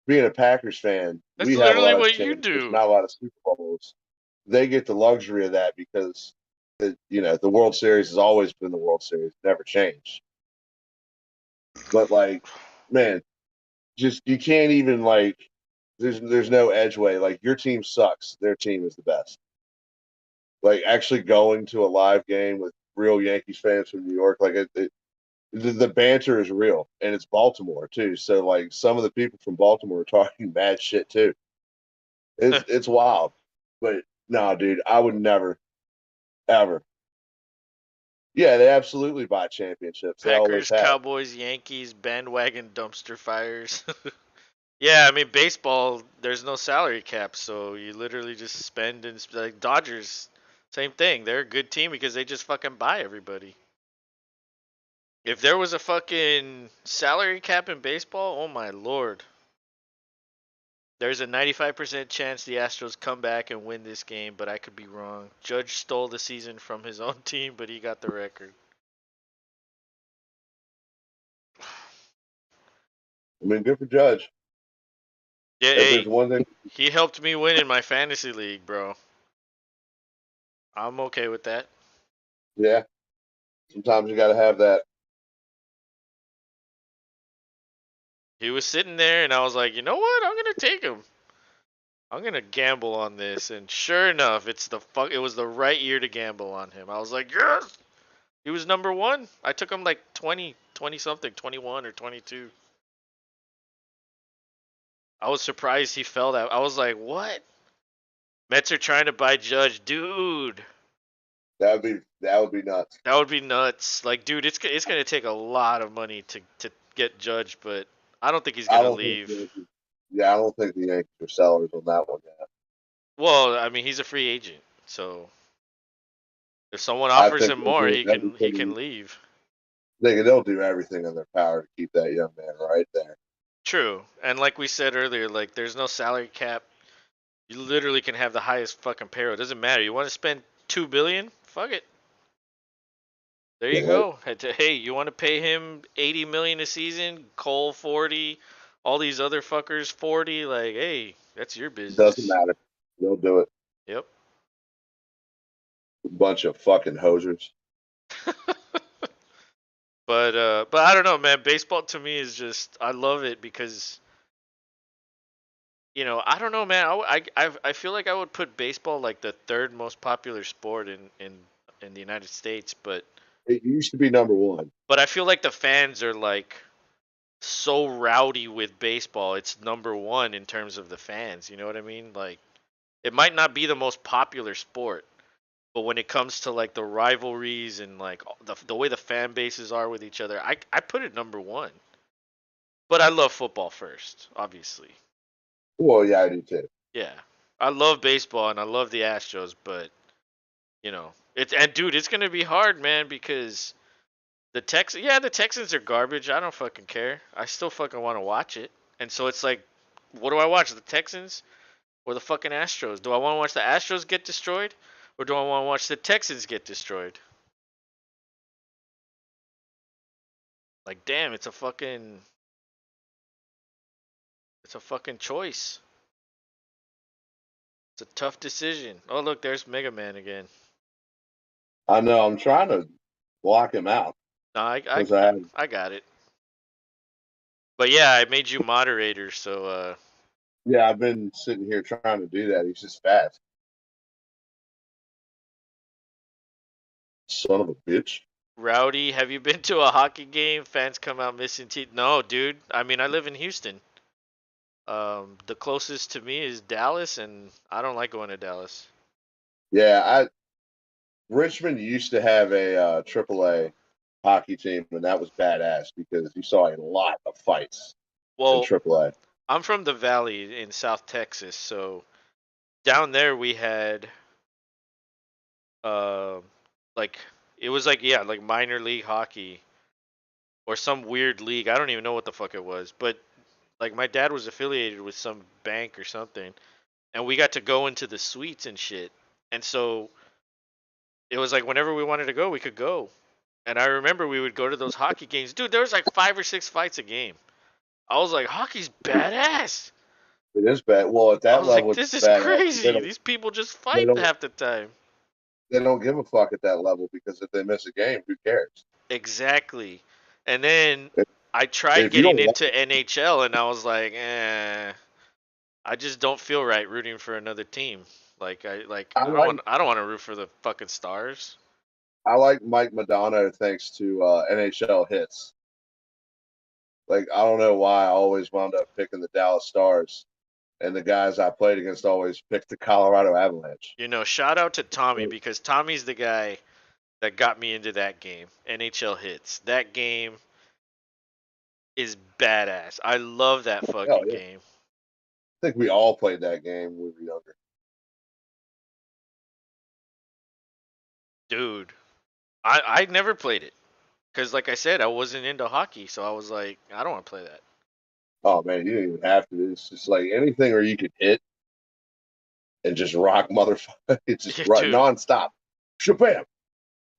Being a Packers fan, That's we have a literally lot of what you championships, do. not a lot of Super Bowls. They get the luxury of that because the World Series has always been the World Series, never changed. But like, man, just you can't even like. There's no edge way. Like your team sucks. Their team is the best. Like actually going to a live game with real Yankees fans from New York, like the banter is real, and it's Baltimore too. So like some of the people from Baltimore are talking bad shit too. It's wild, but no, dude, I would never ever. Yeah, they absolutely buy championships. They always Packers, have. Cowboys, Yankees, bandwagon dumpster fires. Yeah, I mean baseball. There's no salary cap, so you literally just spend like Dodgers. Same thing. They're a good team because they just fucking buy everybody. If there was a fucking salary cap in baseball, oh my lord. There's a 95% chance the Astros come back and win this game, but I could be wrong. Judge stole the season from his own team, but he got the record. I mean, good for Judge. Yeah, If there's hey, one thing, he helped me win in my fantasy league, bro. I'm okay with that. yeah, sometimes you got to have that. He was sitting there, and I was like, you know what? I'm gonna take him. I'm gonna gamble on this, and sure enough, It was the right year to gamble on him. I was like, yes. He was number one. I took him like 20 something, 21 or 22. I was surprised he fell that. I was like, what? Mets are trying to buy Judge, dude. That would be nuts. That would be nuts. Like, dude, it's gonna take a lot of money to get Judge, but I don't think he's I gonna don't think the leave. Yankees. Yeah, I don't think the Yankees are sellers on that one yet. Well, I mean, he's a free agent, so if someone I offers think him they'll more, do he can everything. leave. They'll do everything in their power to keep that young man right there. True, and like we said earlier, like there's no salary cap. You literally can have the highest fucking payroll. It doesn't matter. You want to spend 2 billion? Fuck it. There you Yeah, go. Hey, you want to pay him 80 million a season? Cole 40, all these other fuckers 40. Like, hey, that's your it doesn't business. matter. They'll do it. Yep. A bunch of fucking hosers. But I don't know, man. Baseball to me is just I love it because I don't know, man. I feel like I would put baseball like the third most popular sport in the United States, It used to be number one. but I feel like the fans are like so rowdy with baseball. It's number one in terms of the fans. You know what I mean? Like it might not be the most popular sport, but when it comes to like the rivalries and like the way the fan bases are with each other, I put it number one. But I love football first, obviously. Well, yeah, I do too. Yeah. I love baseball and I love the Astros, but it's and dude, it's gonna be hard, man, because the Texans are garbage. I don't fucking care. I still fucking want to watch it. And so it's like, what do I watch? The Texans or the fucking Astros? Do I want to watch the Astros get destroyed, or do I want to watch the Texans get destroyed? Like, damn, it's a fucking choice. It's a tough decision. Oh, look, there's Mega Man again. I know. I'm trying to block him out No, because I have. I got it. But yeah, I made you moderator, so Yeah, I've been sitting here trying to do that. He's just fast. Son of a bitch. Rowdy, have you been to a hockey game? Fans come out missing teeth. No, dude. I mean, I live in Houston. The closest to me is Dallas, and I don't like going to Dallas. Yeah, Richmond used to have a AAA hockey team, and that was badass because you saw a lot of fights in Well, AAA. I'm from the Valley in South Texas, so down there we had uh, like it was like yeah, like minor league hockey or some weird league. I don't even know what the fuck it was, but like my dad was affiliated with some bank or something, and we got to go into the suites and shit. And so it was like whenever we wanted to go, we could go. And I remember we would go to those hockey games. Dude, there was like 5 or 6 fights a game. I was like, hockey's badass. It is bad. Well, at I that was like, level, it's this is badass. crazy. These people just They fight don't half the time. they don't give a fuck at that level because if they miss a game, who cares? Exactly. And then If, I tried if you getting don't into NHL and I was like, I just don't feel right rooting for another team. Like I like I don't want to root for the fucking Stars. I like Mike Madonna thanks to NHL hits. Like I don't know why I always wound up picking the Dallas Stars, and the guys I played against always picked the Colorado Avalanche. Shout out to Tommy because Tommy's the guy that got me into that game. NHL hits. That game is badass. I love that Hell fucking yeah! game. I think we all played that game when we were younger. Dude, I never played it. Because, like I said, I wasn't into hockey. So I was like, I don't want to play that. Oh man, you didn't even have to. It's just like anything where you could hit and just rock motherfucker. It's just right Dude. nonstop. Shabam,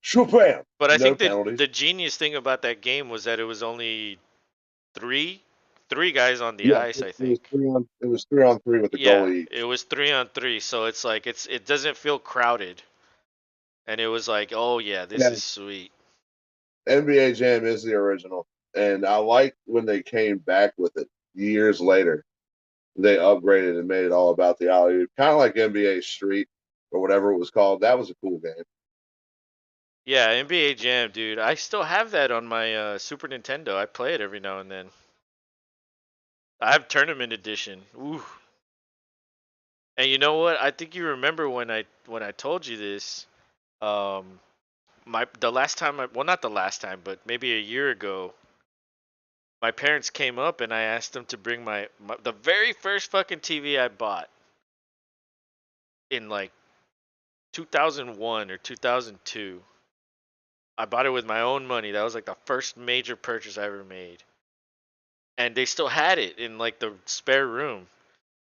shabam. But I No think that penalties. the genius thing about that game was that it was only three, three guys on the Yeah, ice, I it was think. 3 on. It was 3 on 3 with the Yeah, goalie it each. was 3 on 3. So it's like, it doesn't feel crowded. And it was like, oh yeah, this Yeah, is sweet. NBA Jam is the original, and I like when they came back with it years later. They upgraded and made it all about the alley, kind of like NBA Street or whatever it was called. That was a cool game. Yeah, NBA Jam, dude. I still have that on my Super Nintendo. I play it every now and then. I have Tournament Edition. Ooh. And you know what? I think you remember when I told you this. Um, the last time well, not the last time, but maybe a year ago, my parents came up and I asked them to bring the very first fucking TV I bought. in like 2001 or 2002. I bought it with my own money. That was like the first major purchase I ever made. And they still had it in like the spare room.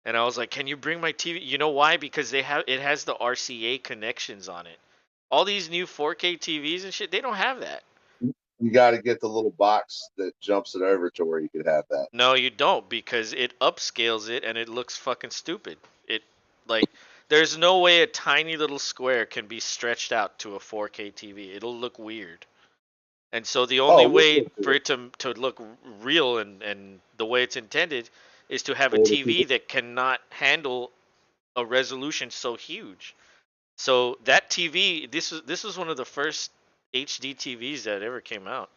And I was like, "Can you bring my TV?" You know why? Because it has the RCA connections on it. All these new 4K TVs and shit, they don't have that. You got to get the little box that jumps it over to where you could have that. No, you don't, because it upscales it and it looks fucking stupid. It like there's no way a tiny little square can be stretched out to a 4K TV. It'll look weird. And so the only Oh, way look for at it to look real and the way it's intended is to have a older TV people. that cannot handle a resolution so huge. So that TV, this was one of the first HD TVs that ever came out.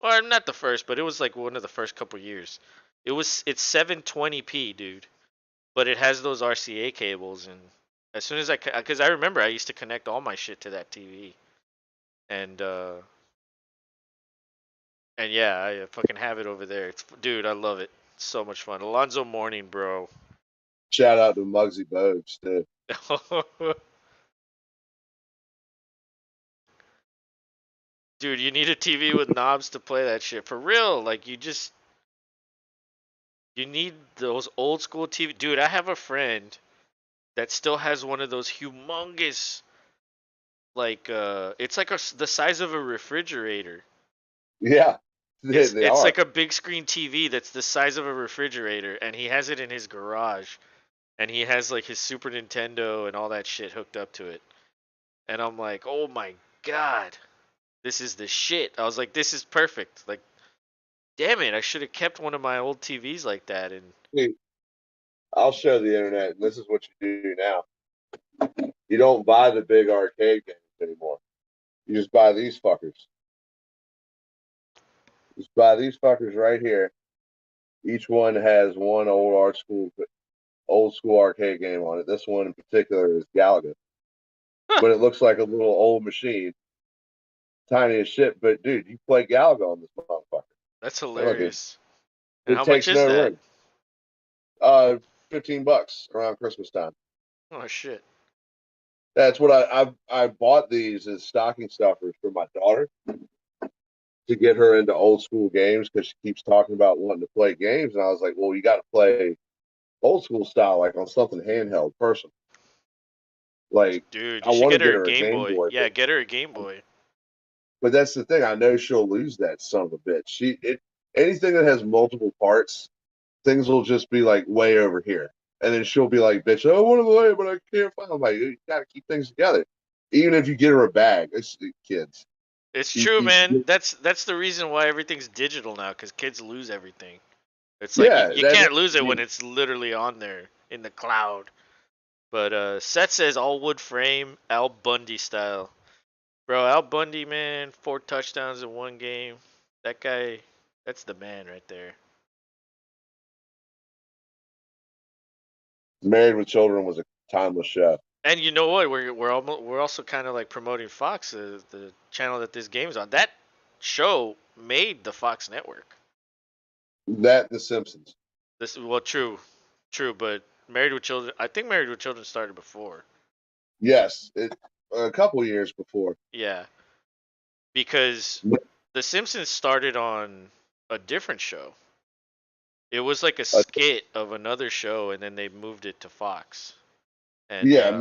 Or not the first, but it was like one of the first couple years. It's 720p, dude, but it has those RCA cables, and as soon as because I remember I used to connect all my shit to that TV, and and yeah, I fucking have it over there. It's dude, I love it. It's so much fun. Alonzo Mourning, bro. Shout out to Muggsy Bogues too. Dude, you need a TV with knobs to play that shit for real. Like you need those old school TV. Dude, I have a friend that still has one of those humongous, like it's like the size of a refrigerator. Yeah, they It's are. like a big screen TV that's the size of a refrigerator, and he has it in his garage, and he has like his Super Nintendo and all that shit hooked up to it. And I'm like, oh my god, this is the shit. I was like, this is perfect. Like, damn it, I should have kept one of my old TVs like that. And Hey, I'll show the internet, and this is what you do now. You don't buy the big arcade games anymore. You just buy these fuckers. Just buy these fuckers right here. Each one has one old school arcade game on it. This one in particular is Galaga, but it looks like a little old machine, tiny as shit. But dude, you play Galaga on this motherfucker. that's And look, hilarious. And it how much takes is no that? room. Uh, $15 around Christmas time. Oh shit. That's what I bought these as stocking stuffers for my daughter to get her into old school games because she keeps talking about wanting to play games, and I was like, well, you got to play old school style, like on something handheld, personal. Like Dude, I you should want to get her get a her a Game Game Boy. Boy, Yeah, get her a Game Boy. but that's the thing. I know she'll lose that son of a bitch. Anything that has multiple parts, things will just be like way over here, and then she'll be like, "Bitch, I want to play, but I can't find." I'm like, you got to keep things together. Even if you get her a bag, it's kids. It's You, true, man. you, That's the reason why everything's digital now, because kids lose everything. It's like yeah, you that. can't lose I it when mean, it's literally on there in the cloud. But Seth says all wood frame, Al Bundy style. Bro, Al Bundy, man, 4 touchdowns in one game. That guy, that's the man right there. Married with Children was a timeless show. And you know what? We're also kind of like promoting Fox, the channel that this game's on. That show made the Fox network. That The Simpsons. This well, true, but Married with Children. I think Married with Children started before. Yes, a couple years before. Yeah, because The Simpsons started on a different show. It was like a Uh, skit of another show, and then they moved it to Fox. And yeah,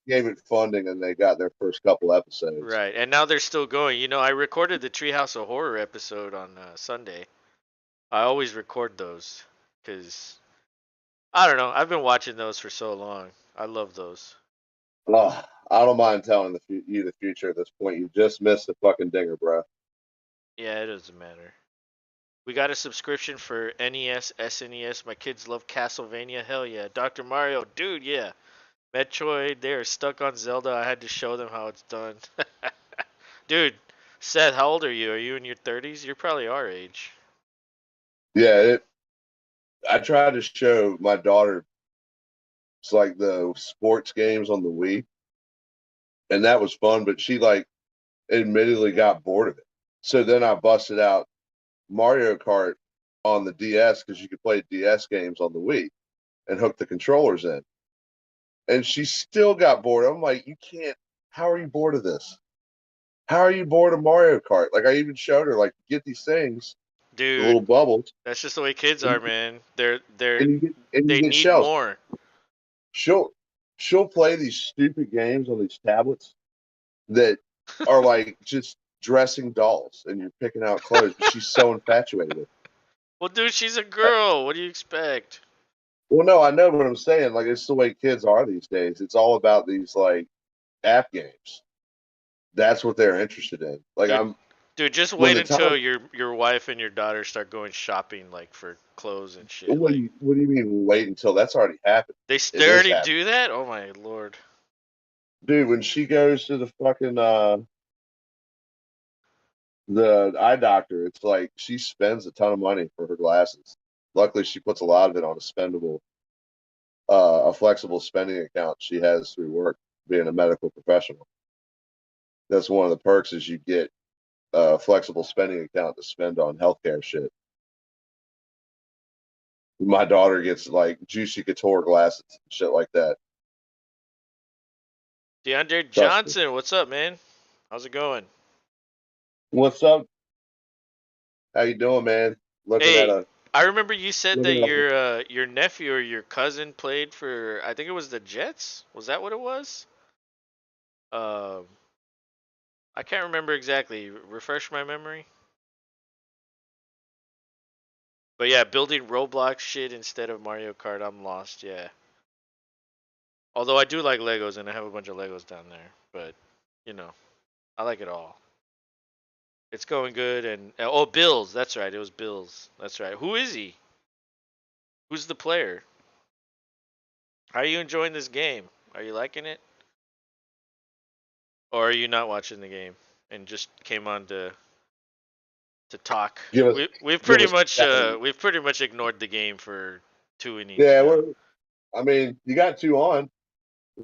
gave it funding, and they got their first couple episodes. right, and now they're still going. You know, I recorded the Treehouse of Horror episode on Sunday. I always record those because I don't know. I've been watching those for so long. I love those. Oh, I don't mind telling you the future at this point. You just missed the fucking dinger, bro. Yeah, it doesn't matter. We got a subscription for NES, SNES. My kids love Castlevania. Hell yeah. Dr. Mario, dude, yeah. Metroid, they are stuck on Zelda. I had to show them how it's done. Dude, Seth, how old are you? Are you in your 30s? You're probably our age. Yeah, I tried to show my daughter it's like the sports games on the Wii, and that was fun. But she like admittedly got bored of it. So then I busted out Mario Kart on the DS because you could play DS games on the Wii and hook the controllers in. and she still got bored. I'm like, you can't. How are you bored of this? How are you bored of Mario Kart? Like, I even showed her, like, get these things, the Dude, little bubbles, that's just the way kids are, and, man. you They get need shells. more. She'll she'll play these stupid games on these tablets that are like just dressing dolls, and you're picking out clothes. But she's so infatuated with it. Well, dude, she's a girl. What do you expect? Well, no, I know what I'm saying. Like, it's the way kids are these days. It's all about these like app games. That's what they're interested in. Like, Dude, I'm dude, just when wait the until time. your wife and your daughter start going shopping like for clothes and shit. What do Like you mean wait until that's already happened? they It is already happening, do that? Oh my lord. dude. When she goes to the fucking the eye doctor, it's like she spends a ton of money for her glasses. Luckily, she puts a lot of it on a flexible spending account she has through work, being a medical professional. That's one of the perks is you get a flexible spending account to spend on healthcare shit. My daughter gets like Juicy Couture glasses and shit like that. DeAndre Trust me. Johnson, what's up, man? How's it going? What's up? How you doing, man? Looking at Hey, a I remember you said that looking at a your nephew or your cousin played for, I think it was the Jets. Was that what it was? Um, I can't remember exactly. Refresh my memory. But yeah, building Roblox shit instead of Mario Kart, I'm lost. Yeah. Although I do like Legos and I have a bunch of Legos down there, but you know, I like it all. It's going good and oh, Bills. That's right. It was Bills. That's right. Who is he? Who's the player? How are you enjoying this game? Are you liking it? Or are you not watching the game and just came on to talk? give us We've give pretty us much time. ignored the game for 2 innings Yeah, now. I mean, you got two on,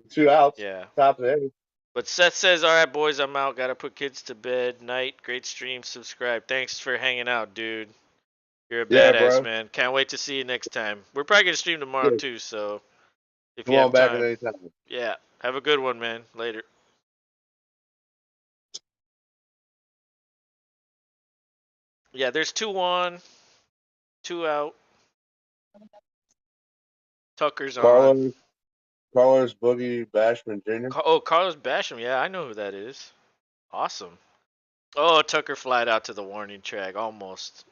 two outs, Yeah. top of the eighth. But Seth says, "All right, boys, I'm out. Gotta put kids to bed. Night. Great stream. Subscribe. Thanks for hanging out, dude. You're a Yeah, badass, bro. man. Can't wait to see you next time. We're probably gonna stream tomorrow Yeah, too. So if come you on have back at time, any time. yeah. Have a good one, man. Later." Yeah, there's two on, two out. Tucker's on. Carlos Carlos Boogie Bashman Jr. Oh, Carlos Basham. Yeah, I know who that is. Awesome. Oh, Tucker flied out to the warning track. Almost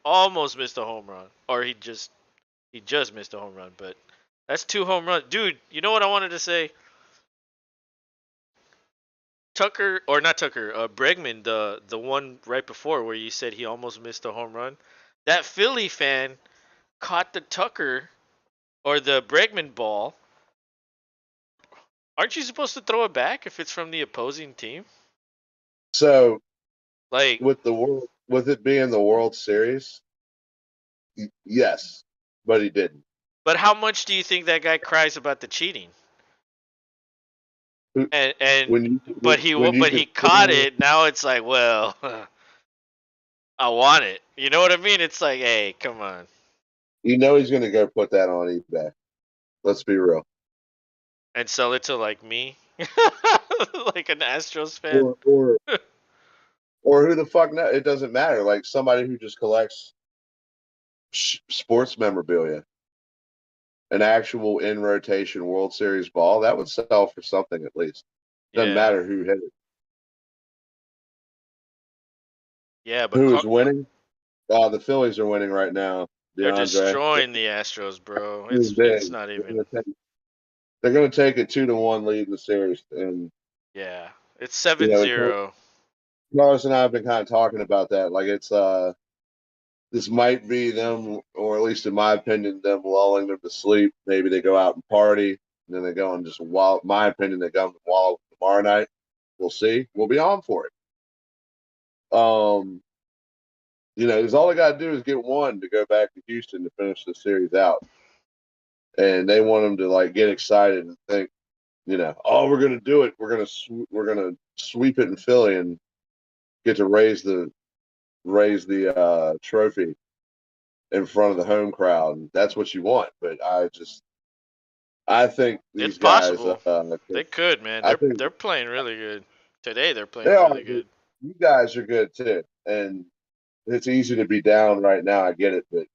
missed a home run. Or he just missed a home run. But that's two home runs, dude. You know what I wanted to say? Tucker or not Tucker, Bregman, the one right before where you said he almost missed a home run. That Philly fan caught the Tucker or the Bregman ball. Aren't you supposed to throw it back if it's from the opposing team? So Like, with it being the World Series, yes, but he didn't. but how much do you think that guy cries about the cheating? Who- And When you but when you he could caught it. Now it's like, well, I want it. You know what I mean? It's like, hey, come on. you know he's going to go put that on eBay. Let's be real. And sell it to like me, like an Astros fan. Or or or who the fuck knows? It doesn't matter. Like somebody who just collects sports memorabilia, an actual in rotation World Series ball that would sell for something at least. Doesn't Yeah, matter who hit it. yeah, but Who is winning? The Phillies are winning right now. they're DeAndre. destroying the Astros, bro. They're It's big. not They're even. going to take. They're going to take a 2-1 lead in the series, and Yeah, it's you seven know, zero. Carlos and I have been kind of talking about that. Like it's this might be them, or at least in my opinion, them lulling them to sleep. Maybe they go out and party, and then they go and just wallow. My opinion, they go and wallow tomorrow night. We'll see. We'll be on for it. Because all they got to do is get one to go back to Houston to finish the series out, and they want them to like get excited and think, oh, we're gonna do it. We're gonna sweep it in Philly and get to raise the trophy in front of the home crowd. And that's what you want. But I think these It's guys. possible. They could, man. I think They're playing really good. Today they're they playing are. really good. You guys are good too, and it's easy to be down right now. I get it, but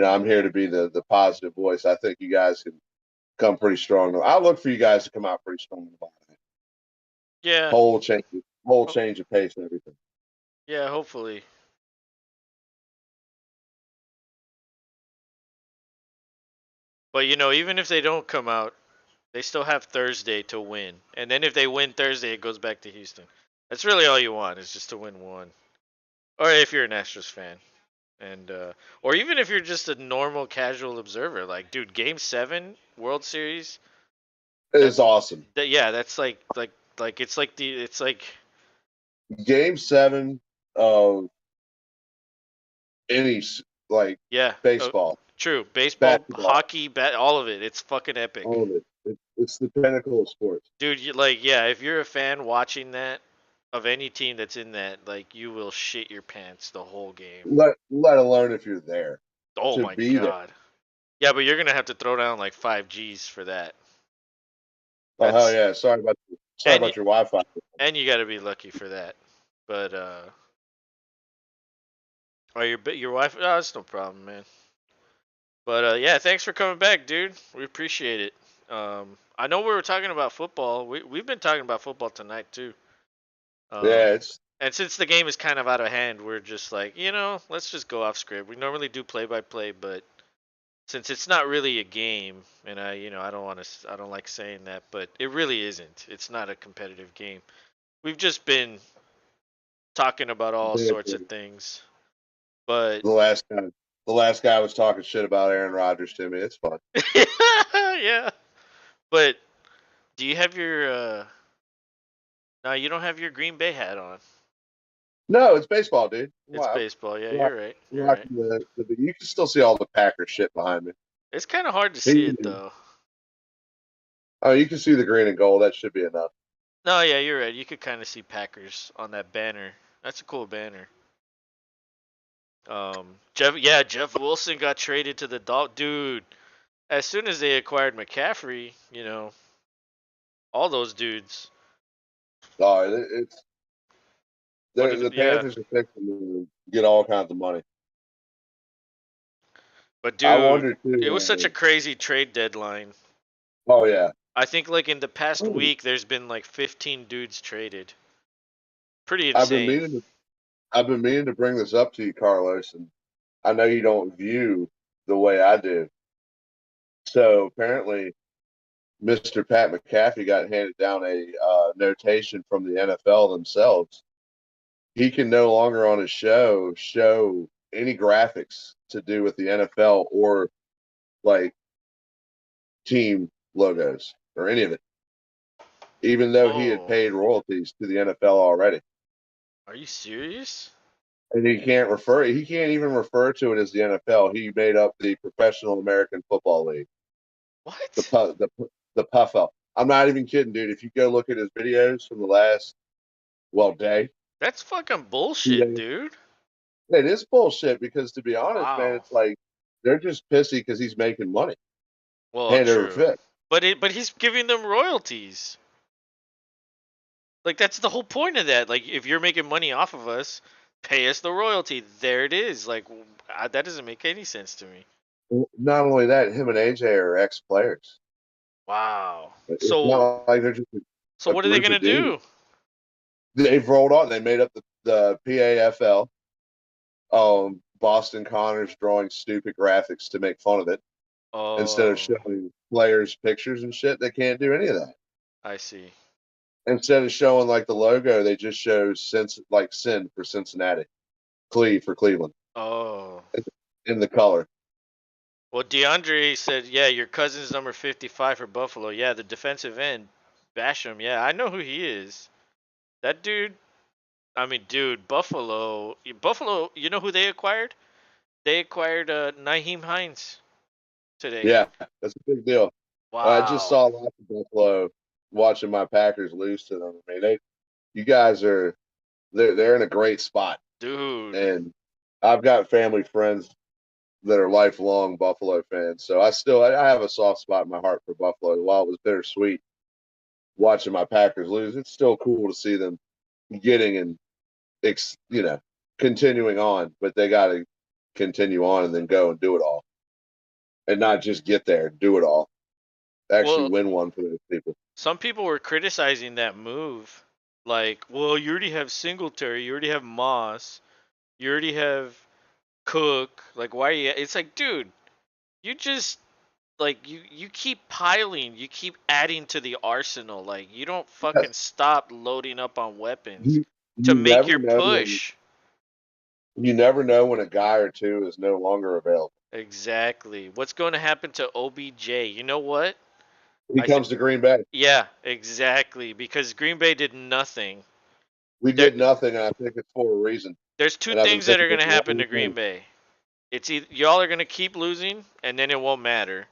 I'm here to be the positive voice. I think you guys can come pretty strong. I'll look for you guys to come out pretty strong in the bottom. Yeah. Whole change of pace and everything. Yeah, hopefully. But even if they don't come out, they still have Thursday to win. And then if they win Thursday, it goes back to Houston. That's really all you want is just to win one. Or if you're an Astros fan. And or even if you're just a normal casual observer, like dude, game 7 World Series, It is that's awesome. that's it's like Game 7 of any yeah, baseball, true. Baseball, basketball, hockey, all of it. It's fucking epic. all of it. It's the pinnacle of sports. Dude, if you're a fan watching that of any team that's in that, like you will shit your pants the whole game. Let alone if you're there. Oh To my be there. god. Yeah, but you're gonna have to throw down like 5 Gs for that. Oh hell That's yeah! Sorry about your Wi-Fi. and you got to be lucky for that. But or your wife? Oh, that's no problem, man. But yeah, thanks for coming back, dude. We appreciate it. I know we were talking about football. We've been talking about football tonight too. Yeah, it's And since the game is kind of out of hand, we're just like, let's just go off script. We normally do play by play, but since it's not really a game, and I don't like saying that, but it really isn't. It's not a competitive game. We've just been talking about all sorts of things. But the last guy. The last guy was talking shit about Aaron Rodgers to me. It's fun. yeah. But do you have your no, you don't have your Green Bay hat on. No, it's baseball, dude. It's Wow. baseball. Yeah, you're right. You're right. You can still see all the Packer shit behind me. It's kind of hard to see it though. Oh, you can see the green and gold. That should be enough. No, yeah, you're right. You could kind of see Packers on that banner. That's a cool banner. Jeff Wilson got traded to the dude. As soon as they acquired McCaffrey, all those dudes. Oh, it's the Yeah. Panthers are fixing to get all kinds of money. But I dude, wonder too. it was such a crazy trade deadline. Oh yeah. I think like in the past week, there's been like 15 dudes traded. Pretty insane. I've been meaning to bring this up to you, Carlos, and I know you don't view the way I do. So apparently, Mr. Pat McAfee got handed down a notation from the NFL themselves. He can no longer on his show any graphics to do with the NFL or like team logos or any of it, even though he had Oh, paid royalties to the NFL already. are you serious? And he can't even refer to it as the NFL. He made up the Professional American Football League. What? The PUFL. I'm not even kidding, dude. If you go look at his videos from the last day, That's fucking bullshit, it dude. is bullshit because to be honest, man, Wow. it's like they're just pissy because he's making money Well, hand over true. fist. But he's giving them royalties. Like that's the whole point of that. Like if you're making money off of us, pay us the royalty. There it is. Like that doesn't make any sense to me. Not only that, him and AJ are ex players. Wow. It's So not like they're just so a what are they group gonna of dudes. do? They've rolled on. They made up the PAFL. Boston Connors drawing stupid graphics to make fun of it instead of Oh, showing players pictures and shit. They can't do any of that. I see. Instead of showing like the logo, they just show Sin for Cincinnati, Cleve for Cleveland Oh. in the color. Well, DeAndre said, yeah, your cousin's number 55 for Buffalo. Yeah, the defensive end, Basham. Yeah, I know who he is. That dude. I mean, dude, Buffalo. You know who they acquired? They acquired Naheem Hines today. Yeah, that's a big deal. I just Wow, saw lots of Buffalo watching my Packers lose to them. I mean, you guys they're in a great spot, dude. and I've got family friends that are lifelong Buffalo fans. So I have a soft spot in my heart for Buffalo. While it was bittersweet watching my Packers lose, it's still cool to see them getting and continuing on. But they got to continue on and then go and do it all, and not just get there, do it all. Actually, Well, win one for those people. some people were criticizing that move. Like, well, you already have Singletary, you already have Moss, you already have Cook. Like, why are you? It's like, dude, you just like you keep piling, you keep adding to the arsenal. Like, you don't fucking stop loading up on weapons You, to you make never your know when push. you never know when a guy or two is no longer available. Exactly. What's going to happen to OBJ? You know what? He comes to Green Bay. Yeah, exactly. Because Green Bay did nothing. We There, did nothing, and I think it's for a reason. there's two And I've been things that thinking are this going to the happen whole to Green time. Bay. It's either y'all are going to keep losing, and then it won't matter,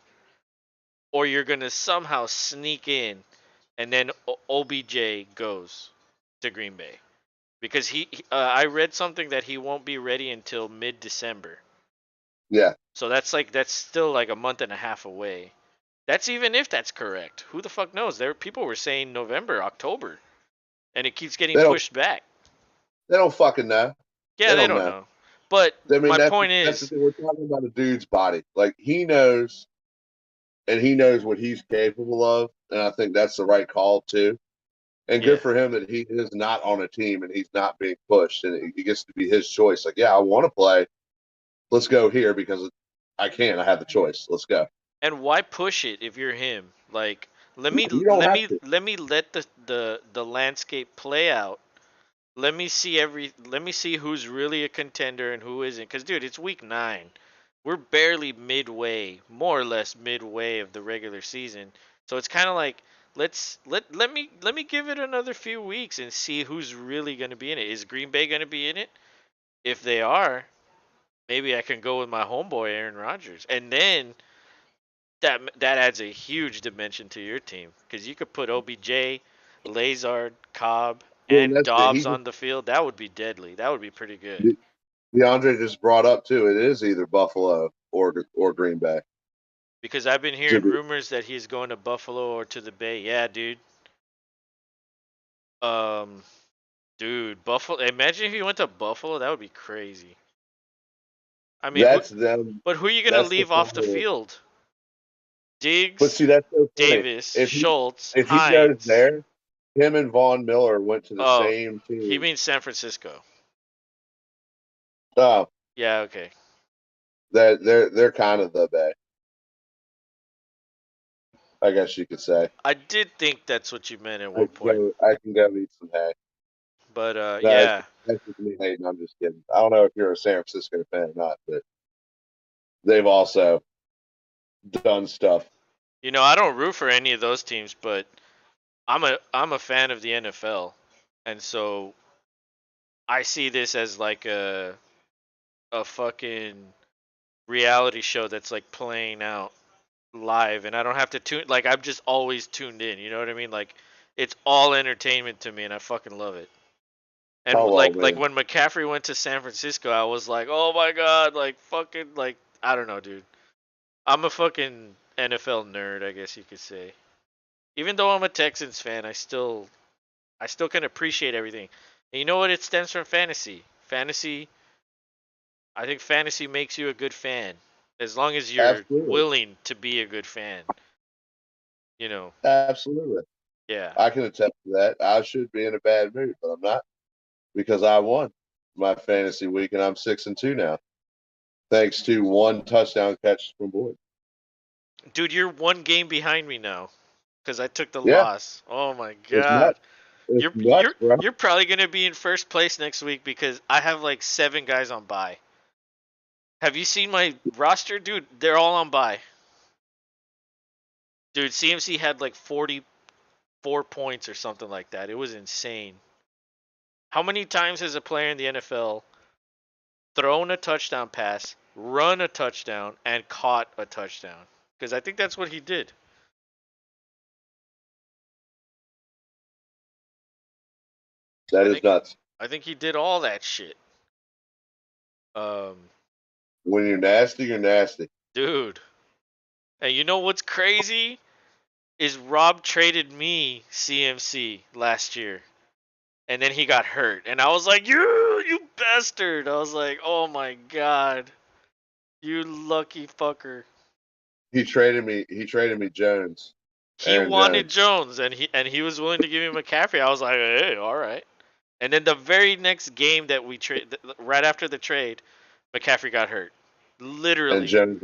or you're going to somehow sneak in, and then OBJ goes to Green Bay. Because I read something that he won't be ready until mid-December. Yeah. So that's still like a month and a half away. That's even if that's correct. Who the fuck knows? There people were saying November, October, and it keeps getting They don't pushed back. they don't fucking know. Yeah, They they don't don't know. know. But I mean, my that's point that's the is, thing. We're talking about a dude's body. Like he knows, and he knows what he's capable of, and I think that's the right call too. And yeah. good for him that he is not on a team and he's not being pushed, and it gets to be his choice. Like, yeah, I want to play. Let's go here because I can. I have the choice. Let's go. And why push it if you're him? Like, let No, me you don't let have me to. let me let the landscape play out. Let me see who's really a contender and who isn't. Cause dude, it's week 9. We're barely midway, more or less midway of the regular season. So it's kind of like let me give it another few weeks and see who's really going to be in it. Is Green Bay going to be in it? If they are, maybe I can go with my homeboy Aaron Rodgers. And then that adds a huge dimension to your team because you could put OBJ, Lazard, Cobb, And and that's it. Dobbs on the field. That would be deadly. That would be pretty good. DeAndre just brought up too. It is either Buffalo or Green Bay. Because I've been To hearing be, rumors that he's going to Buffalo or to the Bay. Yeah, dude. Um, dude, Buffalo. Imagine if he went to Buffalo. That would be crazy. I mean, that's them. but who are you gonna That's the leave off the final. field? But Diggs, see, that's so funny. Davis, If he Schultz, if he goes Hines. there, him and Von Miller went to the Oh, same he team. means San Francisco. Oh, Yeah, okay. that they're kind of the Bay, I guess you could say. I did think that's what you meant at one point. I can go eat some hay. But No, yeah. that's just me hating. I'm just kidding. I don't know if you're a San Francisco fan or not, but they've also done stuff. You know, I don't root for any of those teams, but I'm a fan of the NFL. And so I see this as like a fucking reality show that's like playing out live and I don't have to tune like I'm just always tuned in, you know what I mean? Like it's all entertainment to me and I fucking love it. And Oh well, like man. when McCaffrey went to San Francisco, I was like, "Oh my god, like fucking like I don't know, dude. I'm a fucking NFL nerd, I guess you could say. Even though I'm a Texans fan, I still can appreciate everything. And you know what? It stems from fantasy. I think fantasy makes you a good fan as long as you're Absolutely, willing to be a good fan. You know, absolutely. yeah. I can attest to that. I should be in a bad mood, but I'm not because I won my fantasy week and I'm 6-2 now, thanks to one touchdown catch from Boyd. Dude, you're one game behind me now because I took the Yeah, loss. Oh my it's god. nuts. It's You're nuts, you're bro. you're probably gonna be in first place next week because I have like 7 guys on bye. Have you seen my roster, dude? They're all on bye. Dude, CMC had like 44 points or something like that. It was insane. How many times has a player in the NFL thrown a touchdown pass, run a touchdown, and caught a touchdown? Because I think that's what he did. That I is think nuts. I think he did all that shit. Um, When you're nasty, you're nasty. Dude. And you know what's crazy? Is Rob traded me CMC last year. And then he got hurt. And I was like, you bastard. I was like, oh my god. You lucky fucker. He traded me. He traded me Jones, He Aaron wanted Jones. Jones and he was willing to give me McCaffrey. I was like, hey, all right. And then the very next game that we trade, right after the trade, McCaffrey got hurt, And literally. Jones.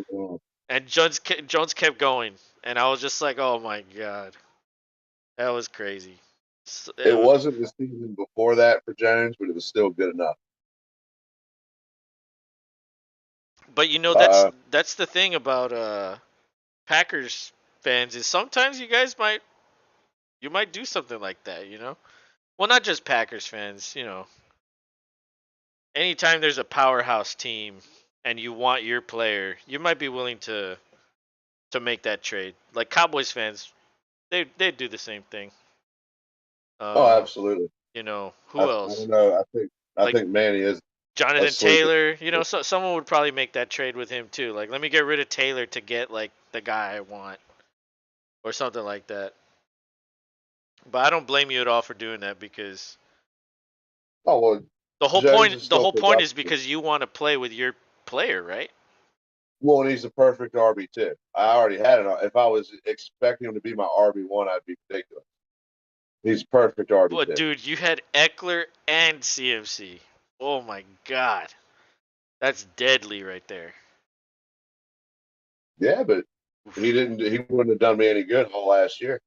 And Jones kept going, and I was just like, oh my god, that was crazy. It wasn't the season before that for Jones, but it was still good enough. But you know Uh, that's the thing about Packers fans is sometimes you might do something like that, you know. Well, not just Packers fans, you know. Anytime there's a powerhouse team and you want your player, you might be willing to make that trade. Like Cowboys fans, they do the same thing. oh, Uh, absolutely. you know, I who else? don't know. I Like think Manny is Jonathan asleep. Taylor, you know, so someone would probably make that trade with him too. Like, let me get rid of Taylor to get like the guy I want, or something like that. But I don't blame you at all for doing that because Oh well, the whole Jones is point the still whole point is productive. because you want to play with your player, right? Well, and he's a perfect RB2. I already had it. If I was expecting him to be my RB1, I'd be ridiculous. He's perfect But RB2. dude, you had Eckler and CMC. Oh my god, that's deadly right there. Yeah, but he Oof. didn't. He wouldn't have done me any good all last year.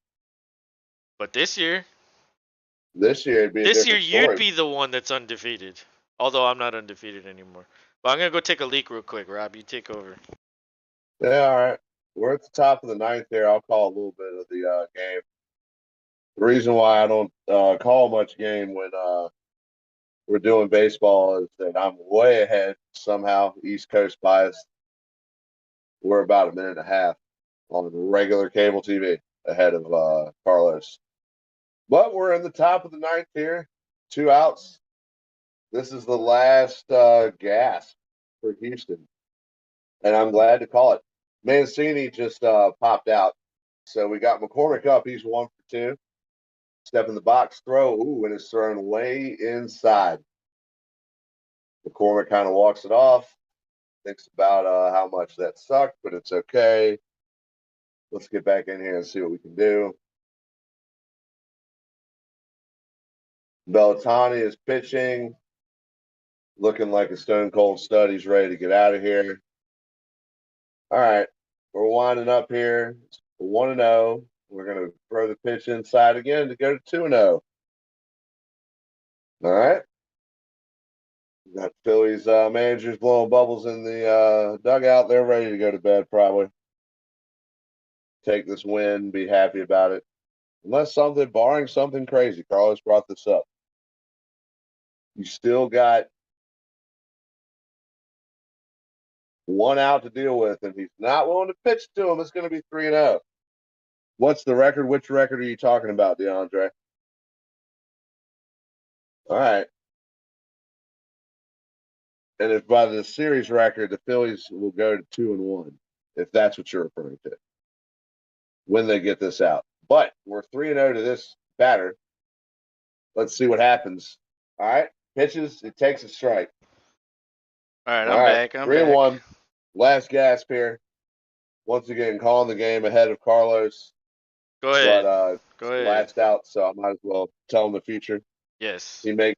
But this year, This year it'd be a different you'd story. be the one that's undefeated. Although I'm not undefeated anymore. But I'm gonna go take a leak real quick. Rob, you take over. Yeah, all right. We're at the top of the ninth here. I'll call a little bit of the game. The reason why I don't call much game when we're doing baseball is that I'm way ahead somehow, East Coast bias. We're about a minute and a half on regular cable TV ahead of Carlos. But we're in the top of the ninth here. 2 outs. This is the last gasp for Houston. And I'm glad to call it. Mancini just popped out. So we got McCormick up. He's 1 for 2. Step in the box, throw. Ooh, and it's thrown way inside. McCormick kind of walks it off. Thinks about how much that sucked, but it's okay. Let's get back in here and see what we can do. Bellatani is pitching, looking like a stone cold stud. He's ready to get out of here. All right, we're winding up here. 1-0. We're going to throw the pitch inside again to go to 2-0. All right. Got Phillies managers blowing bubbles in the dugout. They're ready to go to bed, probably. Take this win, be happy about it. Unless something, barring something crazy, Carlos brought this up. You still got 1 out to deal with, and he's not willing to pitch to him. It's going to be 3-0. What's the record? Which record are you talking about, DeAndre? All right. And if by the series record, the Phillies will go to 2-1, if that's what you're referring to, when they get this out. But we're 3-0 to this batter. Let's see what happens. All right. Pitches, it takes a strike. All right, All I'm right. back. I'm back. 3-1. Last gasp here. Once again, calling the game ahead of Carlos. Go But ahead. it's Go the ahead. last out, so I might as well tell him the future. Yes. He may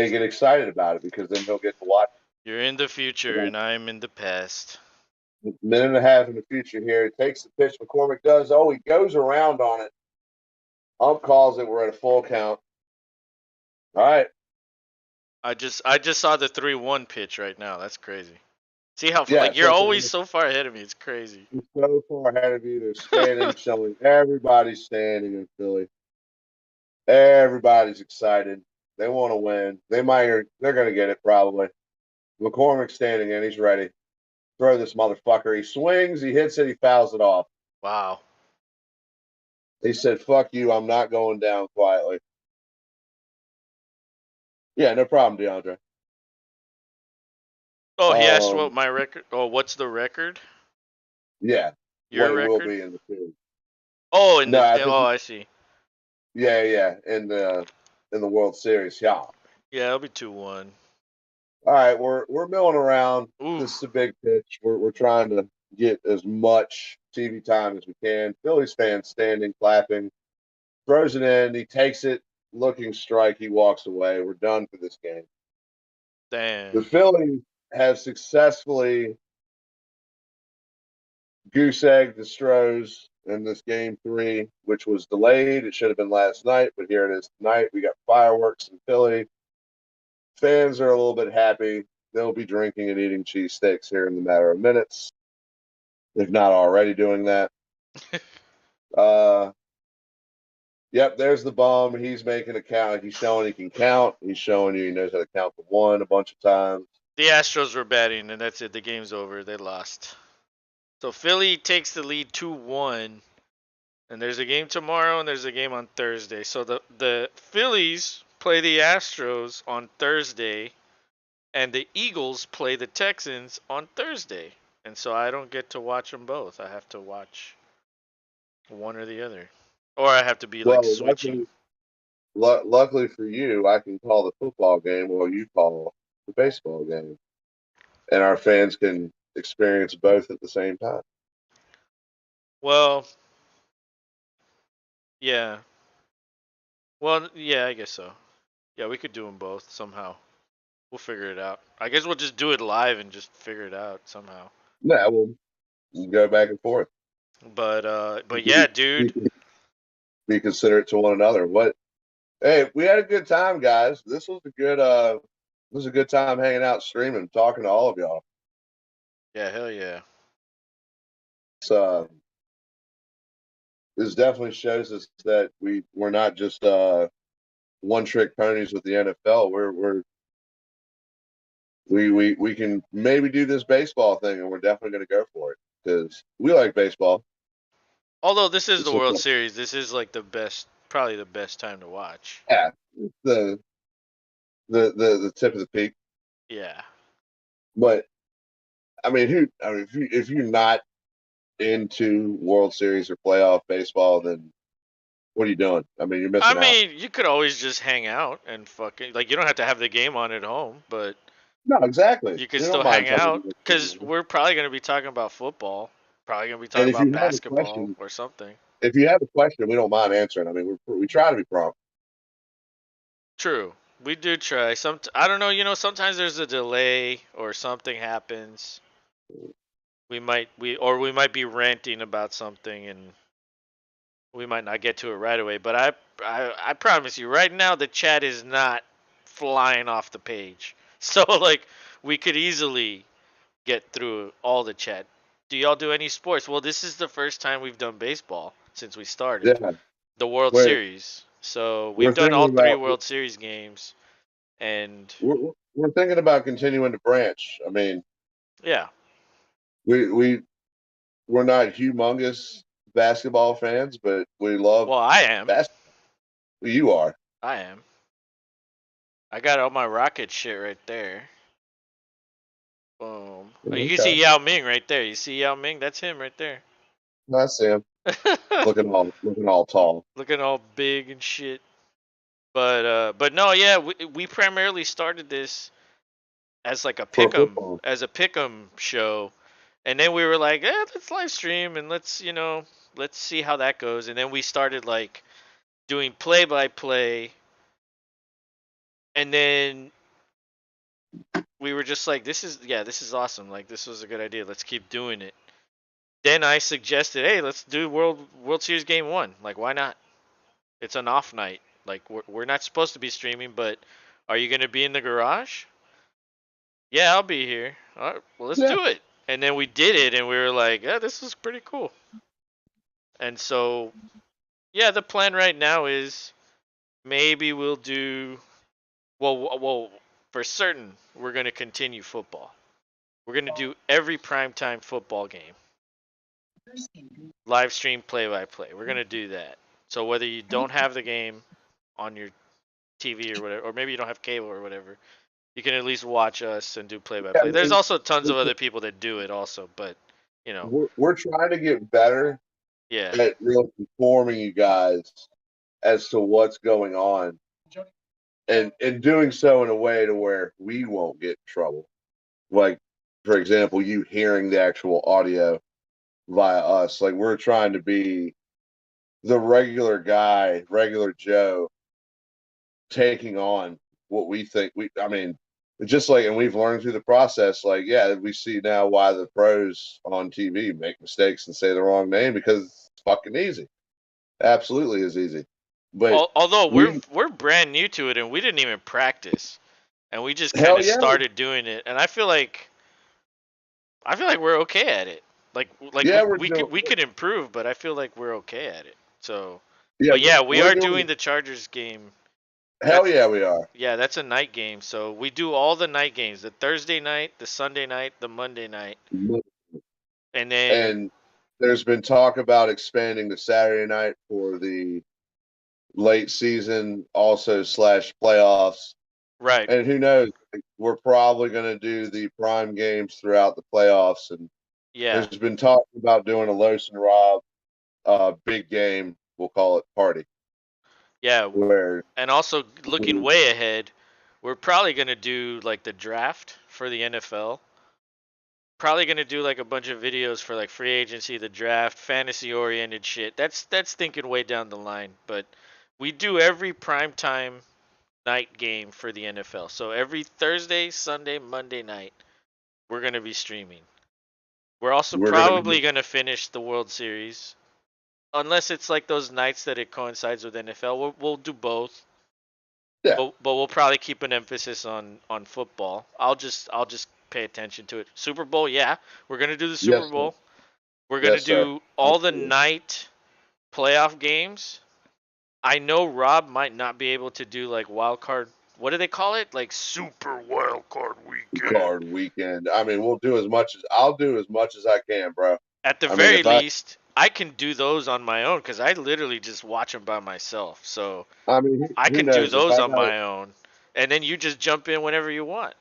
get excited about it because then he'll get to watch. You're in the future and I'm in the past. Minute and a half in the future here. He takes the pitch. McCormick does. Oh, he goes around on it. Ump calls it. We're at a full count. All right. I just saw the 3-1 pitch right now. That's crazy. See how Yeah. like you're So I'm always saying so far ahead of me. It's crazy. he's so far ahead of you. They're standing, showing everybody's standing in Philly. Everybody's excited. They want to win. They're going to get it probably. McCormick's standing in. He's ready. Throw this motherfucker. He swings. He hits it. He fouls it off. Wow. He said, "Fuck you. I'm not going down quietly." Yeah, no problem, DeAndre. Oh, he asked what Um, my record. Oh, what's the record? yeah, Your what it will record? be in the series. Oh, in No, the. I think Oh, I see. yeah, in the World Series. Yeah. Yeah, it'll be 2-1. All right, we're milling around. Ooh, This is a big pitch. We're trying to get as much TV time as we can. Phillies fans standing, clapping, throws it in. He takes it, looking strike. He walks away. We're done for this game. The damn. Phillies have successfully goose egged the Astros in this game 3, which was delayed. It should have been last night, but here it is tonight. We got fireworks in Philly. Fans are a little bit happy. They'll be drinking and eating cheesesteaks here in the matter of minutes, if not already doing that. Uh, yep, there's the bum. He's making a count. He's showing he can count. He's showing you he knows how to count to 1 a bunch of times. The Astros were batting, and that's it. The game's over. They lost. So Philly takes the lead 2-1. And there's a game tomorrow, and there's a game on Thursday. So the Phillies play the Astros on Thursday, and the Eagles play the Texans on Thursday. And so I don't get to watch them both. I have to watch one or the other, or I have to be like Well, switching. luckily for you, I can call the football game while you call the baseball game, and our fans can experience both at the same time. Well, yeah. Well, yeah, I guess so. Yeah, we could do them both somehow. We'll figure it out. I guess we'll just do it live and just figure it out somehow. Yeah, we'll go back and forth. But yeah, Be, dude. be considerate to one another. What? Hey, we had a good time, guys. This was a good time hanging out, streaming, talking to all of y'all. Yeah, hell yeah. So this definitely shows us that we're not just one trick ponies with the NFL. We can maybe do this baseball thing, and we're definitely going to go for it because we like baseball. Although this is It's the just World Series, this is like the best, probably the best time to watch. yeah, the the tip of the peak. Yeah. But I mean, if you're not into World Series or playoff baseball, then what are you doing? I mean, you're I missing out. mean, you could always just hang out and fucking like you don't have to have the game on at home, but No, exactly. you could We still don't mind hang talking out about because it. we're probably gonna be talking about football, probably gonna be And talking about basketball or something. if you have a question, we don't mind answering. I mean, we try to be prompt. True. We do try. I don't know, sometimes there's a delay or something happens. We might be ranting about something and we might not get to it right away, but I promise you, right now the chat is not flying off the page. So like we could easily get through all the chat. Do y'all do any sports? Well, this is the first time we've done baseball since we started Yeah, the World we're Series. So we're we've done all thinking three about World Series games, and we're thinking about continuing to branch. I mean, yeah. we we we're not humongous basketball fans, but we love Well, I am. basketball. You are. I am. I got all my Rocket shit right there. Boom. Oh, you can Okay, see Yao Ming right there. You see Yao Ming? That's him right there. I see him looking all tall Looking all big and shit. But no, yeah, we primarily started this as like a for pick'em football. show, and then we were like, let's live stream and let's see how that goes, and then we started like doing play by play, and then we were just like, this is awesome, like this was a good idea, let's keep doing it. Then I suggested, hey, let's do World Series Game 1. Like, why not? It's an off night. Like, we're not supposed to be streaming, but are you gonna be in the garage? Yeah, I'll be here. All right, well, let's Yeah, do it. And then we did it, and we were like, yeah, this is pretty cool. And so, yeah, the plan right now is maybe we'll do. Well, for certain, we're gonna continue football. We're gonna do every primetime football game, live stream, play by play. We're gonna do that. So whether you don't have the game on your TV or whatever, or maybe you don't have cable or whatever, You can at least watch us and do play-by-play. There's also tons of other people that do it also, but you know, we're trying to get better yeah, at really informing you guys as to what's going on, and doing so in a way to where we won't get in trouble. Like, for example, you hearing the actual audio via us. Like, we're trying to be the regular guy, regular Joe, taking on what we think I mean, just like, and we've learned through the process, like, yeah, we see now why the pros on TV make mistakes and say the wrong name, because it's fucking easy. Absolutely is easy. But although we, we're brand new to it and we didn't even practice, and we just kind hell of yeah, started doing it, and I feel like we're okay at it. Like yeah, we're we doing, could improve, but I feel like we're okay at it. So, yeah, but yeah, we we're are doing, doing the Chargers game. hell That's yeah, we are. Yeah, that's a night game. So we do all the night games: the Thursday night, the Sunday night, the Monday night, and then And there's been talk about expanding to Saturday night for the late season, also slash playoffs. right. And who knows? We're probably going to do the prime games throughout the playoffs. And Yeah, there's been talk about doing a Los and Rob big game. We'll call it party, yeah, where and also looking way ahead, we're probably gonna do like the draft for the NFL. Probably gonna do like a bunch of videos for like free agency, the draft, fantasy oriented shit. That's thinking way down the line. But we do every primetime night game for the NFL. So every Thursday, Sunday, Monday night, we're gonna be streaming. We're also we're going to be, probably gonna finish the World Series, unless it's like those nights that it coincides with NFL. We'll do both, yeah, but we'll probably keep an emphasis on football. I'll just pay attention to it. Super Bowl, yeah, we're gonna do the Super yes, sir. Bowl. We're gonna Yes, sir. do all the Absolutely. night playoff games. I know Rob might not be able to do like wild card. What do they call it? Like Super Wild Card Weekend. Card weekend. I mean, I'll do as much as I can, bro. At the I mean, very if I, least, I can do those on my own because I literally just watch them by myself. So I mean, I who can do knows if those I on got, my own, and then you just jump in whenever you want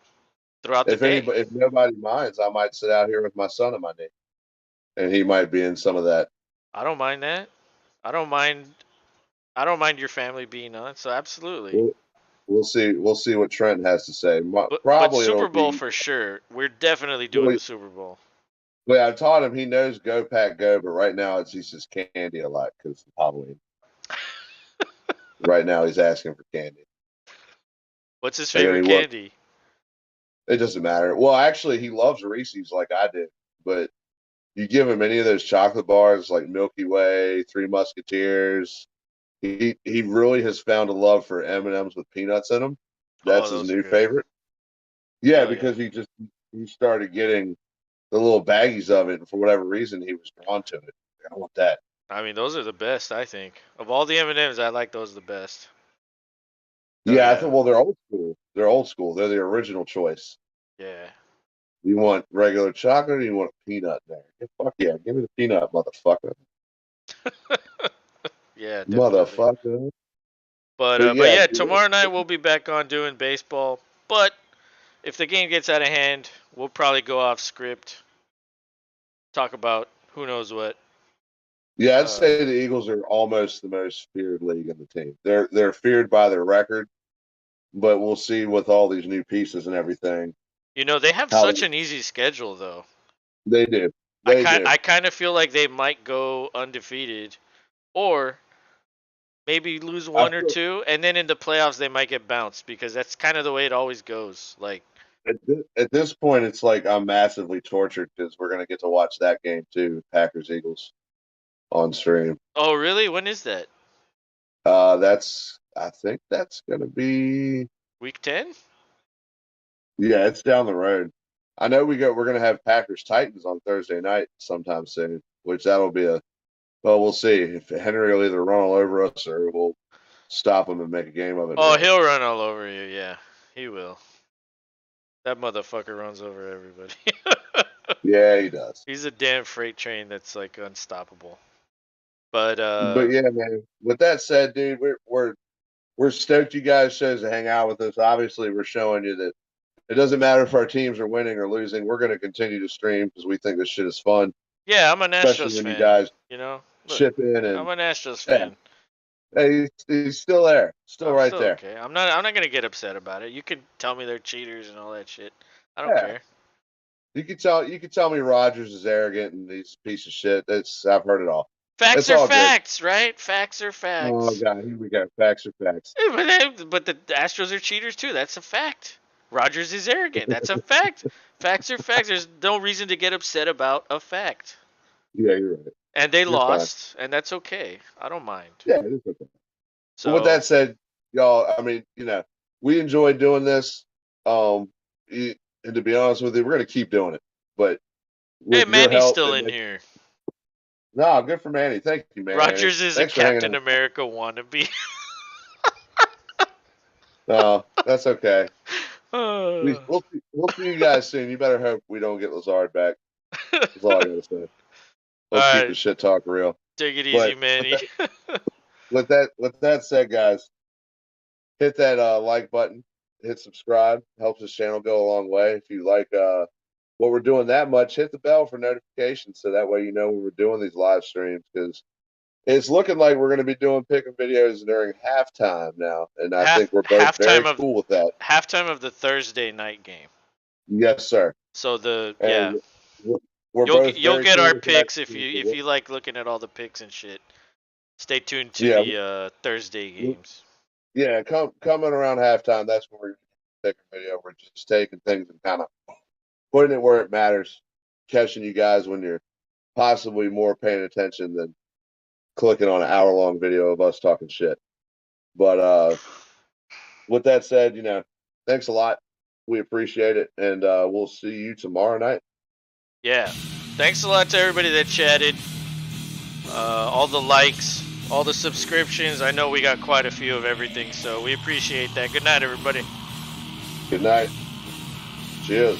throughout the if day. anybody, if nobody minds, I might sit out here with my son on my knee, and he might be in some of that. I don't mind that. I don't mind. I don't mind your family being on. So absolutely. We'll, we'll see. We'll see what Trent has to say. But Probably it'll Super Bowl be. for sure. We're definitely doing Well, the Super Bowl. I taught him. He knows Go Pack Go, but right now he's just candy a lot because of Halloween. Right now he's asking for candy, What's his and then favorite he will. candy? It doesn't matter. Well, actually, he loves Reese's like I did, but you give him any of those chocolate bars like Milky Way, Three Musketeers. He really has found a love for M&Ms with peanuts in them. Oh, That's his those are new good. favorite. Yeah, Hell yeah. because he started getting the little baggies of it, and for whatever reason, he was drawn to it. I want that. I mean, those are the best. I think of all the M&Ms, I like those the best. So Yeah, I yeah, think. Well, they're old school. They're old school. They're the original choice. yeah, You want regular chocolate, or you want a peanut in there? Yeah, fuck yeah, give me the peanut, motherfucker, yeah, definitely. motherfucker. But But uh, but yeah, yeah, dude, tomorrow night we'll be back on doing baseball. But if the game gets out of hand, we'll probably go off script, talk about who knows what. yeah, I'd Uh, say the Eagles are almost the most feared league in the team. They're feared by their record, but we'll see with all these new pieces and everything they have how such an easy schedule though. they do. I They kind do. I kind of feel like they might go undefeated, or maybe lose I one or feel two, and then in the playoffs they might get bounced because that's kind of the way it always goes. Like, at this point, it's like I'm massively tortured because we're gonna get to watch that game too, Packers Eagles on stream. oh really? When is that? I think that's gonna be, Week 10? yeah, it's down the road. I know we're gonna have Packers Titans on Thursday night sometime soon, which that'll be a, well, we'll see if Henry will either run all over us or we'll stop him and make a game of it and Oh, win. he'll run all over you. Yeah, he will. That motherfucker runs over everybody. Yeah, he does. He's a damn freight train that's like unstoppable. But But yeah, man. With that said, dude, we're stoked you guys chose to hang out with us. Obviously, we're showing you that it doesn't matter if our teams are winning or losing. We're going to continue to stream because we think this shit is fun, Yeah, I'm an especially Astros when you fan. guys You know, look, chip in I'm and an Astros yeah. fan. Hey, he's still there, still I'm right still there. okay. I'm not gonna get upset about it. You can tell me they're cheaters and all that shit. I don't Yeah. care. You could tell me Rogers is arrogant and he's a piece of shit. I've heard it all. Facts It's are all good. facts, right? Facts are Oh facts. god, here we go. Facts are facts. But the Astros are cheaters too. That's a fact. Rogers is arrogant. That's a fact. Facts are facts. There's no reason to get upset about a fact. Yeah, you're right. And they You're fine. lost, and that's okay. I don't mind. Yeah, it is okay. So But with that said, y'all, I mean, we enjoy doing this. And to be honest with you, we're gonna keep doing it. But hey, with your Manny's help, still in here. no, good for Manny. Thank you, Manny. Rogers is Thanks a for hanging Captain out. America wannabe. No, that's okay. Uh, We'll see you guys soon. You better hope we don't get Lazard back. That's all I gotta say. Let's keep the shit talk real. Take it But easy, Manny. with that said, guys, hit that like button, hit subscribe. Helps this channel go a long way. If you like what we're doing that much, hit the bell for notifications so that way you know when we're doing these live streams, because it's looking like we're going to be doing picking videos during halftime now, and I think we're both very cool with that. Halftime of the Thursday night game. Yes, sir. So And we're you'll both you'll very get cool our with picks that. if you like looking at all the picks and shit. Stay tuned to Yeah. the Thursday games. Yeah, coming around halftime, that's when we're taking video. We're just taking things and kind of putting it where it matters, catching you guys when you're possibly more paying attention than clicking on an hour-long video of us talking shit. But with that said, thanks a lot. We appreciate it, and we'll see you tomorrow night. Yeah. Thanks a lot to everybody that chatted. All the likes, all the subscriptions. I know we got quite a few of everything, so we appreciate that. Good night, everybody. Good night. Cheers.